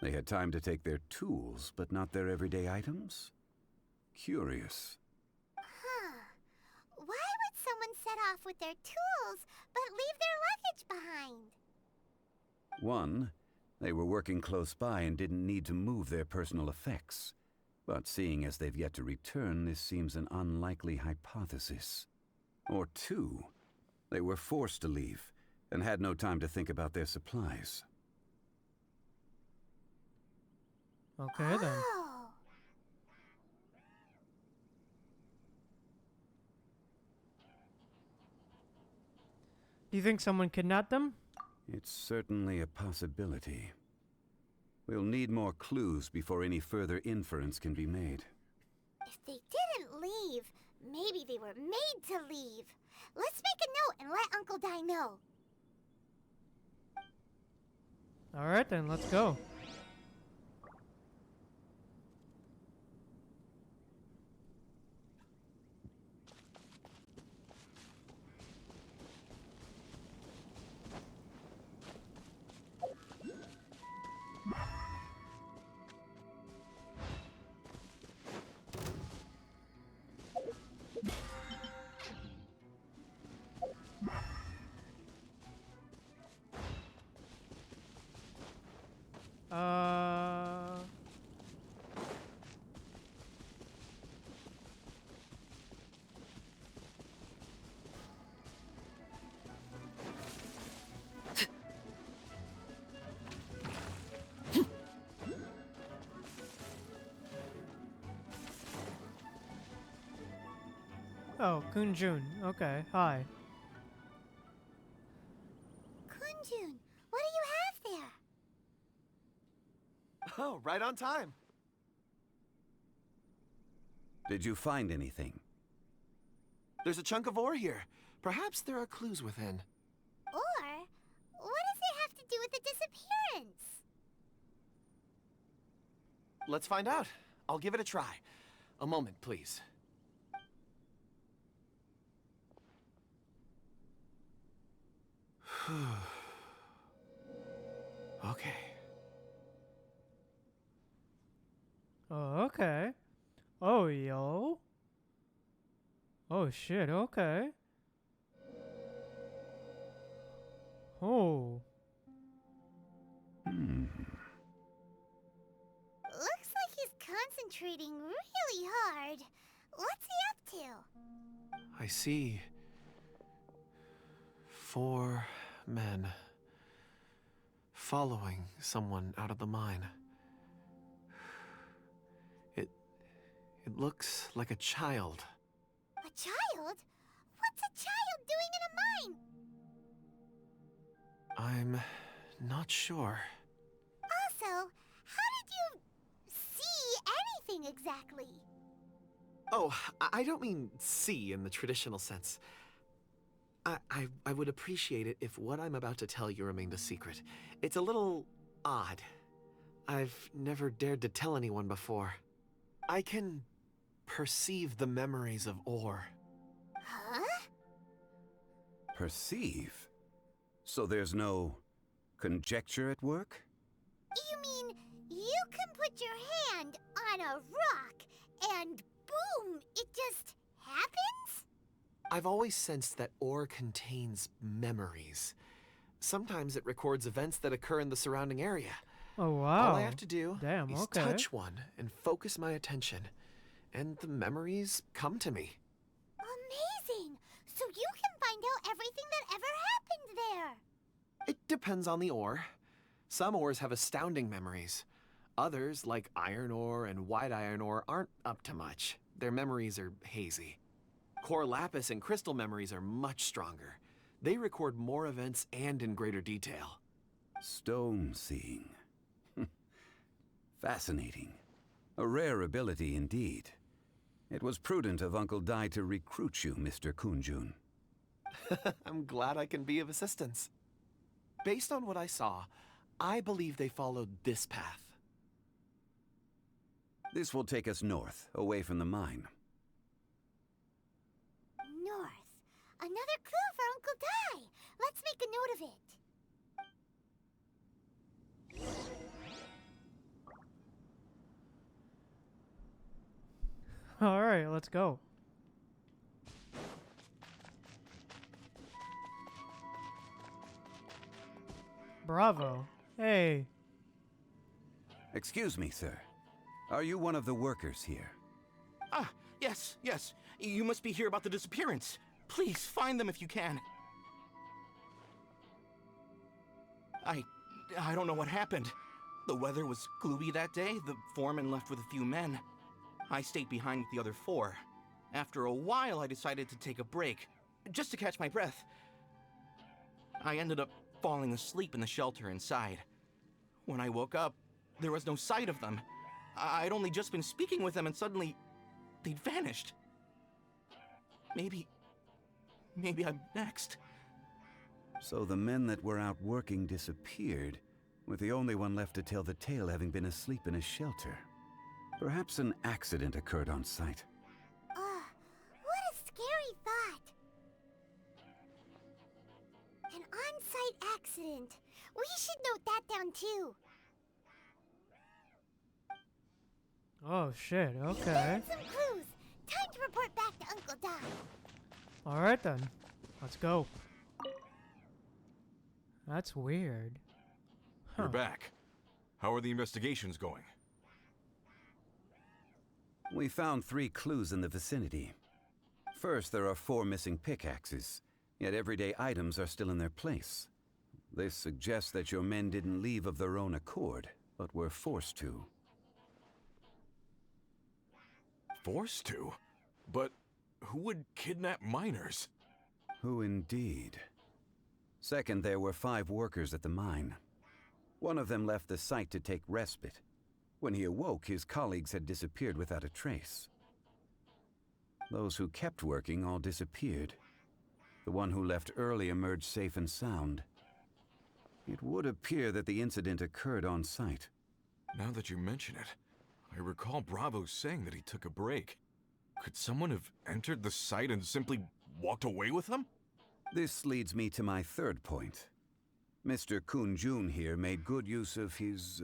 They had time to take their tools, but not their everyday items? Curious. Huh. Why would someone set off with their tools, but leave their luggage behind? 1, they were working close by and didn't need to move their personal effects. But seeing as they've yet to return, this seems an unlikely hypothesis. Or 2, they were forced to leave and had no time to think about their supplies. Okay then. Oh. Do you think someone kidnapped them? It's certainly a possibility. We'll need more clues before any further inference can be made. If they didn't leave, maybe they were made to leave. Let's make a note and let Uncle Dai know. Alright then, let's go. Oh, Kunjun. Okay, hi. Kunjun, what do you have there? Oh, right on time. Did you find anything? There's a chunk of ore here. Perhaps there are clues within. Or, what does it have to do with the disappearance? Let's find out. I'll give it a try. A moment, please. Okay. Oh, okay. Oh, yo. Oh, shit, okay. Oh. Looks like he's concentrating really hard. What's he up to? I see 4 men following someone out of the mine. It looks like a child. A child? What's a child doing in a mine? I'm not sure. Also, how did you see anything exactly? Oh, I don't mean see in the traditional sense. I would appreciate it if what I'm about to tell you remained a secret. It's a little odd. I've never dared to tell anyone before. I can perceive the memories of ore. Huh? Perceive? So there's no conjecture at work? You mean you can put your hand on a rock and boom, it just happens? I've always sensed that ore contains memories. Sometimes it records events that occur in the surrounding area. Oh, wow. All I have to do is okay. touch one and focus my attention, and the memories come to me. Amazing! So you can find out everything that ever happened there. It depends on the ore. Some ores have astounding memories. Others, like iron ore and white iron ore, aren't up to much. Their memories are hazy. Core lapis and crystal memories are much stronger. They record more events and in greater detail. Stone seeing. Fascinating. A rare ability indeed. It was prudent of Uncle Dai to recruit you, Mr. Kunjun. I'm glad I can be of assistance. Based on what I saw, I believe they followed this path. This will take us north, away from the mine. North. Another clue for Uncle Dai. Let's make a note of it. Alright, let's go. Bravo. Hey. Excuse me, sir. Are you one of the workers here? Ah, yes. You must be here about the disappearance. Please, find them if you can. I don't know what happened. The weather was gloomy that day. The foreman left with a few men. I stayed behind with the other 4. After a while, I decided to take a break, just to catch my breath. I ended up falling asleep in the shelter inside. When I woke up, there was no sight of them. I'd only just been speaking with them and suddenly they'd vanished. Maybe I'm next. So the men that were out working disappeared, with the only one left to tell the tale having been asleep in a shelter. Perhaps an accident occurred on site. What a scary thought. An on-site accident. We should note that down too. Oh shit, okay. Found some clues. Time to report back to Uncle Doc. Alright then. Let's go. That's weird. You're back. How are the investigations going? We found 3 clues in the vicinity. First, there are 4 missing pickaxes, yet everyday items are still in their place. This suggests that your men didn't leave of their own accord, but were forced to. Forced to? But who would kidnap miners? Who indeed? Second, there were 5 workers at the mine. One of them left the site to take respite. When he awoke, his colleagues had disappeared without a trace. Those who kept working all disappeared. The one who left early emerged safe and sound. It would appear that the incident occurred on site. Now that you mention it, I recall Bravo saying that he took a break. Could someone have entered the site and simply walked away with them? This leads me to my third point. Mr. Kun-jun here made good use of his,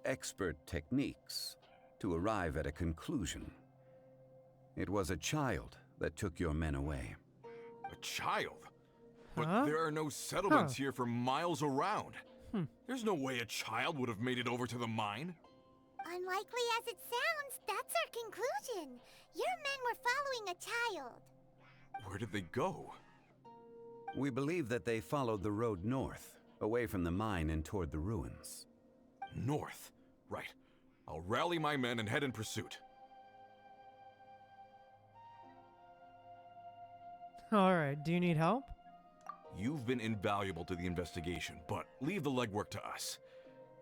expert techniques to arrive at a conclusion. It was a child that took your men away. A child? But there are no settlements here for miles around. There's no way a child would have made it over to the mine. Unlikely as it sounds, that's our conclusion. Your men were following a child. Where did they go? We believe that they followed the road north, away from the mine and toward the ruins. North? Right. I'll rally my men and head in pursuit. Alright, do you need help? You've been invaluable to the investigation, but leave the legwork to us.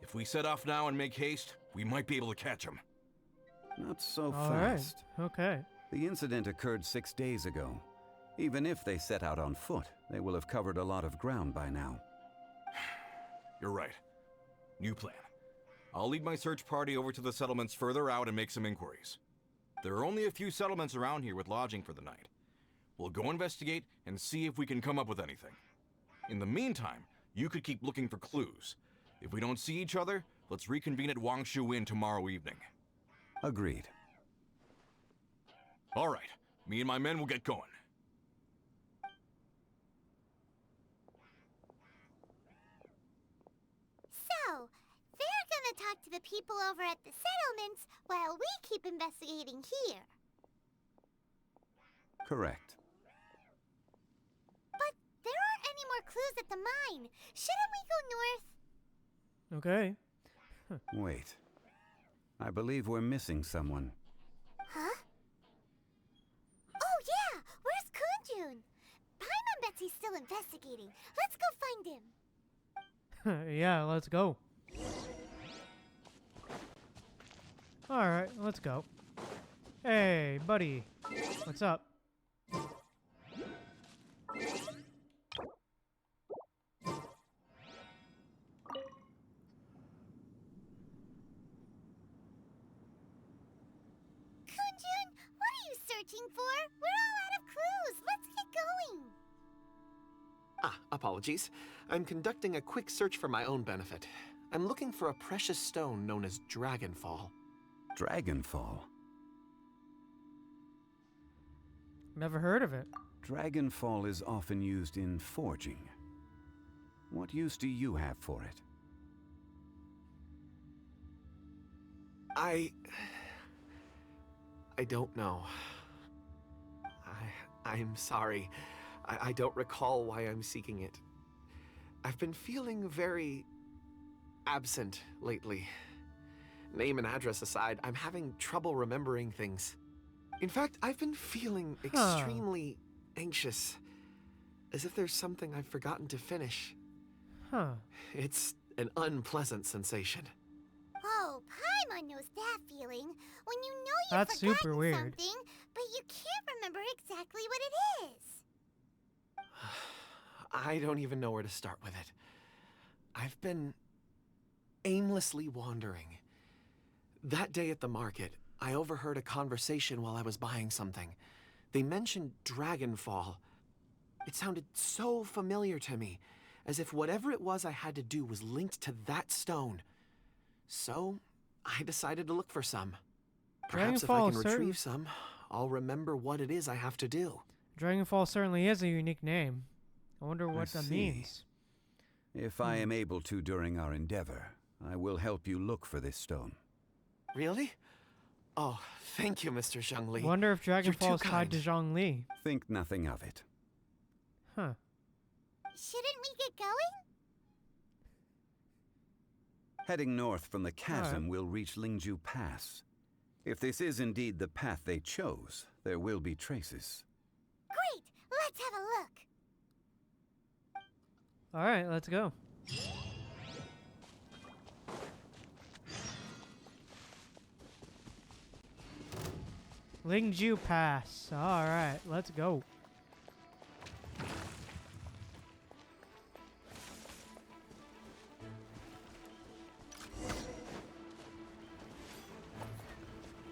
If we set off now and make haste, we might be able to catch him. Not so All fast. right. Okay. The incident occurred 6 days ago. Even if they set out on foot, they will have covered a lot of ground by now. You're right. New plan. I'll lead my search party over to the settlements further out and make some inquiries. There are only a few settlements around here with lodging for the night. We'll go investigate and see if we can come up with anything. In the meantime, you could keep looking for clues. If we don't see each other, let's reconvene at Wangshu Inn tomorrow evening. Agreed. All right. Me and my men will get going. So, they're gonna talk to the people over at the settlements while we keep investigating here. Correct. But there aren't any more clues at the mine. Shouldn't we go north? Okay. Wait. I believe we're missing someone. Huh? Oh yeah! Where's Kun-jun? Paimon bets he's still investigating. Let's go find him. Yeah, let's go. Alright, let's go. Hey, buddy. What's up? Kun-jun, what are you searching for? We're all out of clues. Let's get going. Apologies. I'm conducting a quick search for my own benefit. I'm looking for a precious stone known as Dragonfall. Dragonfall? Never heard of it. Dragonfall is often used in forging. What use do you have for it? I don't know. I'm sorry. I don't recall why I'm seeking it. I've been feeling very absent lately. Name and address aside, I'm having trouble remembering things. In fact, I've been feeling extremely anxious, as if there's something I've forgotten to finish. Huh. It's an unpleasant sensation. Oh, Paimon knows that feeling. When you know you've That's forgotten super weird. something, but you can't remember exactly what it is. I don't even know where to start with it. I've been aimlessly wandering. That day at the market, I overheard a conversation while I was buying something. They mentioned Dragonfall. It sounded so familiar to me, as if whatever it was I had to do was linked to that stone. So, I decided to look for some. Perhaps if I can retrieve some, I'll remember what it is I have to do. Dragonfall certainly is a unique name. I wonder what that means. If I am able to during our endeavor, I will help you look for this stone. Really? Oh, thank you, Mr. Zhongli. Wonder if Dragonfall is tied to Zhongli. Think nothing of it. Huh. Shouldn't we get going? Heading north from the chasm, we'll reach Lingju Pass. If this is indeed the path they chose, there will be traces. Great! Let's have a look. Alright, let's go. Lingju Pass. Alright, let's go.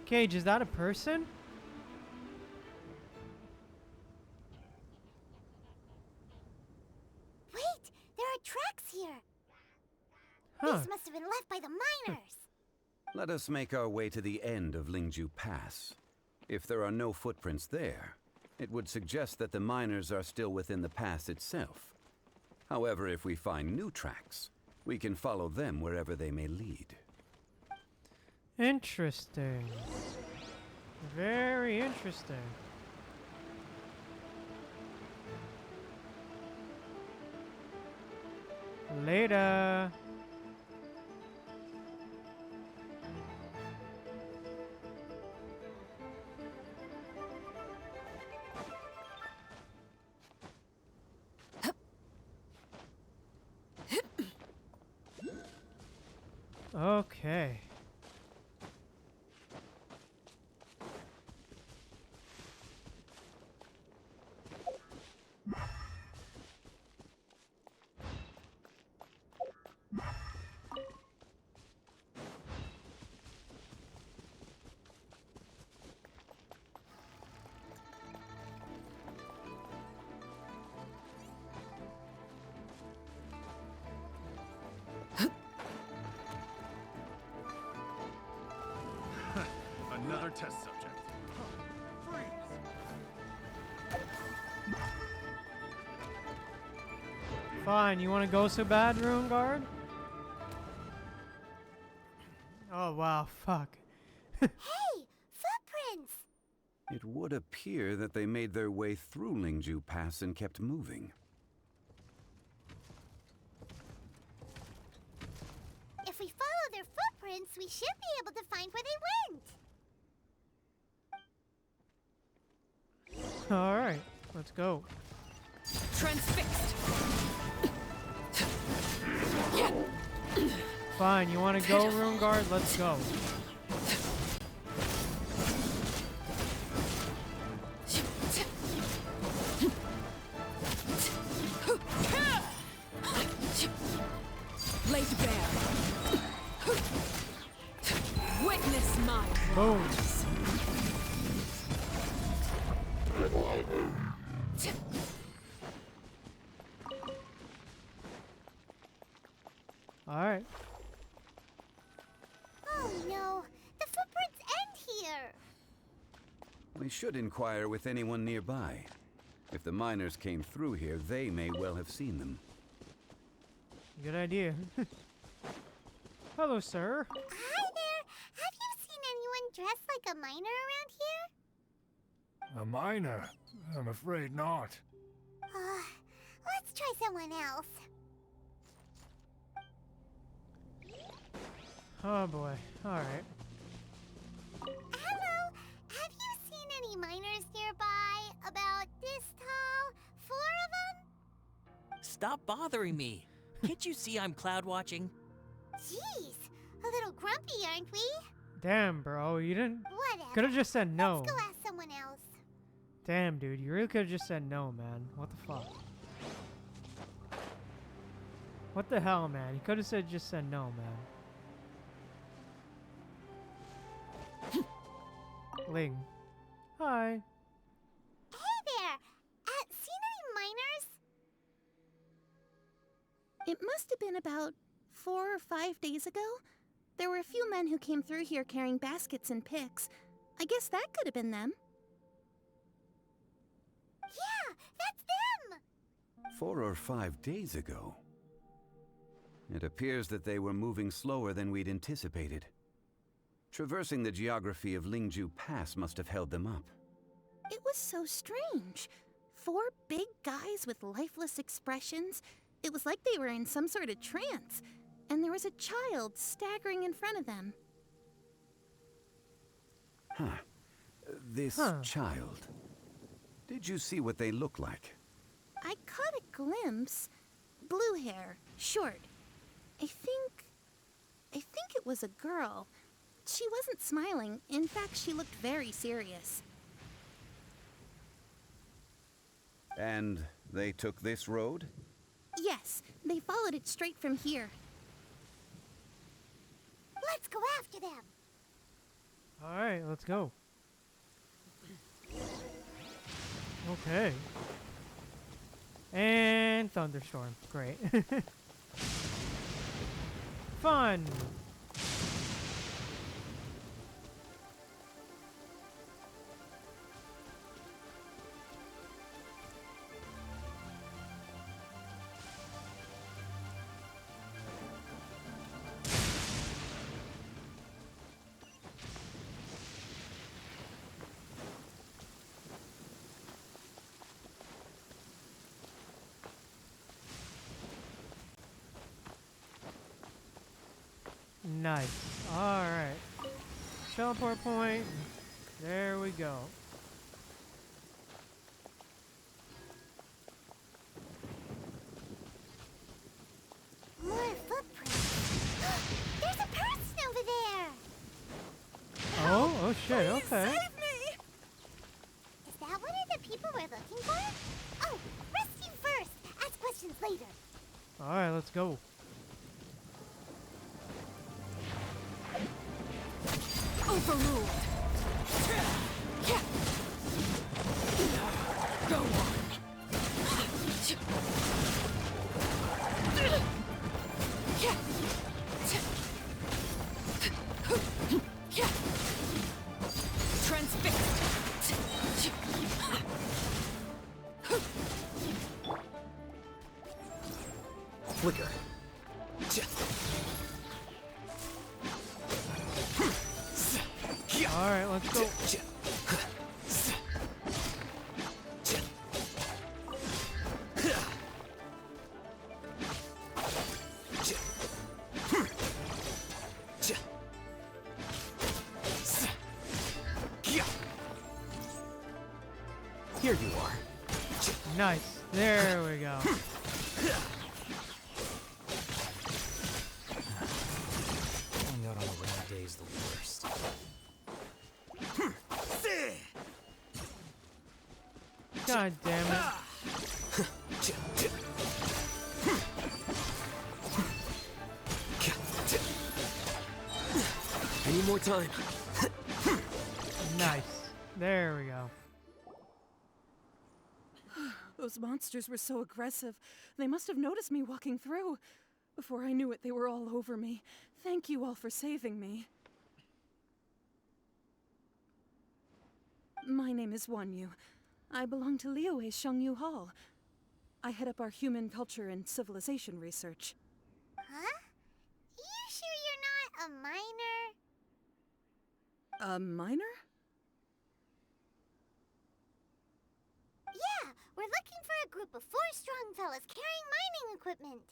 Cage, is that a person? Wait, there are tracks here. Huh. These must have been left by the miners. Let us make our way to the end of Lingju Pass. If there are no footprints there, it would suggest that the miners are still within the pass itself. However, if we find new tracks, we can follow them wherever they may lead. Interesting. Very interesting. Later. Okay. Another test subject. Freeze! Fine, you want to go so bad, Rune Guard? Oh wow, fuck. Hey, footprints! It would appear that they made their way through Lingju Pass and kept moving. If we follow their footprints, we should be able to find where they went. Alright, let's go. Transfixed. Fine, you want to go, Rune Guard? Let's go. Laid bare. Witness my Boom. Alright. Oh no, the footprints end here. We should inquire with anyone nearby. If the miners came through here, they may well have seen them. Good idea. Hello, sir. Hi there. Have you seen anyone dressed like a miner around here? A miner? I'm afraid not. Let's try someone else. Oh boy. Alright. Hello, have you seen any miners nearby? About this tall? 4 of them? Stop bothering me. Can't you see I'm cloud watching? Jeez, a little grumpy, aren't we? Damn, bro. You didn't... Whatever. Could have just said no. Let's go ask someone else. Damn, dude. You really could have just said no, man. What the fuck? What the hell, man? You could have just said no, man. Ling. Hi. Hey there! Seen any miners? It must have been about 4 or 5 days ago. There were a few men who came through here carrying baskets and picks. I guess that could have been them. Yeah, that's them! 4 or 5 days ago. It appears that they were moving slower than we'd anticipated. Traversing the geography of Lingju Pass must have held them up. It was so strange. 4 big guys with lifeless expressions. It was like they were in some sort of trance. And there was a child staggering in front of them. Huh. This child. Did you see what they look like? I caught a glimpse. Blue hair, short. I think it was a girl. She wasn't smiling. In fact, she looked very serious. And they took this road? Yes, they followed it straight from here. Let's go after them. Alright, let's go. Okay. And thunderstorm. Great. Fun! Nice. Alright. Teleport point. There we go. More footprints. There's a person over there! Oh shit, okay. Save me! Is that one of the people we're looking for? Oh, rescue first! Ask questions later. Alright, let's go. Overruled. Go on. Transfixed. Flicker. Alright, let's go. Here you are. Nice. There we go. Going out on a rare day is the worst. God damn it. I need more time. Nice. There we go. Those monsters were so aggressive. They must have noticed me walking through. Before I knew it, they were all over me. Thank you all for saving me. My name is Wanyu. I belong to Liyue's Shangyu Hall. I head up our human culture and civilization research. Huh? You sure you're not a miner? A miner? Yeah, we're looking for a group of 4 strong fellas carrying mining equipment.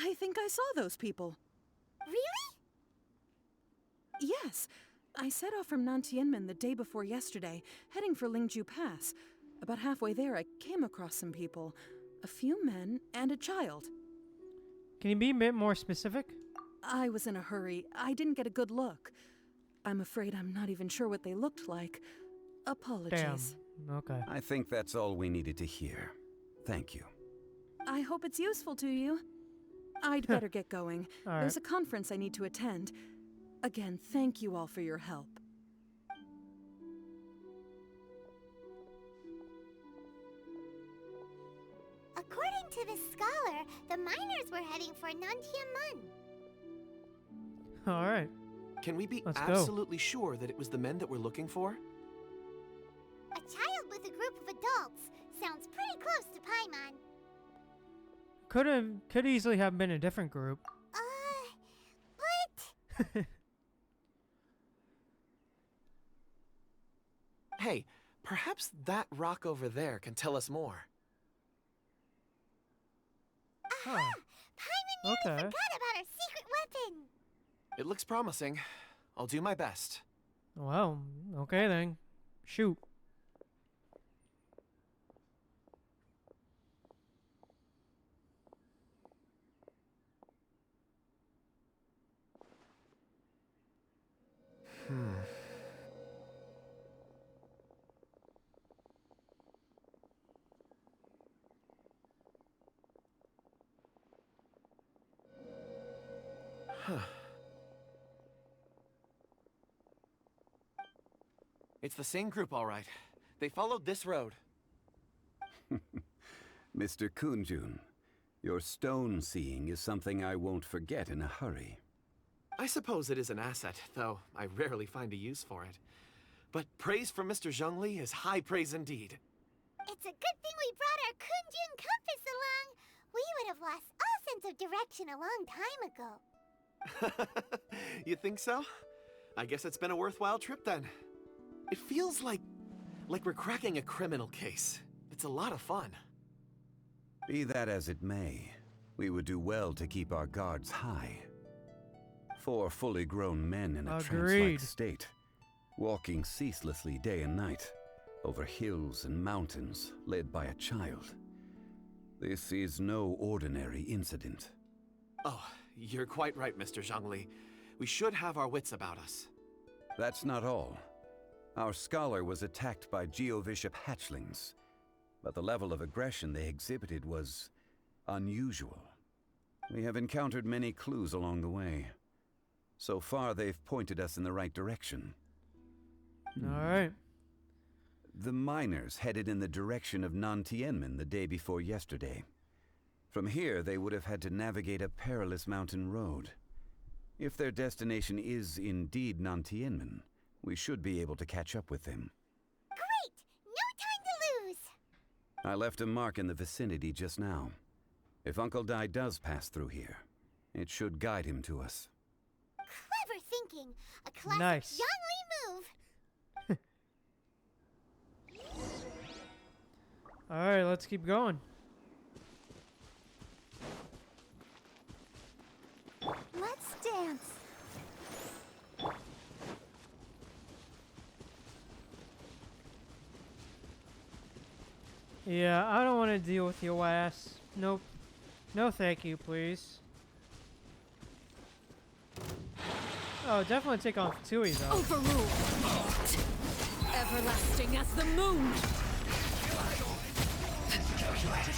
I think I saw those people. Really? Yes. I set off from Nantianmen the day before yesterday, heading for Lingju Pass. About halfway there, I came across some people. A few men and a child. Can you be a bit more specific? I was in a hurry. I didn't get a good look. I'm afraid I'm not even sure what they looked like. Apologies. Damn. Okay. I think that's all we needed to hear. Thank you. I hope it's useful to you. I'd better get going. All right. There's a conference I need to attend. Again, thank you all for your help. According to the scholar, the miners were heading for Nantianmen. All right. Can we be Let's absolutely sure that it was the men that we're looking for? A child with a group of adults. Sounds pretty close to Paimon. Could easily have been a different group. But... Hey, perhaps that rock over there can tell us more. Aha! Paimon nearly forgot about our secret weapon! It looks promising. I'll do my best. Well, okay then. Shoot. It's the same group, all right. They followed this road. Mr. Kunjun, your stone seeing is something I won't forget in a hurry. I suppose it is an asset, though I rarely find a use for it. But praise from Mr. Zhongli is high praise indeed. It's a good thing we brought our Kunjun compass along. We would have lost all sense of direction a long time ago. You think so? I guess it's been a worthwhile trip then. It feels like we're cracking a criminal case. It's a lot of fun. Be that as it may, we would do well to keep our guards high. 4 fully grown men in a trance-like state, walking ceaselessly day and night, over hills and mountains, led by a child. This is no ordinary incident. Oh, you're quite right, Mr. Zhongli. We should have our wits about us. That's not all. Our scholar was attacked by Geovishap hatchlings, but the level of aggression they exhibited was unusual. We have encountered many clues along the way. So far, they've pointed us in the right direction. All right. The miners headed in the direction of Nantianmen the day before yesterday. From here, they would have had to navigate a perilous mountain road. If their destination is indeed Nantianmen, we should be able to catch up with them. Great! No time to lose! I left a mark in the vicinity just now. If Uncle Dai does pass through here, it should guide him to us. Clever thinking. A classic Nice. Zhongli move. All right, let's keep going. Let's dance. Yeah, I don't want to deal with your ass. Nope. No thank you, please. Oh, definitely take on Tui though. Overruled. Everlasting as the moon. Calculated.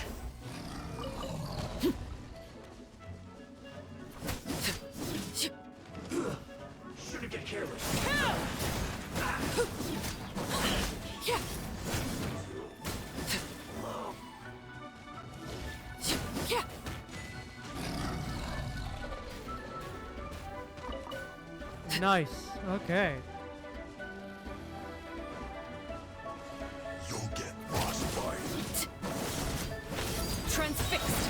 Shouldn't get careless. Nice. Okay. You'll get frostbite. Transfixed.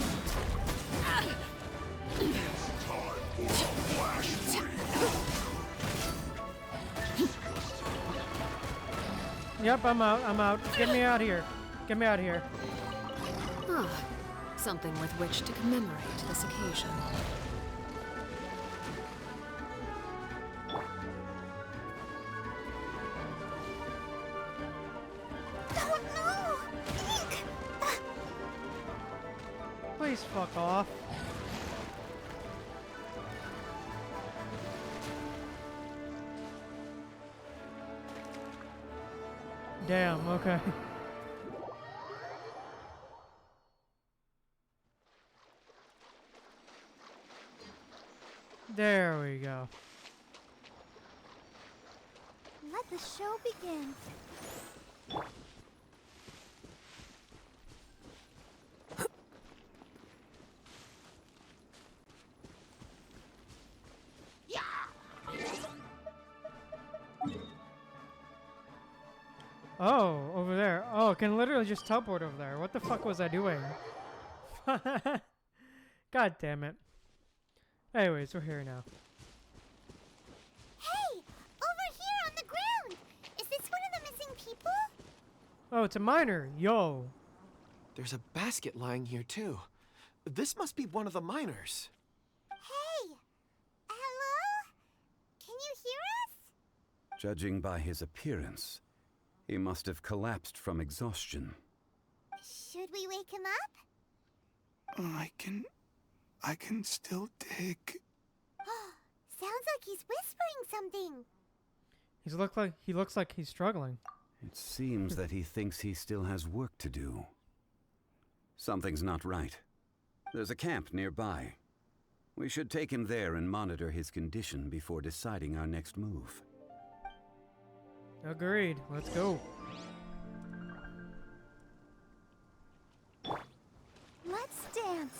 It's time for a flash Yep, I'm out. I'm out. Get me out here. Get me out of here. Ah, Something with which to commemorate this occasion. Oh no! Ink! Please fuck off. Damn, okay. There we go. Let the show begin. Oh, over there. Oh, I can literally just teleport over there. What the fuck was I doing? God damn it. Anyways, we're here now. Hey! Over here on the ground! Is this one of the missing people? Oh, it's a miner. Yo. There's a basket lying here, too. This must be one of the miners. Hey! Hello? Can you hear us? Judging by his appearance, he must have collapsed from exhaustion. Should we wake him up? I can still dig. Sounds like he's whispering something. He looks like he's struggling. It seems that he thinks he still has work to do. Something's not right. There's a camp nearby. We should take him there and monitor his condition before deciding our next move. Agreed. Let's go. Let's dance.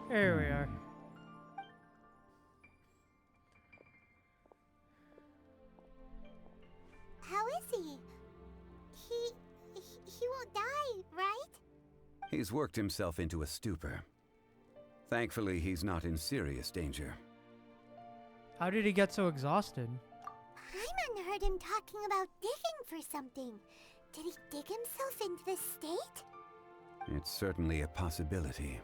Here we are. How is he? He won't die, right? He's worked himself into a stupor. Thankfully, he's not in serious danger. How did he get so exhausted? Paimon heard him talking about digging for something. Did he dig himself into this state? It's certainly a possibility.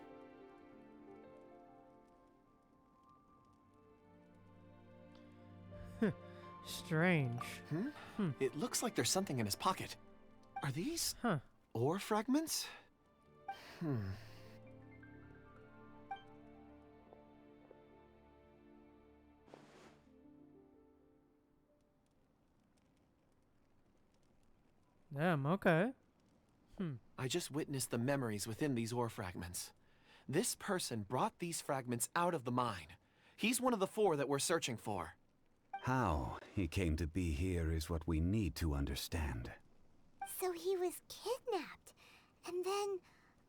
Strange. It looks like there's something in his pocket. Are these Huh. ore fragments? Damn, okay. I just witnessed the memories within these ore fragments. This person brought these fragments out of the mine. He's one of the 4 that we're searching for. How he came to be here is what we need to understand. So he was kidnapped and then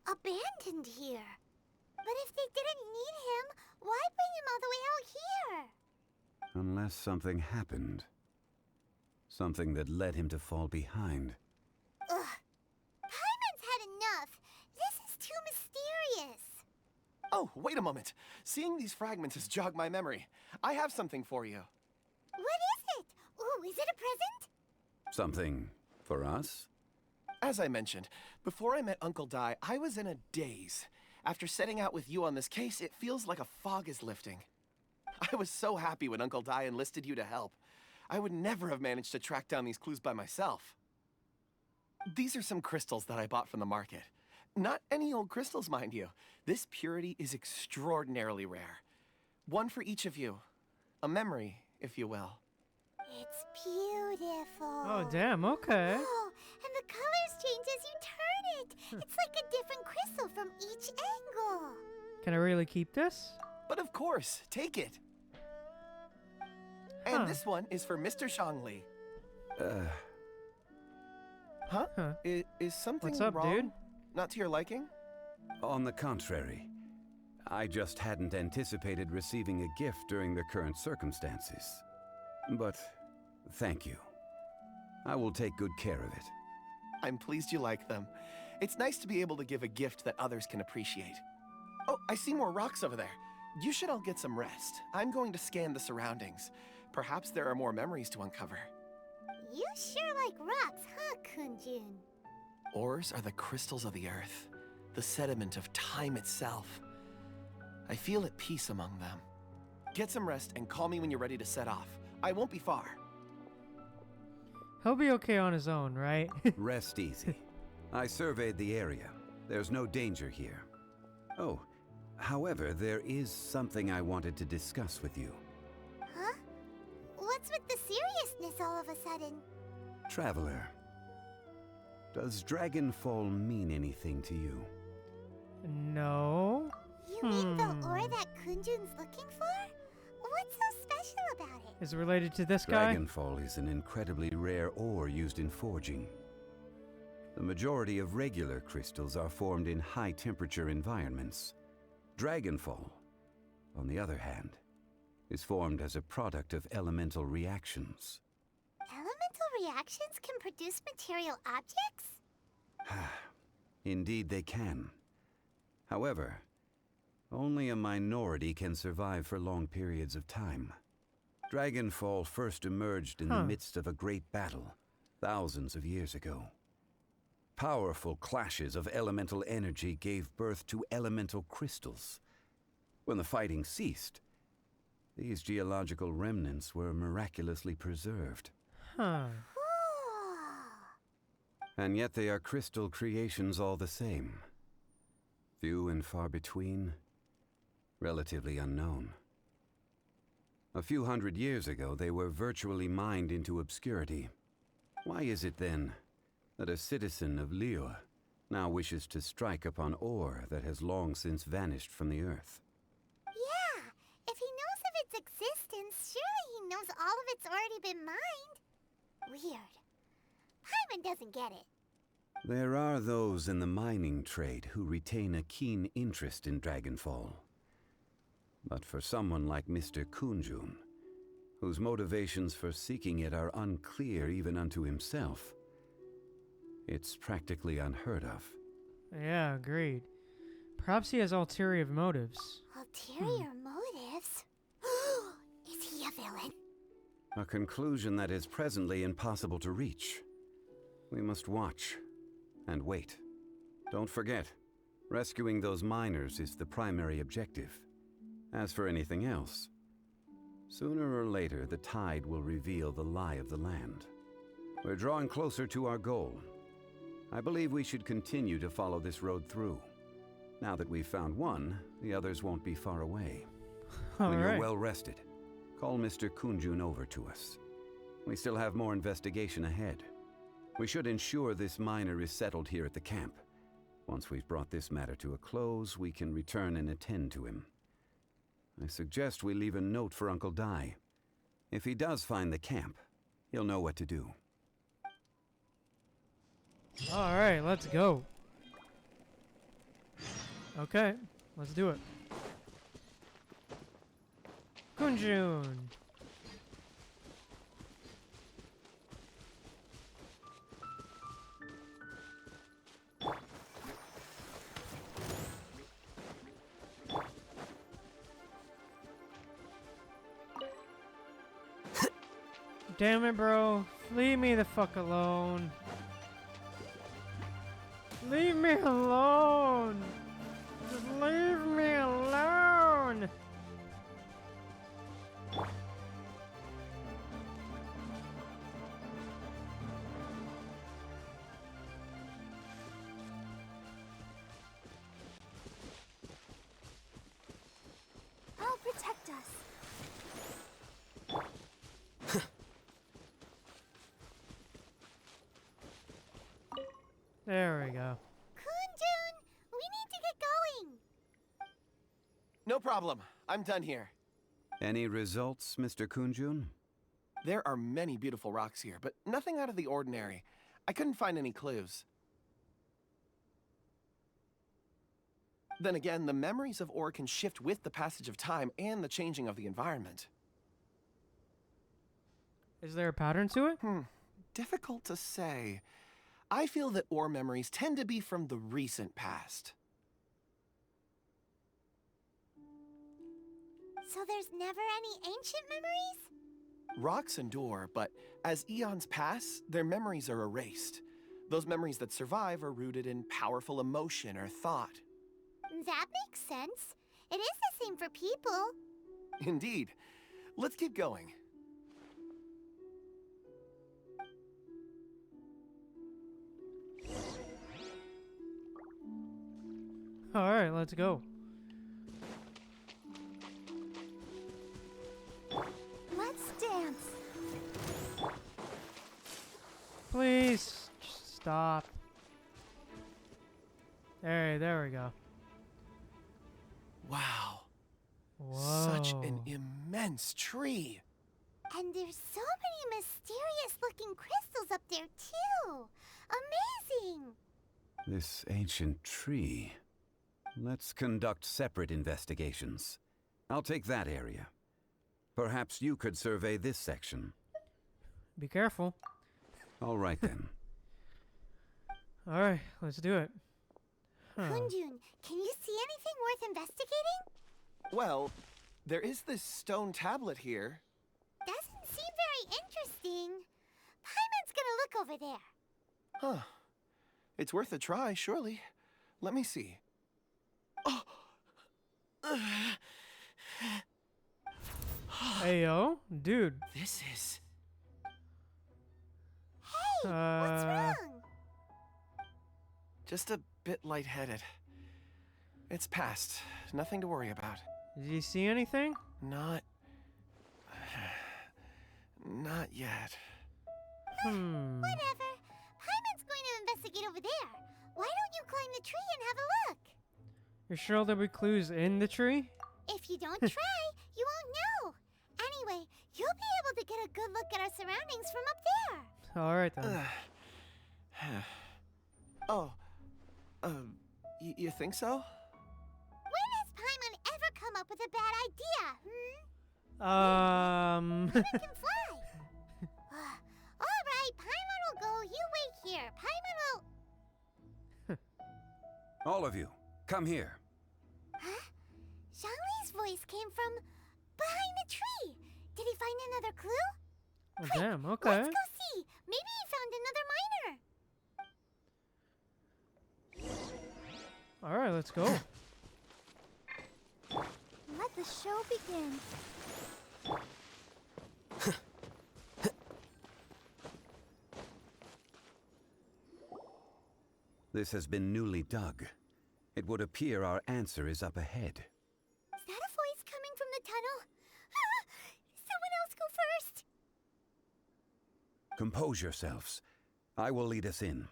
abandoned here. But if they didn't need him, why bring him all the way out here? Unless something happened. Something that led him to fall behind. Ugh. Paimon's had enough. This is too mysterious. Oh, wait a moment. Seeing these fragments has jogged my memory. I have something for you. What is it? Ooh, is it a present? Something for us? As I mentioned, before I met Uncle Dai, I was in a daze. After setting out with you on this case, it feels like a fog is lifting. I was so happy when Uncle Dai enlisted you to help. I would never have managed to track down these clues by myself. These are some crystals that I bought from the market. Not any old crystals, mind you. This purity is extraordinarily rare. One for each of you. A memory, if you will. It's beautiful. Oh, damn, okay. Oh, and the colors change as you turn it. It's like a different crystal from each angle. Can I really keep this? But of course, take it. And this one is for Mr. Zhongli. Huh? Is something What's up, wrong? dude? Not to your liking? On the contrary, I just hadn't anticipated receiving a gift during the current circumstances. But thank you. I will take good care of it. I'm pleased you like them. It's nice to be able to give a gift that others can appreciate. Oh, I see more rocks over there. You should all get some rest. I'm going to scan the surroundings. Perhaps there are more memories to uncover. You sure like rocks, huh, Kunjun? Ores are the crystals of the earth, the sediment of time itself. I feel at peace among them. Get some rest and call me when you're ready to set off. I won't be far. He'll be okay on his own, right? Rest easy. I surveyed the area. There's no danger here. Oh, however, there is something I wanted to discuss with you. Huh? What's with the seriousness all of a sudden? Traveler, does Dragonfall mean anything to you? No. You mean the ore that Kunjun's looking for? What's so special about it? Is it related to this guy? Dragonfall is an incredibly rare ore used in forging. The majority of regular crystals are formed in high-temperature environments. Dragonfall, on the other hand, is formed as a product of elemental reactions. Elemental reactions can produce material objects? Indeed they can. However, only a minority can survive for long periods of time. Dragonfall first emerged in the midst of a great battle, thousands of years ago. Powerful clashes of elemental energy gave birth to elemental crystals. When the fighting ceased, these geological remnants were miraculously preserved. And yet they are crystal creations all the same. Few and far between, relatively unknown. A few hundred years ago, they were virtually mined into obscurity. Why is it then that a citizen of Liyue now wishes to strike upon ore that has long since vanished from the earth? Yeah, if he knows of its existence, surely he knows all of it's already been mined. Weird. Paimon doesn't get it. There are those in the mining trade who retain a keen interest in Dragonfall. But for someone like Mr. Kunjun, whose motivations for seeking it are unclear even unto himself, it's practically unheard of. Yeah, agreed. Perhaps he has ulterior motives. Ulterior motives? Is he a villain? A conclusion that is presently impossible to reach. We must watch and wait. Don't forget, rescuing those miners is the primary objective. As for anything else, sooner or later the tide will reveal the lie of the land. We're drawing closer to our goal. I believe we should continue to follow this road through. Now that we've found one, the others won't be far away. When you're well rested, call Mr. Kunjun over to us. We still have more investigation ahead. We should ensure this miner is settled here at the camp. Once we've brought this matter to a close, we can return and attend to him. I suggest we leave a note for Uncle Dai. If he does find the camp, he'll know what to do. Alright, let's go. Okay, let's do it. Kunjun. Damn it, bro. Leave me the fuck alone. Leave me alone. Just leave me alone. I'll protect us. There we go. Kunjun, we need to get going. No problem. I'm done here. Any results, Mr. Kunjun? There are many beautiful rocks here, but nothing out of the ordinary. I couldn't find any clues. Then again, the memories of ore can shift with the passage of time and the changing of the environment. Is there a pattern to it? Difficult to say. I feel that ore memories tend to be from the recent past. So there's never any ancient memories? Rocks endure, but as eons pass, their memories are erased. Those memories that survive are rooted in powerful emotion or thought. That makes sense. It is the same for people. Indeed. Let's keep going. Alright, let's go. Let's dance. Please, just stop. There we go. Wow. Whoa. Such an immense tree. And there's so many mysterious looking crystals up there too. Amazing. This ancient tree. Let's conduct separate investigations. I'll take that area. Perhaps you could survey this section. Be careful. All right then. Alright, let's do it. Kunjun, can you see anything worth investigating? Well, there is this stone tablet here. Doesn't seem very interesting. Paimon's gonna look over there. Huh. It's worth a try, surely. Let me see. Oh! Ayo, dude. This is... Hey, what's wrong? Just a bit lightheaded. It's past. Nothing to worry about. Did you see anything? Not yet. Whatever. Paimon's going to investigate over there. Why don't you climb the tree and have a look? You're sure there'll be clues in the tree? If you don't try, you won't know. Anyway, you'll be able to get a good look at our surroundings from up there. Alright then. You think so? When has Paimon ever come up with a bad idea, Paimon can fly. Alright, Paimon will go. You wait here. Paimon will... All of you, come here. Huh? Zhongli's voice came from behind the tree. Did he find another clue? Oh, damn, okay. Let's go see. Maybe he found another miner. Alright, let's go. Let the show begin. This has been newly dug. It would appear our answer is up ahead. Is that a voice coming from the tunnel? Someone else go first. Compose yourselves. I will lead us in.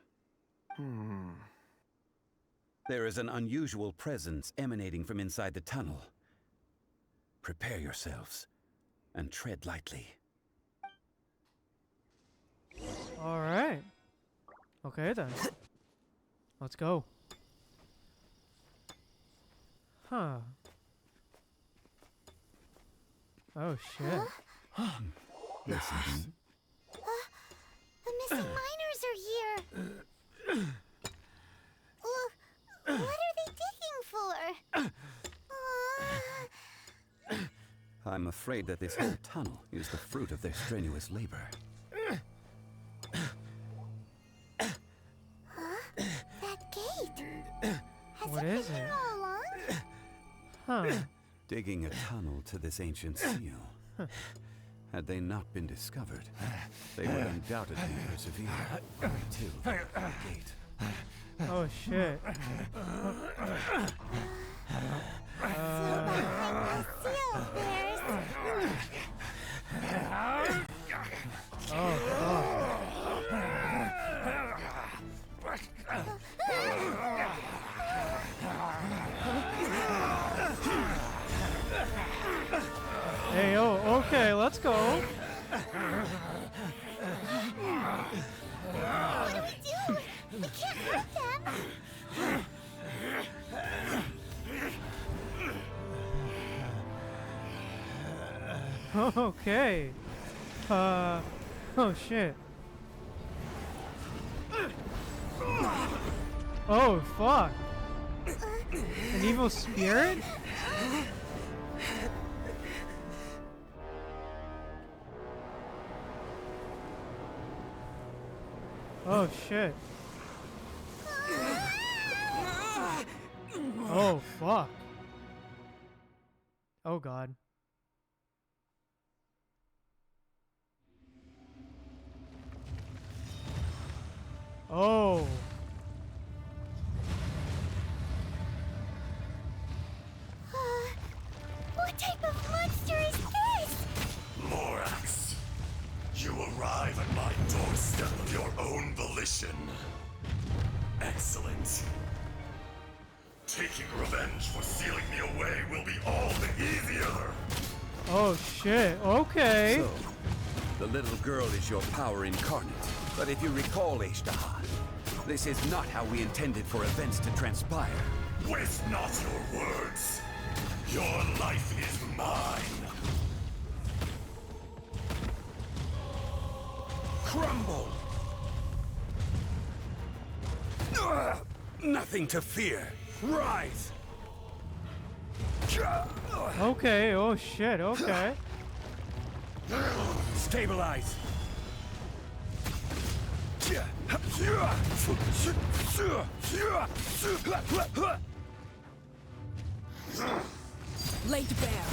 There is an unusual presence emanating from inside the tunnel. Prepare yourselves and tread lightly. Alright. Okay then. Let's go. Huh. Oh shit. Listen. The missing miners are here. What are they digging for? I'm afraid that this whole tunnel is the fruit of their strenuous labor. That gate. Has What it is been it? here all along? Huh. Digging a tunnel to this ancient seal. Had they not been discovered, they would undoubtedly persevere until the gate. Oh shit. Hey, oh, okay, let's go. What do we do? We can't hurt them. Okay. Oh shit. Oh fuck. An evil spirit? Oh shit. Oh fuck. Oh god. Oh. What type of monster is this? Morax, you arrive at my doorstep of your own volition. Excellent. Taking revenge for sealing me away will be all the easier. Oh shit. Okay. So, the little girl is your power incarnate. But if you recall, Ishtar, this is not how we intended for events to transpire. Waste not your words. Your life is mine. Crumble! Nothing to fear. Rise! Okay. Oh shit. Okay. Stabilize! Laid bare.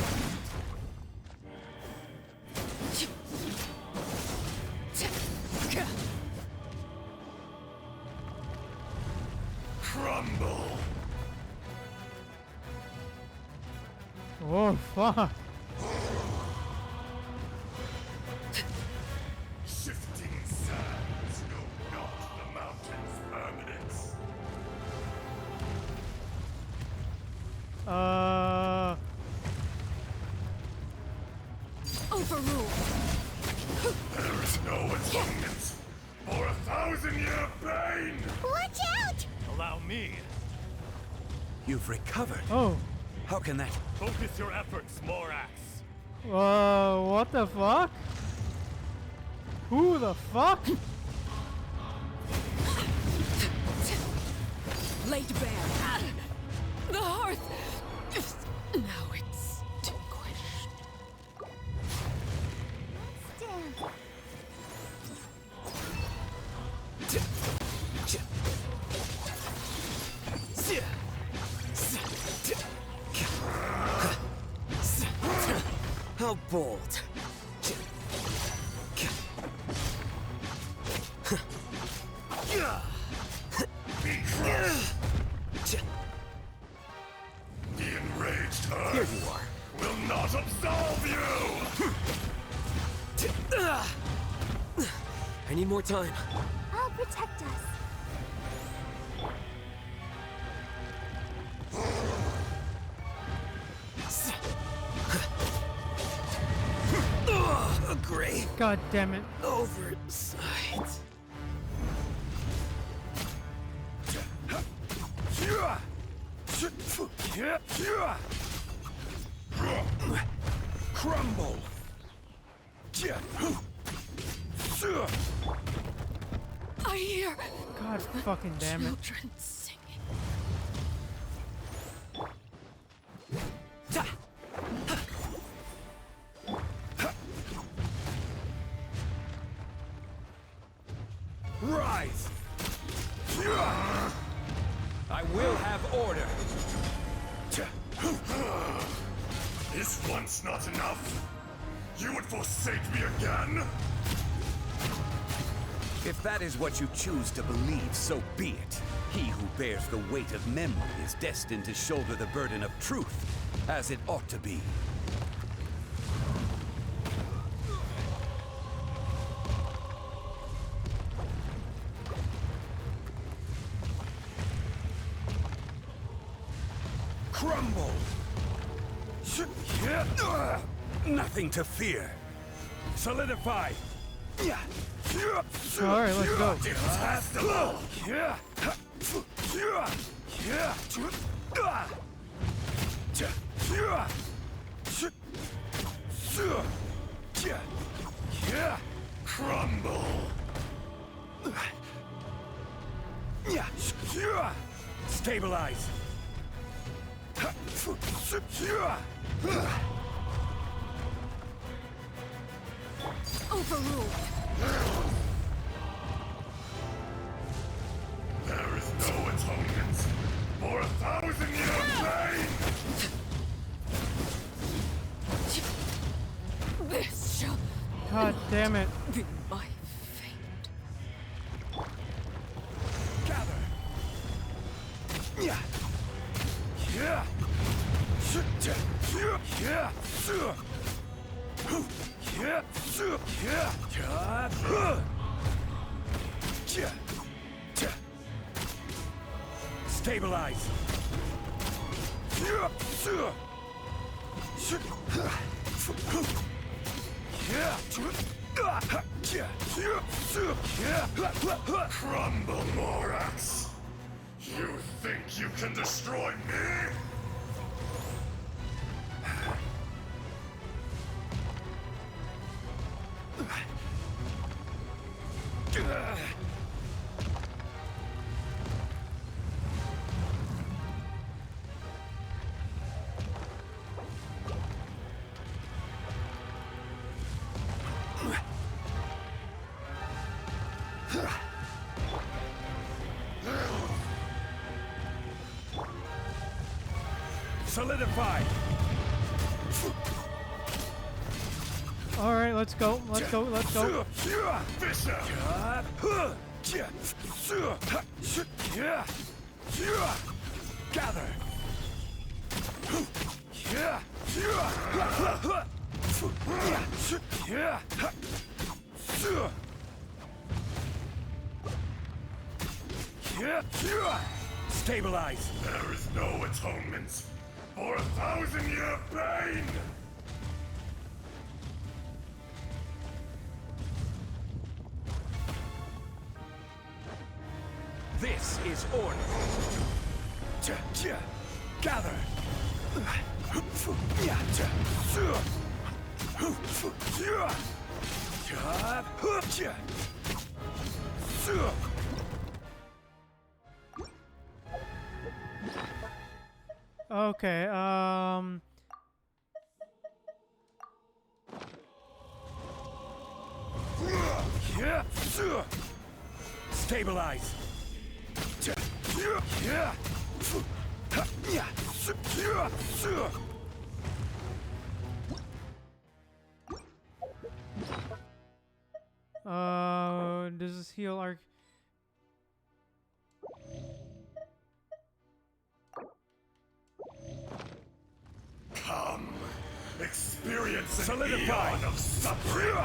Crumble. Oh fuck. Shifting sands know not the mountain's permanence. Overruled. There is no atonement for 1,000-year pain. Watch out! Allow me. You've recovered. Oh. How can that? Focus your efforts, Morax. What the fuck? Who the fuck? Laid bare. The hearth. Now it's extinguished. Damn. How bold. Be crushed. The enraged earth Here you are. will not absolve you. I need more time. I'll protect us. Agree. God damn it. Oversight. Crumble. I hear God fucking damn it. children singing. Rise! I will have order. Is once not enough? You would forsake me again? If that is what you choose to believe, so be it. He who bears the weight of memory is destined to shoulder the burden of truth, as it ought to be. Crumble! Nothing to fear. Solidify! Alright, let's go. Detestable! Crumble! Stabilize! Overruled. God damn it. Be my fate. Gather. Yeah. Yeah. Stabilize. Crumble, Morax. You think you can destroy me? Solidify. All right, let's go. Let's go. Let's go. Gather. Stabilize. There is no atonement for 1,000-year pain. This is order. Gather. Okay, Stabilize. does this heal our... Come, experience an eon of suffering.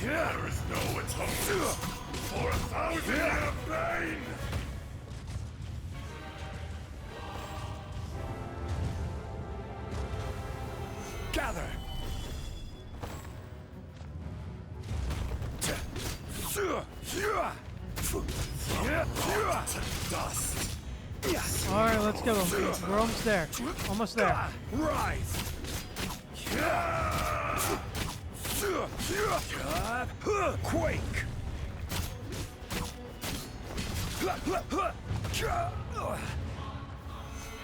There is no atonement for 1,000-year pain. Gather. Dust. All right, let's go. We're almost there. Almost there. Rise. Quake.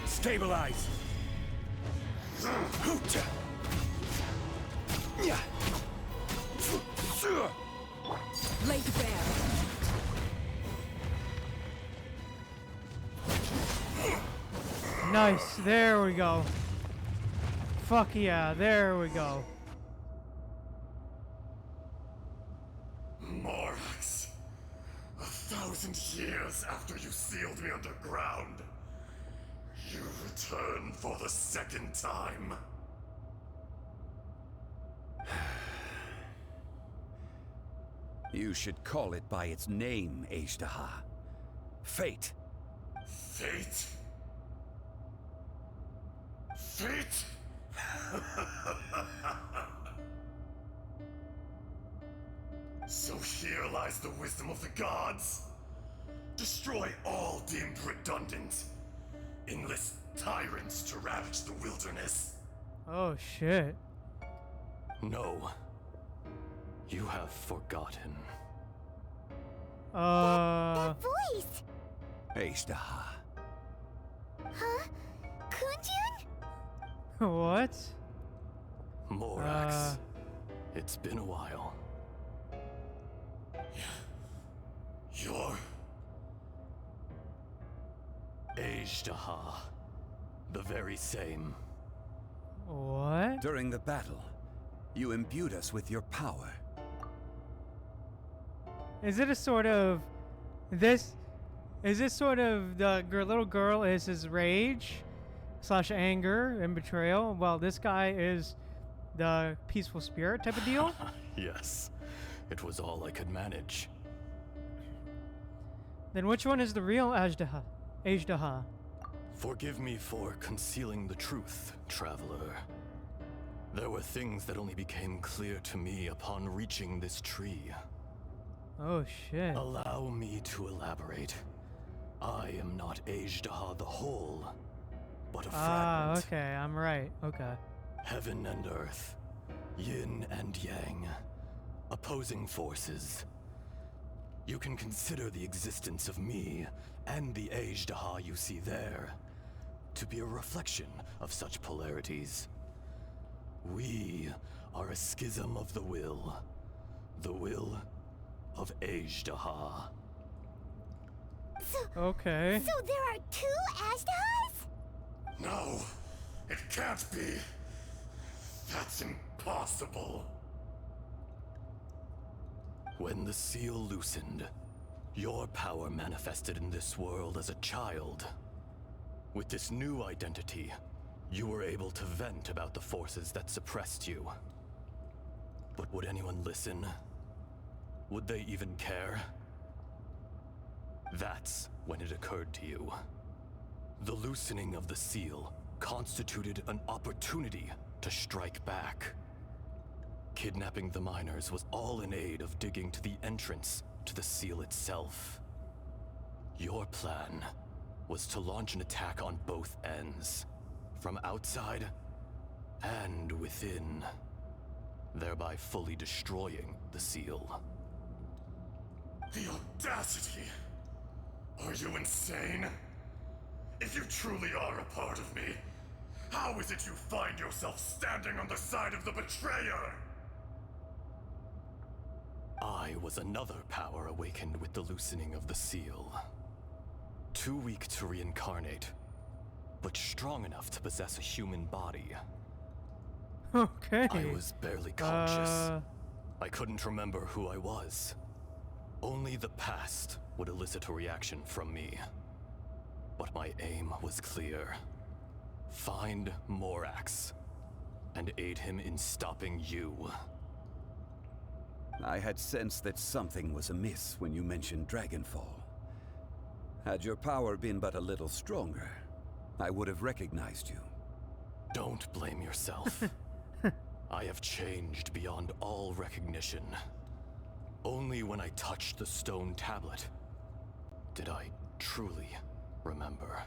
Stabilize. Lay bare. Nice. There we go. Fuck yeah. There we go. Morax, 1,000 years after you sealed me underground, you return for the second time. You should call it by its name, Ashtaha. Fate. Fate? Fate? So here lies the wisdom of the gods. Destroy all deemed redundant. Enlist tyrants to ravage the wilderness. Oh shit. No. You have forgotten. That voice! Ashtaha. Huh? Kunjun? What? Morax. It's been a while. Ajdaha. The very same. What? During the battle, you imbued us with your power. Is it a sort of this? Is this sort of the little girl is his rage / anger and betrayal, while this guy is the peaceful spirit type of deal? Yes, it was all I could manage. Then which one is the real Ajdaha? Ajdaha. Forgive me for concealing the truth, traveler. There were things that only became clear to me upon reaching this tree. Oh shit. Allow me to elaborate. I am not Ajdaha the whole, but a fragment. Ah, okay, I'm right. Okay. Heaven and earth, yin and yang, opposing forces. You can consider the existence of me and the Ajdaha you see there to be a reflection of such polarities. We are a schism of the will of Ajdaha. Okay. So there are two Ajdahas? No, it can't be. That's impossible. When the seal loosened, your power manifested in this world as a child. With this new identity, you were able to vent about the forces that suppressed you. But would anyone listen? Would they even care? That's when it occurred to you. The loosening of the seal constituted an opportunity to strike back. Kidnapping the miners was all in aid of digging to the entrance to the seal itself. Your plan was to launch an attack on both ends, from outside and within, thereby fully destroying the seal. The audacity! Are you insane? If you truly are a part of me, how is it you find yourself standing on the side of the betrayer? I was another power awakened with the loosening of the seal. Too weak to reincarnate, but strong enough to possess a human body. Okay. I was barely conscious. I couldn't remember who I was. Only the past would elicit a reaction from me. But my aim was clear. Find Morax and aid him in stopping you. I had sensed that something was amiss when you mentioned Dragonfall. Had your power been but a little stronger, I would have recognized you. Don't blame yourself. I have changed beyond all recognition. Only when I touched the stone tablet did I truly remember.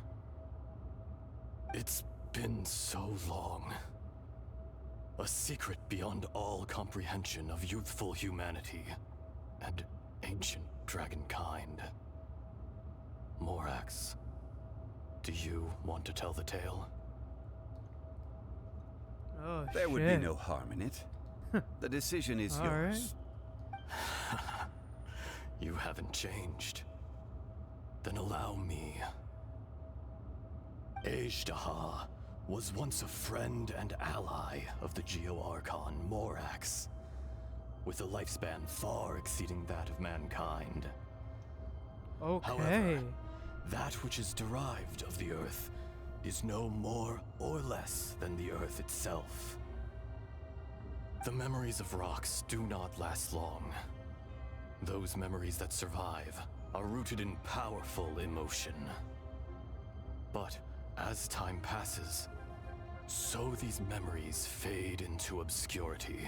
It's been so long. A secret beyond all comprehension of youthful humanity and ancient dragonkind. Morax, do you want to tell the tale? Oh, there would be no harm in it. The decision is yours. You haven't changed. Then allow me. Ajdaha was once a friend and ally of the Geo-Archon Morax, with a lifespan far exceeding that of mankind. Okay. However, that which is derived of the Earth is no more or less than the Earth itself. The memories of rocks do not last long. Those memories that survive are rooted in powerful emotion. But as time passes, so these memories fade into obscurity.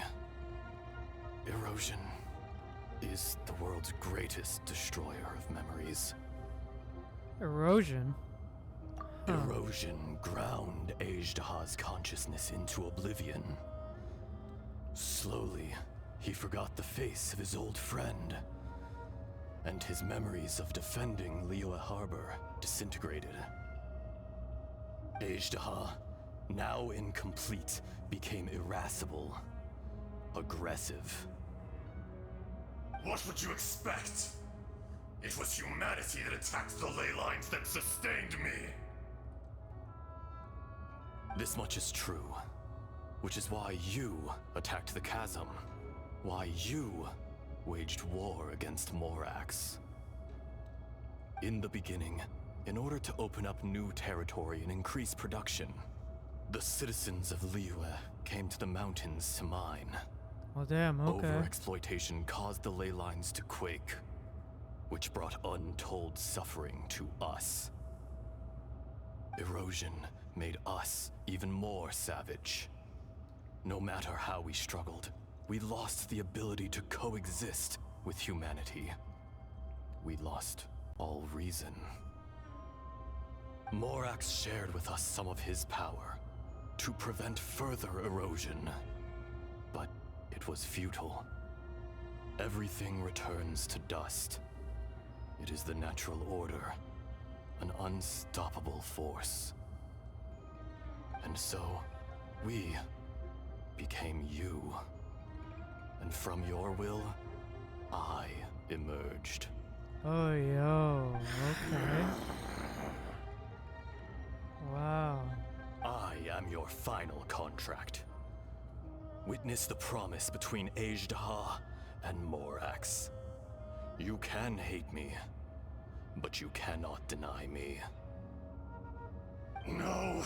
Erosion is the world's greatest destroyer of memories. Erosion? Erosion ground Ajdaha's consciousness into oblivion. Slowly, he forgot the face of his old friend, and his memories of defending Liyue Harbor disintegrated. Ajdaha, now incomplete, became irascible, aggressive. What would you expect? It was humanity that attacked the ley lines that sustained me. This much is true, which is why you attacked the chasm, why you waged war against Morax. In the beginning, in order to open up new territory and increase production, the citizens of Liyue came to the mountains to mine. Oh damn, okay. Overexploitation caused the ley lines to quake, which brought untold suffering to us. Erosion made us even more savage. No matter how we struggled, we lost the ability to coexist with humanity. We lost all reason. Morax shared with us some of his power to prevent further erosion, but it was futile. Everything returns to dust. It is the natural order, an unstoppable force. And so, we became you. And from your will, I emerged. Oh, yo, okay. Wow. I am your final contract. Witness the promise between Ajdaha and Morax. You can hate me, but you cannot deny me. No!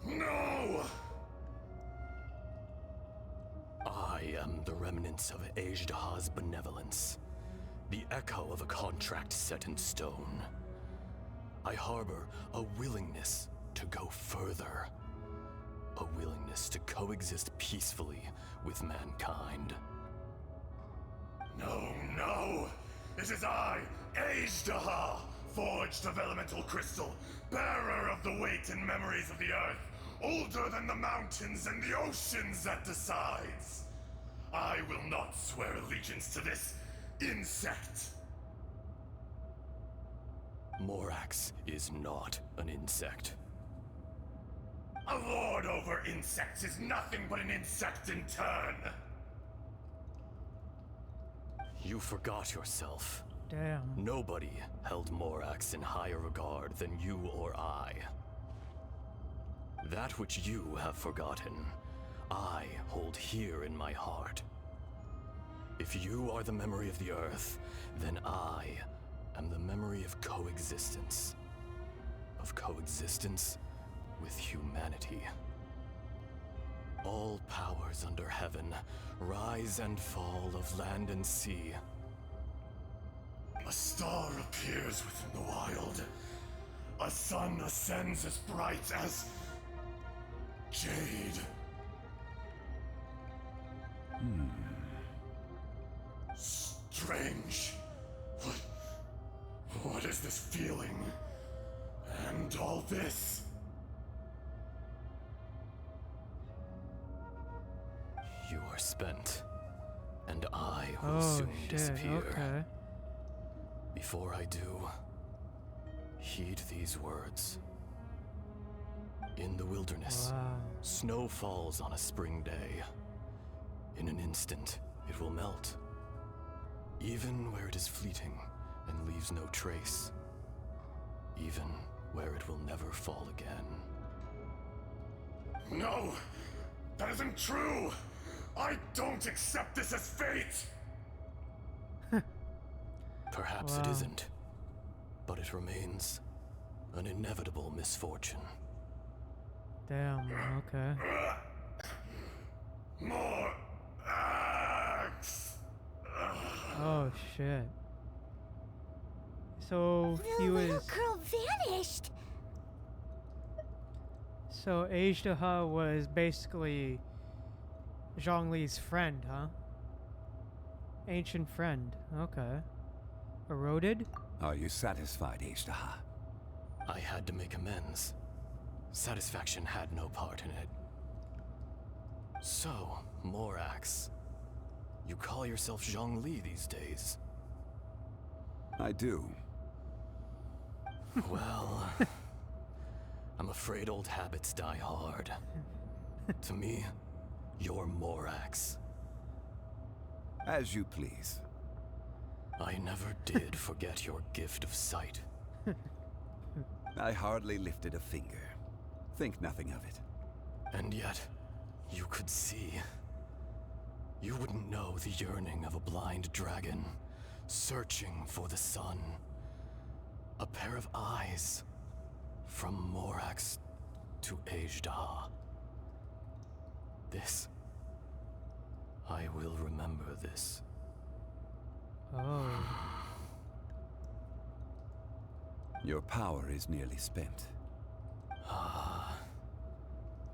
No! I am the remnants of Ajdaha's benevolence, the echo of a contract set in stone. I harbor a willingness to go further, a willingness to coexist peacefully with mankind. No, no! It is I, Ajdaha, forged of elemental crystal, bearer of the weight and memories of the earth, older than the mountains and the oceans that decides. I will not swear allegiance to this insect. Morax is not an insect. A lord over insects is nothing but an insect in turn. You forgot yourself. Damn. Nobody held Morax in higher regard than you or I. That which you have forgotten, I hold here in my heart. If you are the memory of the Earth, then I am the memory of coexistence. Of coexistence with humanity. All powers under heaven, rise and fall of land and sea. A star appears within the wild. A sun ascends as bright as jade. Strange. What is this feeling? And all this? You are spent, and I will Oh, soon shit, disappear. okay. Before I do, heed these words. In the wilderness, Wow. snow falls on a spring day. In an instant, it will melt. Even where it is fleeting and leaves no trace. Even where it will never fall again. No! That isn't true! I don't accept this as fate! Perhaps it isn't, but it remains an inevitable misfortune. Damn, okay. More axe! Oh shit. So he The was. little girl vanished! So Ajdaha was basically Zhongli's friend, huh? Ancient friend. Okay. Eroded? Are you satisfied, Ajdaha? I had to make amends. Satisfaction had no part in it. So, Morax, you call yourself Zhongli these days? I do. Well, I'm afraid old habits die hard. To me, you're Morax. As you please. I never did forget your gift of sight. I hardly lifted a finger. Think nothing of it. And yet, you could see. You wouldn't know the yearning of a blind dragon, searching for the sun. A pair of eyes, from Morax to Ajdah. This. I will remember this. Oh. Your power is nearly spent. Ah.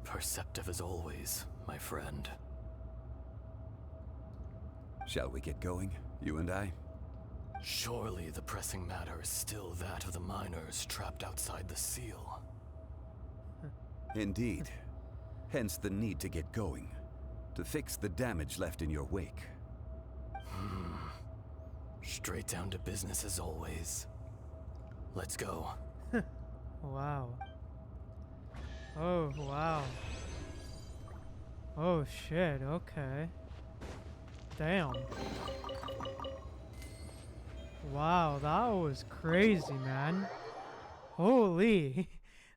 Perceptive as always, my friend. Shall we get going, you and I? Surely the pressing matter is still that of the miners trapped outside the seal. Indeed. Hence the need to get going. To fix the damage left in your wake. Straight down to business as always. Let's go. Wow. Oh, wow. Oh, shit, okay. Damn. Wow, that was crazy, man. Holy.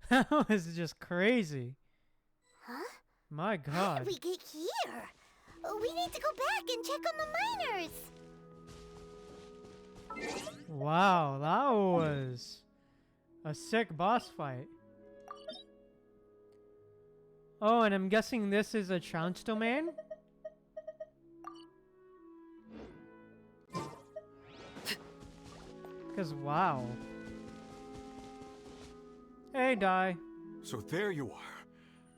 That was just crazy. Huh? My How god. did we get here? We need to go back and check on the miners. Wow, that was a sick boss fight. Oh, and I'm guessing this is a chance domain? Because, wow. Hey, Dai. So there you are.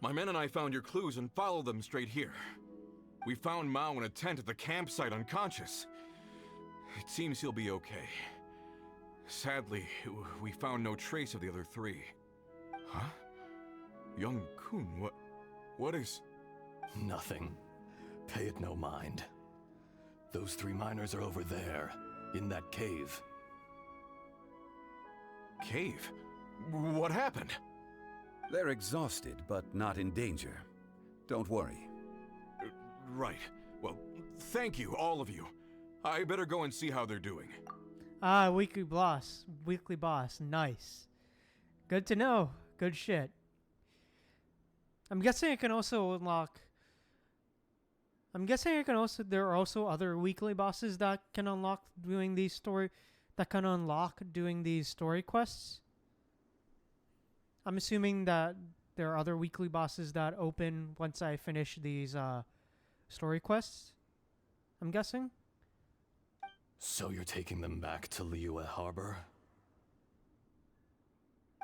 My men and I found your clues and followed them straight here. We found Mao in a tent at the campsite unconscious. It seems he'll be okay. Sadly, we found no trace of the other three. Huh? Young Kun, what is... Nothing. Pay it no mind. Those three miners are over there, in that cave. Cave? What happened? They're exhausted, but not in danger. Don't worry. Right. Well, thank you, all of you. I better go and see how they're doing. Ah, weekly boss. Weekly boss. Nice. Good to know. Good shit. I'm guessing it can also unlock... there are also other weekly bosses that can unlock doing these story... that can unlock doing these story quests. I'm assuming that there are other weekly bosses that open once I finish these story quests. I'm guessing. So you're taking them back to Liyue Harbor?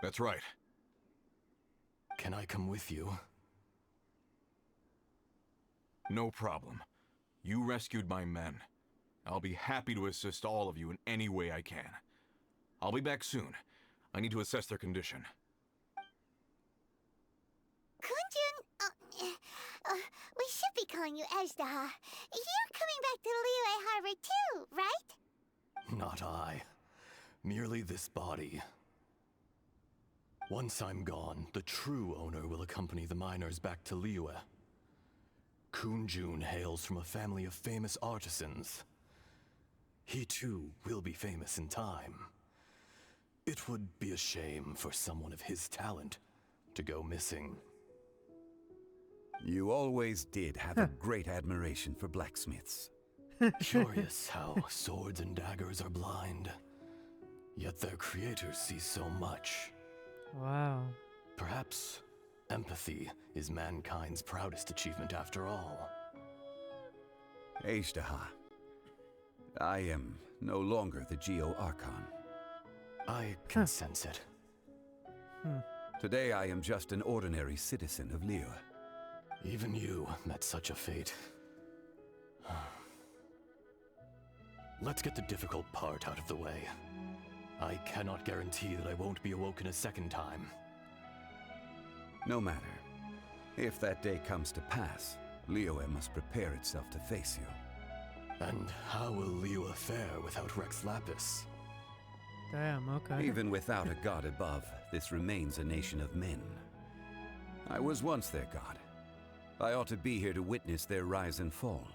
That's right. Can I come with you? No problem. You rescued my men. I'll be happy to assist all of you in any way I can. I'll be back soon. I need to assess their condition. Kunjun, we should be calling you Ajdah. You're coming back to Liyue Harbor too, right? Not I. Merely this body. Once I'm gone, the true owner will accompany the miners back to Liyue. Kunjun hails from a family of famous artisans. He too will be famous in time. It would be a shame for someone of his talent to go missing. You always did have a great admiration for blacksmiths. Curious how swords and daggers are blind, yet their creators see so much. Wow. Perhaps empathy is mankind's proudest achievement after all. Ajdah, I am no longer the Geo-Archon. I can sense it. Today I am just an ordinary citizen of Liyue. Even you met such a fate. Let's get the difficult part out of the way. I cannot guarantee that I won't be awoken a second time. No matter. If that day comes to pass, Liyue must prepare itself to face you. And how will Liyue fare without Rex Lapis? Damn, okay. Even without a god above, this remains a nation of men. I was once their god. I ought to be here to witness their rise and fall.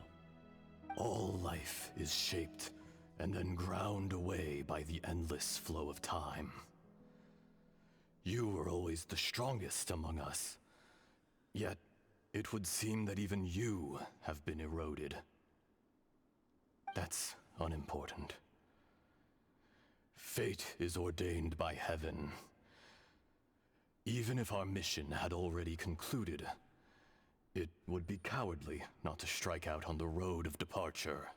All life is shaped and then ground away by the endless flow of time. You were always the strongest among us. Yet, it would seem that even you have been eroded. That's unimportant. Fate is ordained by heaven. Even if our mission had already concluded, it would be cowardly not to strike out on the road of departure.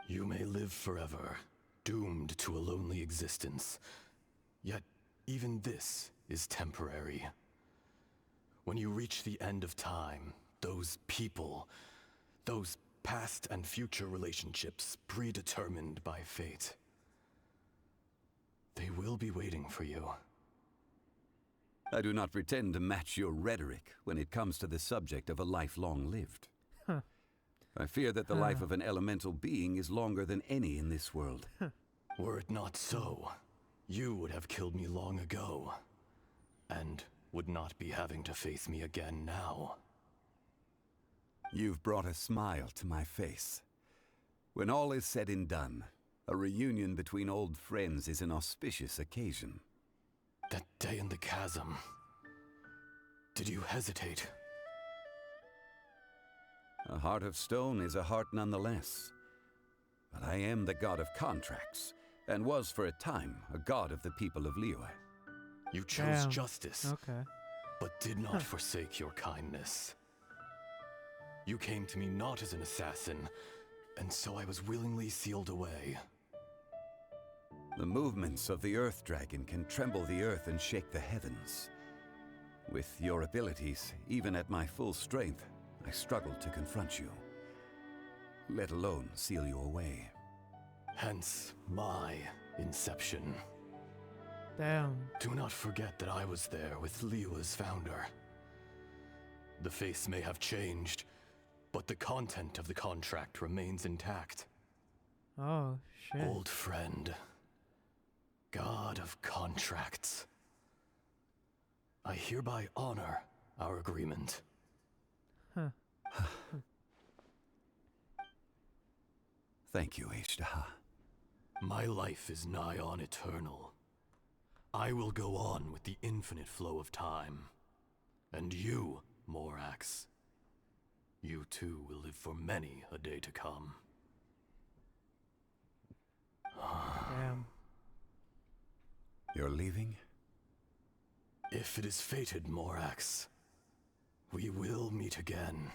You may live forever, doomed to a lonely existence. Yet, even this is temporary. When you reach the end of time, those people, those past and future relationships predetermined by fate, they will be waiting for you. I do not pretend to match your rhetoric when it comes to the subject of a life long lived. Huh. I fear that the life of an elemental being is longer than any in this world. Were it not so, you would have killed me long ago, and would not be having to face me again now. You've brought a smile to my face. When all is said and done, a reunion between old friends is an auspicious occasion. That day in the chasm, did you hesitate? A heart of stone is a heart nonetheless. But I am the god of contracts, and was for a time a god of the people of Liyue. You chose Damn. justice, Okay. but did not forsake your kindness. You came to me not as an assassin, and so I was willingly sealed away. The movements of the Earth Dragon can tremble the earth and shake the heavens. With your abilities, even at my full strength, I struggled to confront you, let alone seal you away. Hence my inception. Damn. Do not forget that I was there with Liyue's founder. The face may have changed, but the content of the contract remains intact. Oh, shit. Old friend. God of contracts. I hereby honor our agreement. Huh. Thank you, Ishtaha. My life is nigh on eternal. I will go on with the infinite flow of time. And you, Morax, you too will live for many a day to come. Damn. You're leaving? If it is fated, Morax, we will meet again.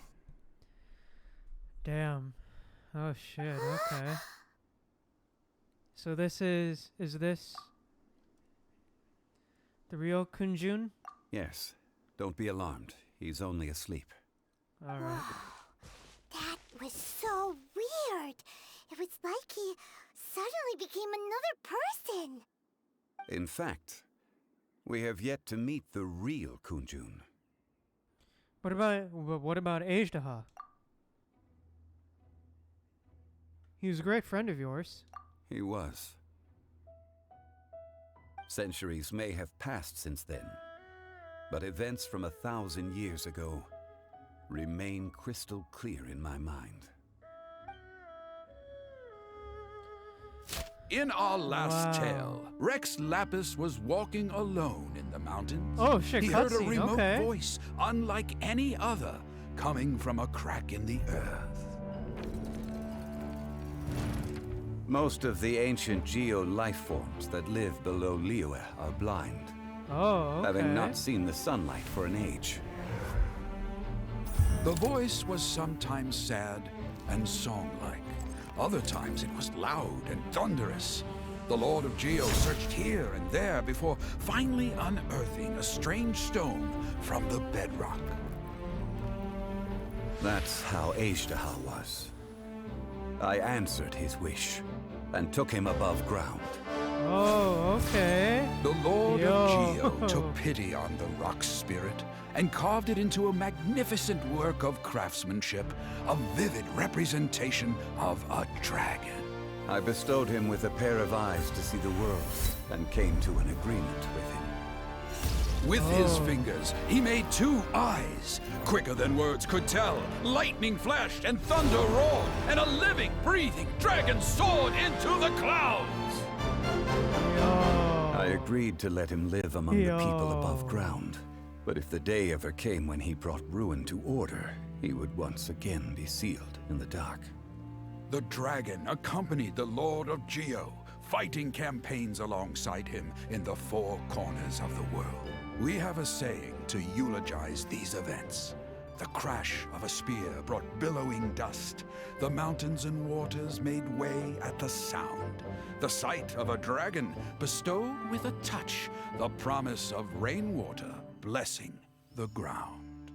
Damn. Oh shit, okay. So this is this the real Kunjun? Yes. Don't be alarmed. He's only asleep. Alright. That was so weird. It was like he suddenly became another person. In fact, we have yet to meet the real Kunjun. What about Ajdaha? He was a great friend of yours. He was. Centuries may have passed since then, but events from 1,000 years ago remain crystal clear in my mind. In our last tale, Rex Lapis was walking alone in the mountains. Oh shit, He heard a cutscene, remote okay. voice, unlike any other, coming from a crack in the earth. Most of the ancient geo-life forms that live below Liyue are blind, Oh, okay. having not seen the sunlight for an age. The voice was sometimes sad and song-like. Other times it was loud and thunderous. The Lord of Geo searched here and there before finally unearthing a strange stone from the bedrock. That's how Ajdaha was. I answered his wish and took him above ground. Oh, okay. The Lord of Yo. Geo took pity on the rock spirit and carved it into a magnificent work of craftsmanship, a vivid representation of a dragon. I bestowed him with a pair of eyes to see the world and came to an agreement with him. With his fingers, he made 2 eyes, quicker than words could tell. Lightning flashed and thunder roared, and a living, breathing dragon soared into the clouds. I agreed agreed to let him live among the people above Yo. ground. But if the day ever came when he brought ruin to order, he would once again be sealed in the dark. The dragon accompanied the Lord of Geo, fighting campaigns alongside him in the four corners of the world. We have a saying to eulogize these events. The crash of a spear brought billowing dust. The mountains and waters made way at the sound. The sight of a dragon bestowed with a touch the promise of rainwater blessing the ground.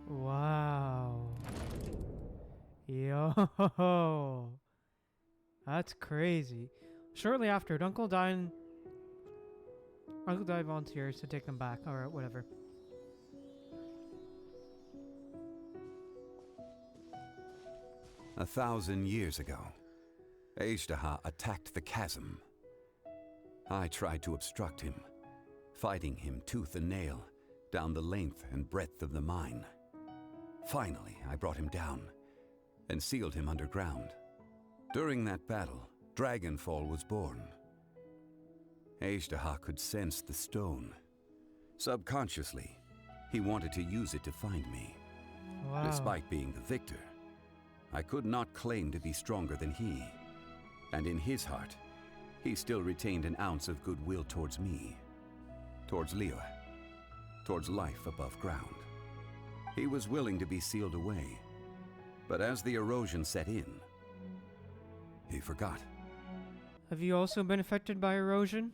Wow. Yo. That's crazy. Shortly after, Uncle Di volunteers to take them back. Alright, whatever. A 1,000 years ago, Ejdaha attacked the chasm. I tried to obstruct him, fighting him tooth and nail down the length and breadth of the mine. Finally, I brought him down and sealed him underground. During that battle, Dragonfall was born. Ejdaha could sense the stone. Subconsciously, he wanted to use it to find me. Wow. Despite being the victor, I could not claim to be stronger than he. And in his heart, he still retained an ounce of goodwill towards me, towards Liyue, towards life above ground. He was willing to be sealed away, but as the erosion set in, he forgot. Have you also been affected by erosion?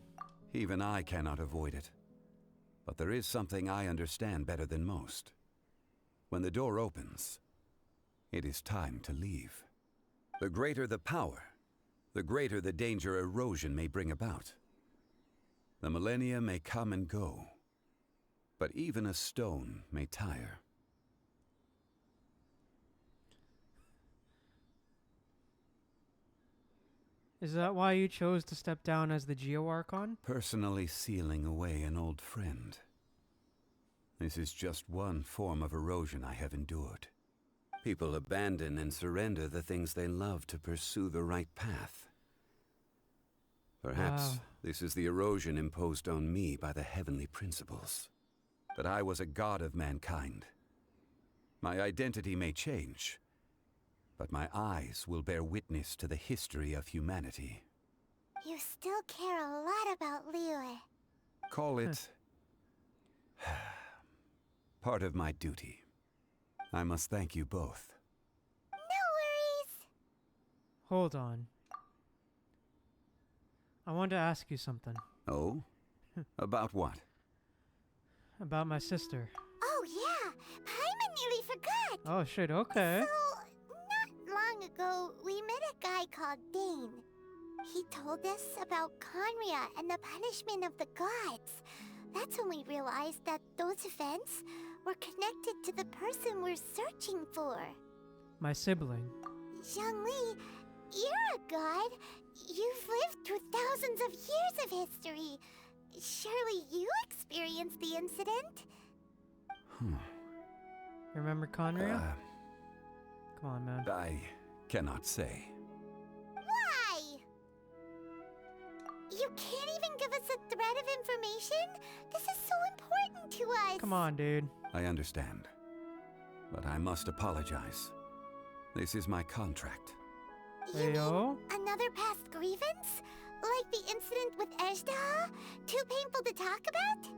Even I cannot avoid it. But there is something I understand better than most. When the door opens, it is time to leave. The greater the power, the greater the danger erosion may bring about. The millennia may come and go, but even a stone may tire. Is that why you chose to step down as the Geo Archon? Personally sealing away an old friend. This is just one form of erosion I have endured. People abandon and surrender the things they love to pursue the right path. Perhaps this is the erosion imposed on me by the heavenly principles. That I was a god of mankind. My identity may change, but my eyes will bear witness to the history of humanity. You still care a lot about Liyue. Call it part of my duty. I must thank you both. No worries. Hold on. I wanted to ask you something. Oh? About what? About my sister. Oh yeah, Paimon nearly forgot. Oh shit, okay. So, not long ago, we met a guy called Dane. He told us about Conria and the punishment of the gods. That's when we realized that those events were connected to the person we're searching for. My sibling. Zhongli, you're a god. You've lived through thousands of years of history. Surely you experienced the incident? Remember Conria? Come on, man. I cannot say. Why? You can't even give us a thread of information? This is so important to us. Come on, dude. I understand. But I must apologize. This is my contract. You Heyo? mean another past grievance? Like the incident with Ejdaha? Too painful to talk about?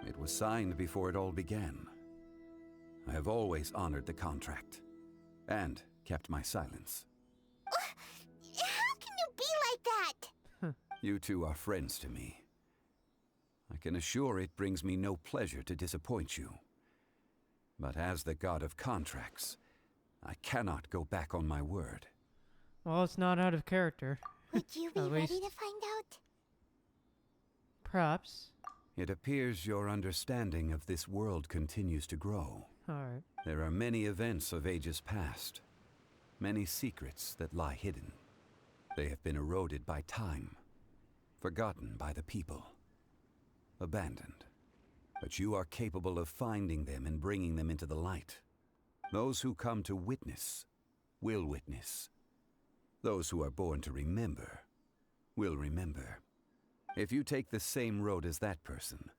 It was signed before it all began. I have always honored the contract. And kept my silence. How can you be like that? You two are friends to me. I can assure it brings me no pleasure to disappoint you. But as the god of contracts, I cannot go back on my word. Well, it's not out of character. Would you be At ready least- to find out? Perhaps. It appears your understanding of this world continues to grow. Alright. There are many events of ages past, many secrets that lie hidden. They have been eroded by time, forgotten by the people, abandoned. But you are capable of finding them and bringing them into the light. Those who come to witness will witness. Those who are born to remember will remember. If you take the same road as that person,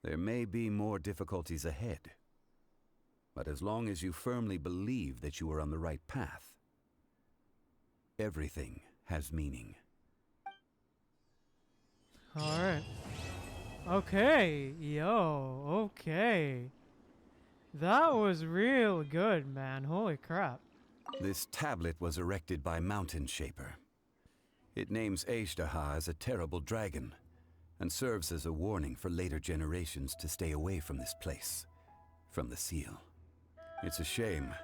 there may be more difficulties ahead. But as long as you firmly believe that you are on the right path, everything has meaning. Alright. Okay. Yo, okay. That was real good, man. Holy crap. This tablet was erected by Mountain Shaper. It names Ashtaha as a terrible dragon, and serves as a warning for later generations to stay away from this place, from the seal. It's a shame.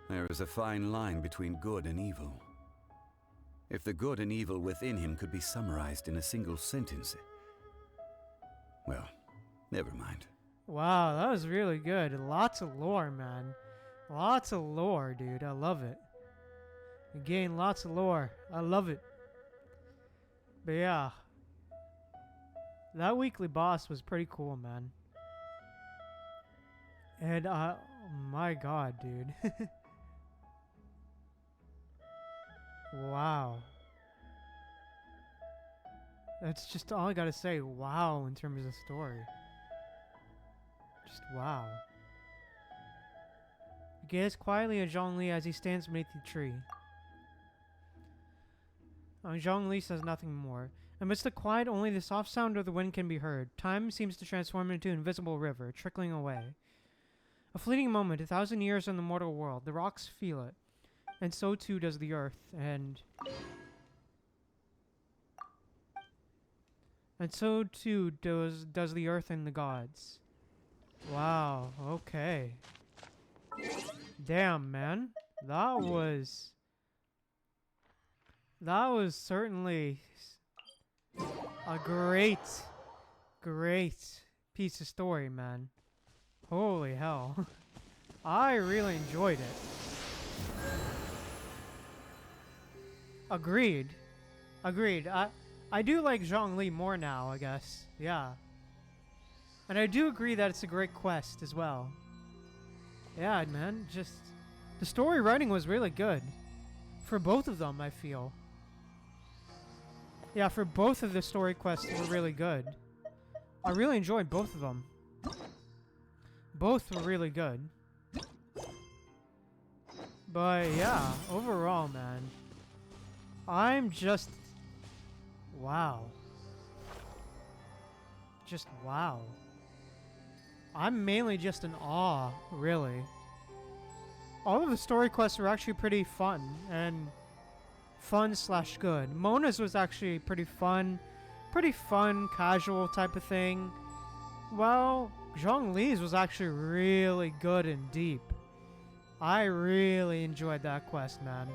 There is a fine line between good and evil. If the good and evil within him could be summarized in a single sentence... Well, never mind. Wow, that was really good. Lots of lore, man. Lots of lore, dude. I love it. Again, lots of lore. I love it. But yeah. That weekly boss was pretty cool, man. And, my god, dude. Wow. That's just all I gotta say. Wow, in terms of story. Just wow. He gazes quietly at Zhongli as he stands beneath the tree. Zhongli says nothing more. Amidst the quiet, only the soft sound of the wind can be heard. Time seems to transform into an invisible river, trickling away. A fleeting moment, 1,000 years in the mortal world. The rocks feel it. And so too does the earth, and so too does the earth and the gods. Wow, okay. Damn, man. That was certainly a great piece of story, man. Holy hell. I really enjoyed it. Agreed. I do like Zhongli more now, I guess. Yeah. And I do agree that it's a great quest as well. Yeah, man. Just... the story writing was really good. For both of them, I feel. Yeah, for both of the story quests were really good. I really enjoyed both of them. Both were really good. But yeah, overall, man. I'm just... wow. Just wow. I'm mainly just in awe, really. All of the story quests were actually pretty fun, and fun/good. Mona's was actually pretty fun, casual type of thing. Well, Zhongli's was actually really good and deep. I really enjoyed that quest, man.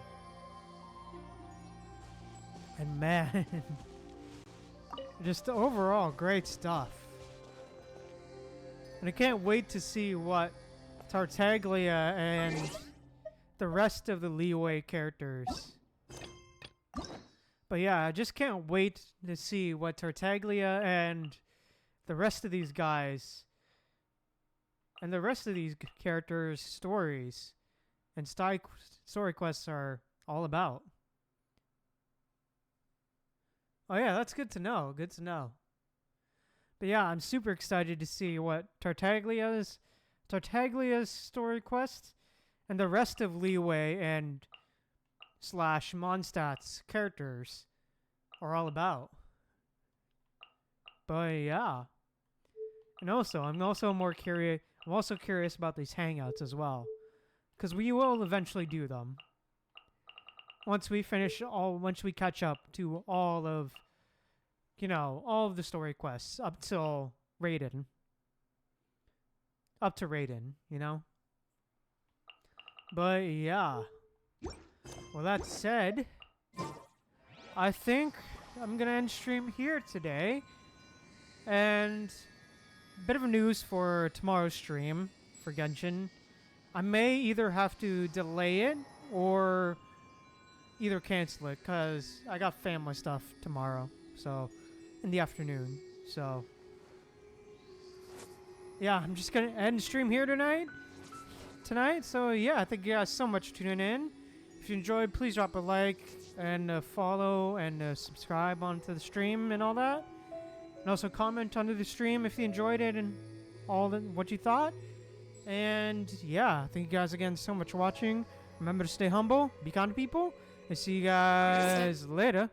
And man, just overall great stuff. And I can't wait to see what Tartaglia and the rest of the Liyue characters. But yeah, I just can't wait to see what Tartaglia and the rest of these guys and the rest of these characters' stories and story quests are all about. Oh yeah, that's good to know. Good to know. But yeah, I'm super excited to see what Tartaglia's story quest and the rest of Liyue and / Mondstadt's characters are all about. But yeah. And also, I'm also curious about these hangouts as well. Because we will eventually do them. Once we catch up to all of the story quests up till Raiden. Up to Raiden, you know? But yeah. Well, that said, I think I'm gonna end stream here today. And a bit of news for tomorrow's stream for Genshin. I may either have to delay it or either cancel it because I got family stuff tomorrow. So, in the afternoon. So, yeah, I'm just gonna end stream here tonight. So yeah, thank you guys so much for tuning in. If you enjoyed, please drop a like. and follow and subscribe onto the stream and all that. And also comment under the stream if you enjoyed it and what you thought. And yeah, thank you guys again so much for watching. Remember to stay humble, be kind to people, and see you guys later.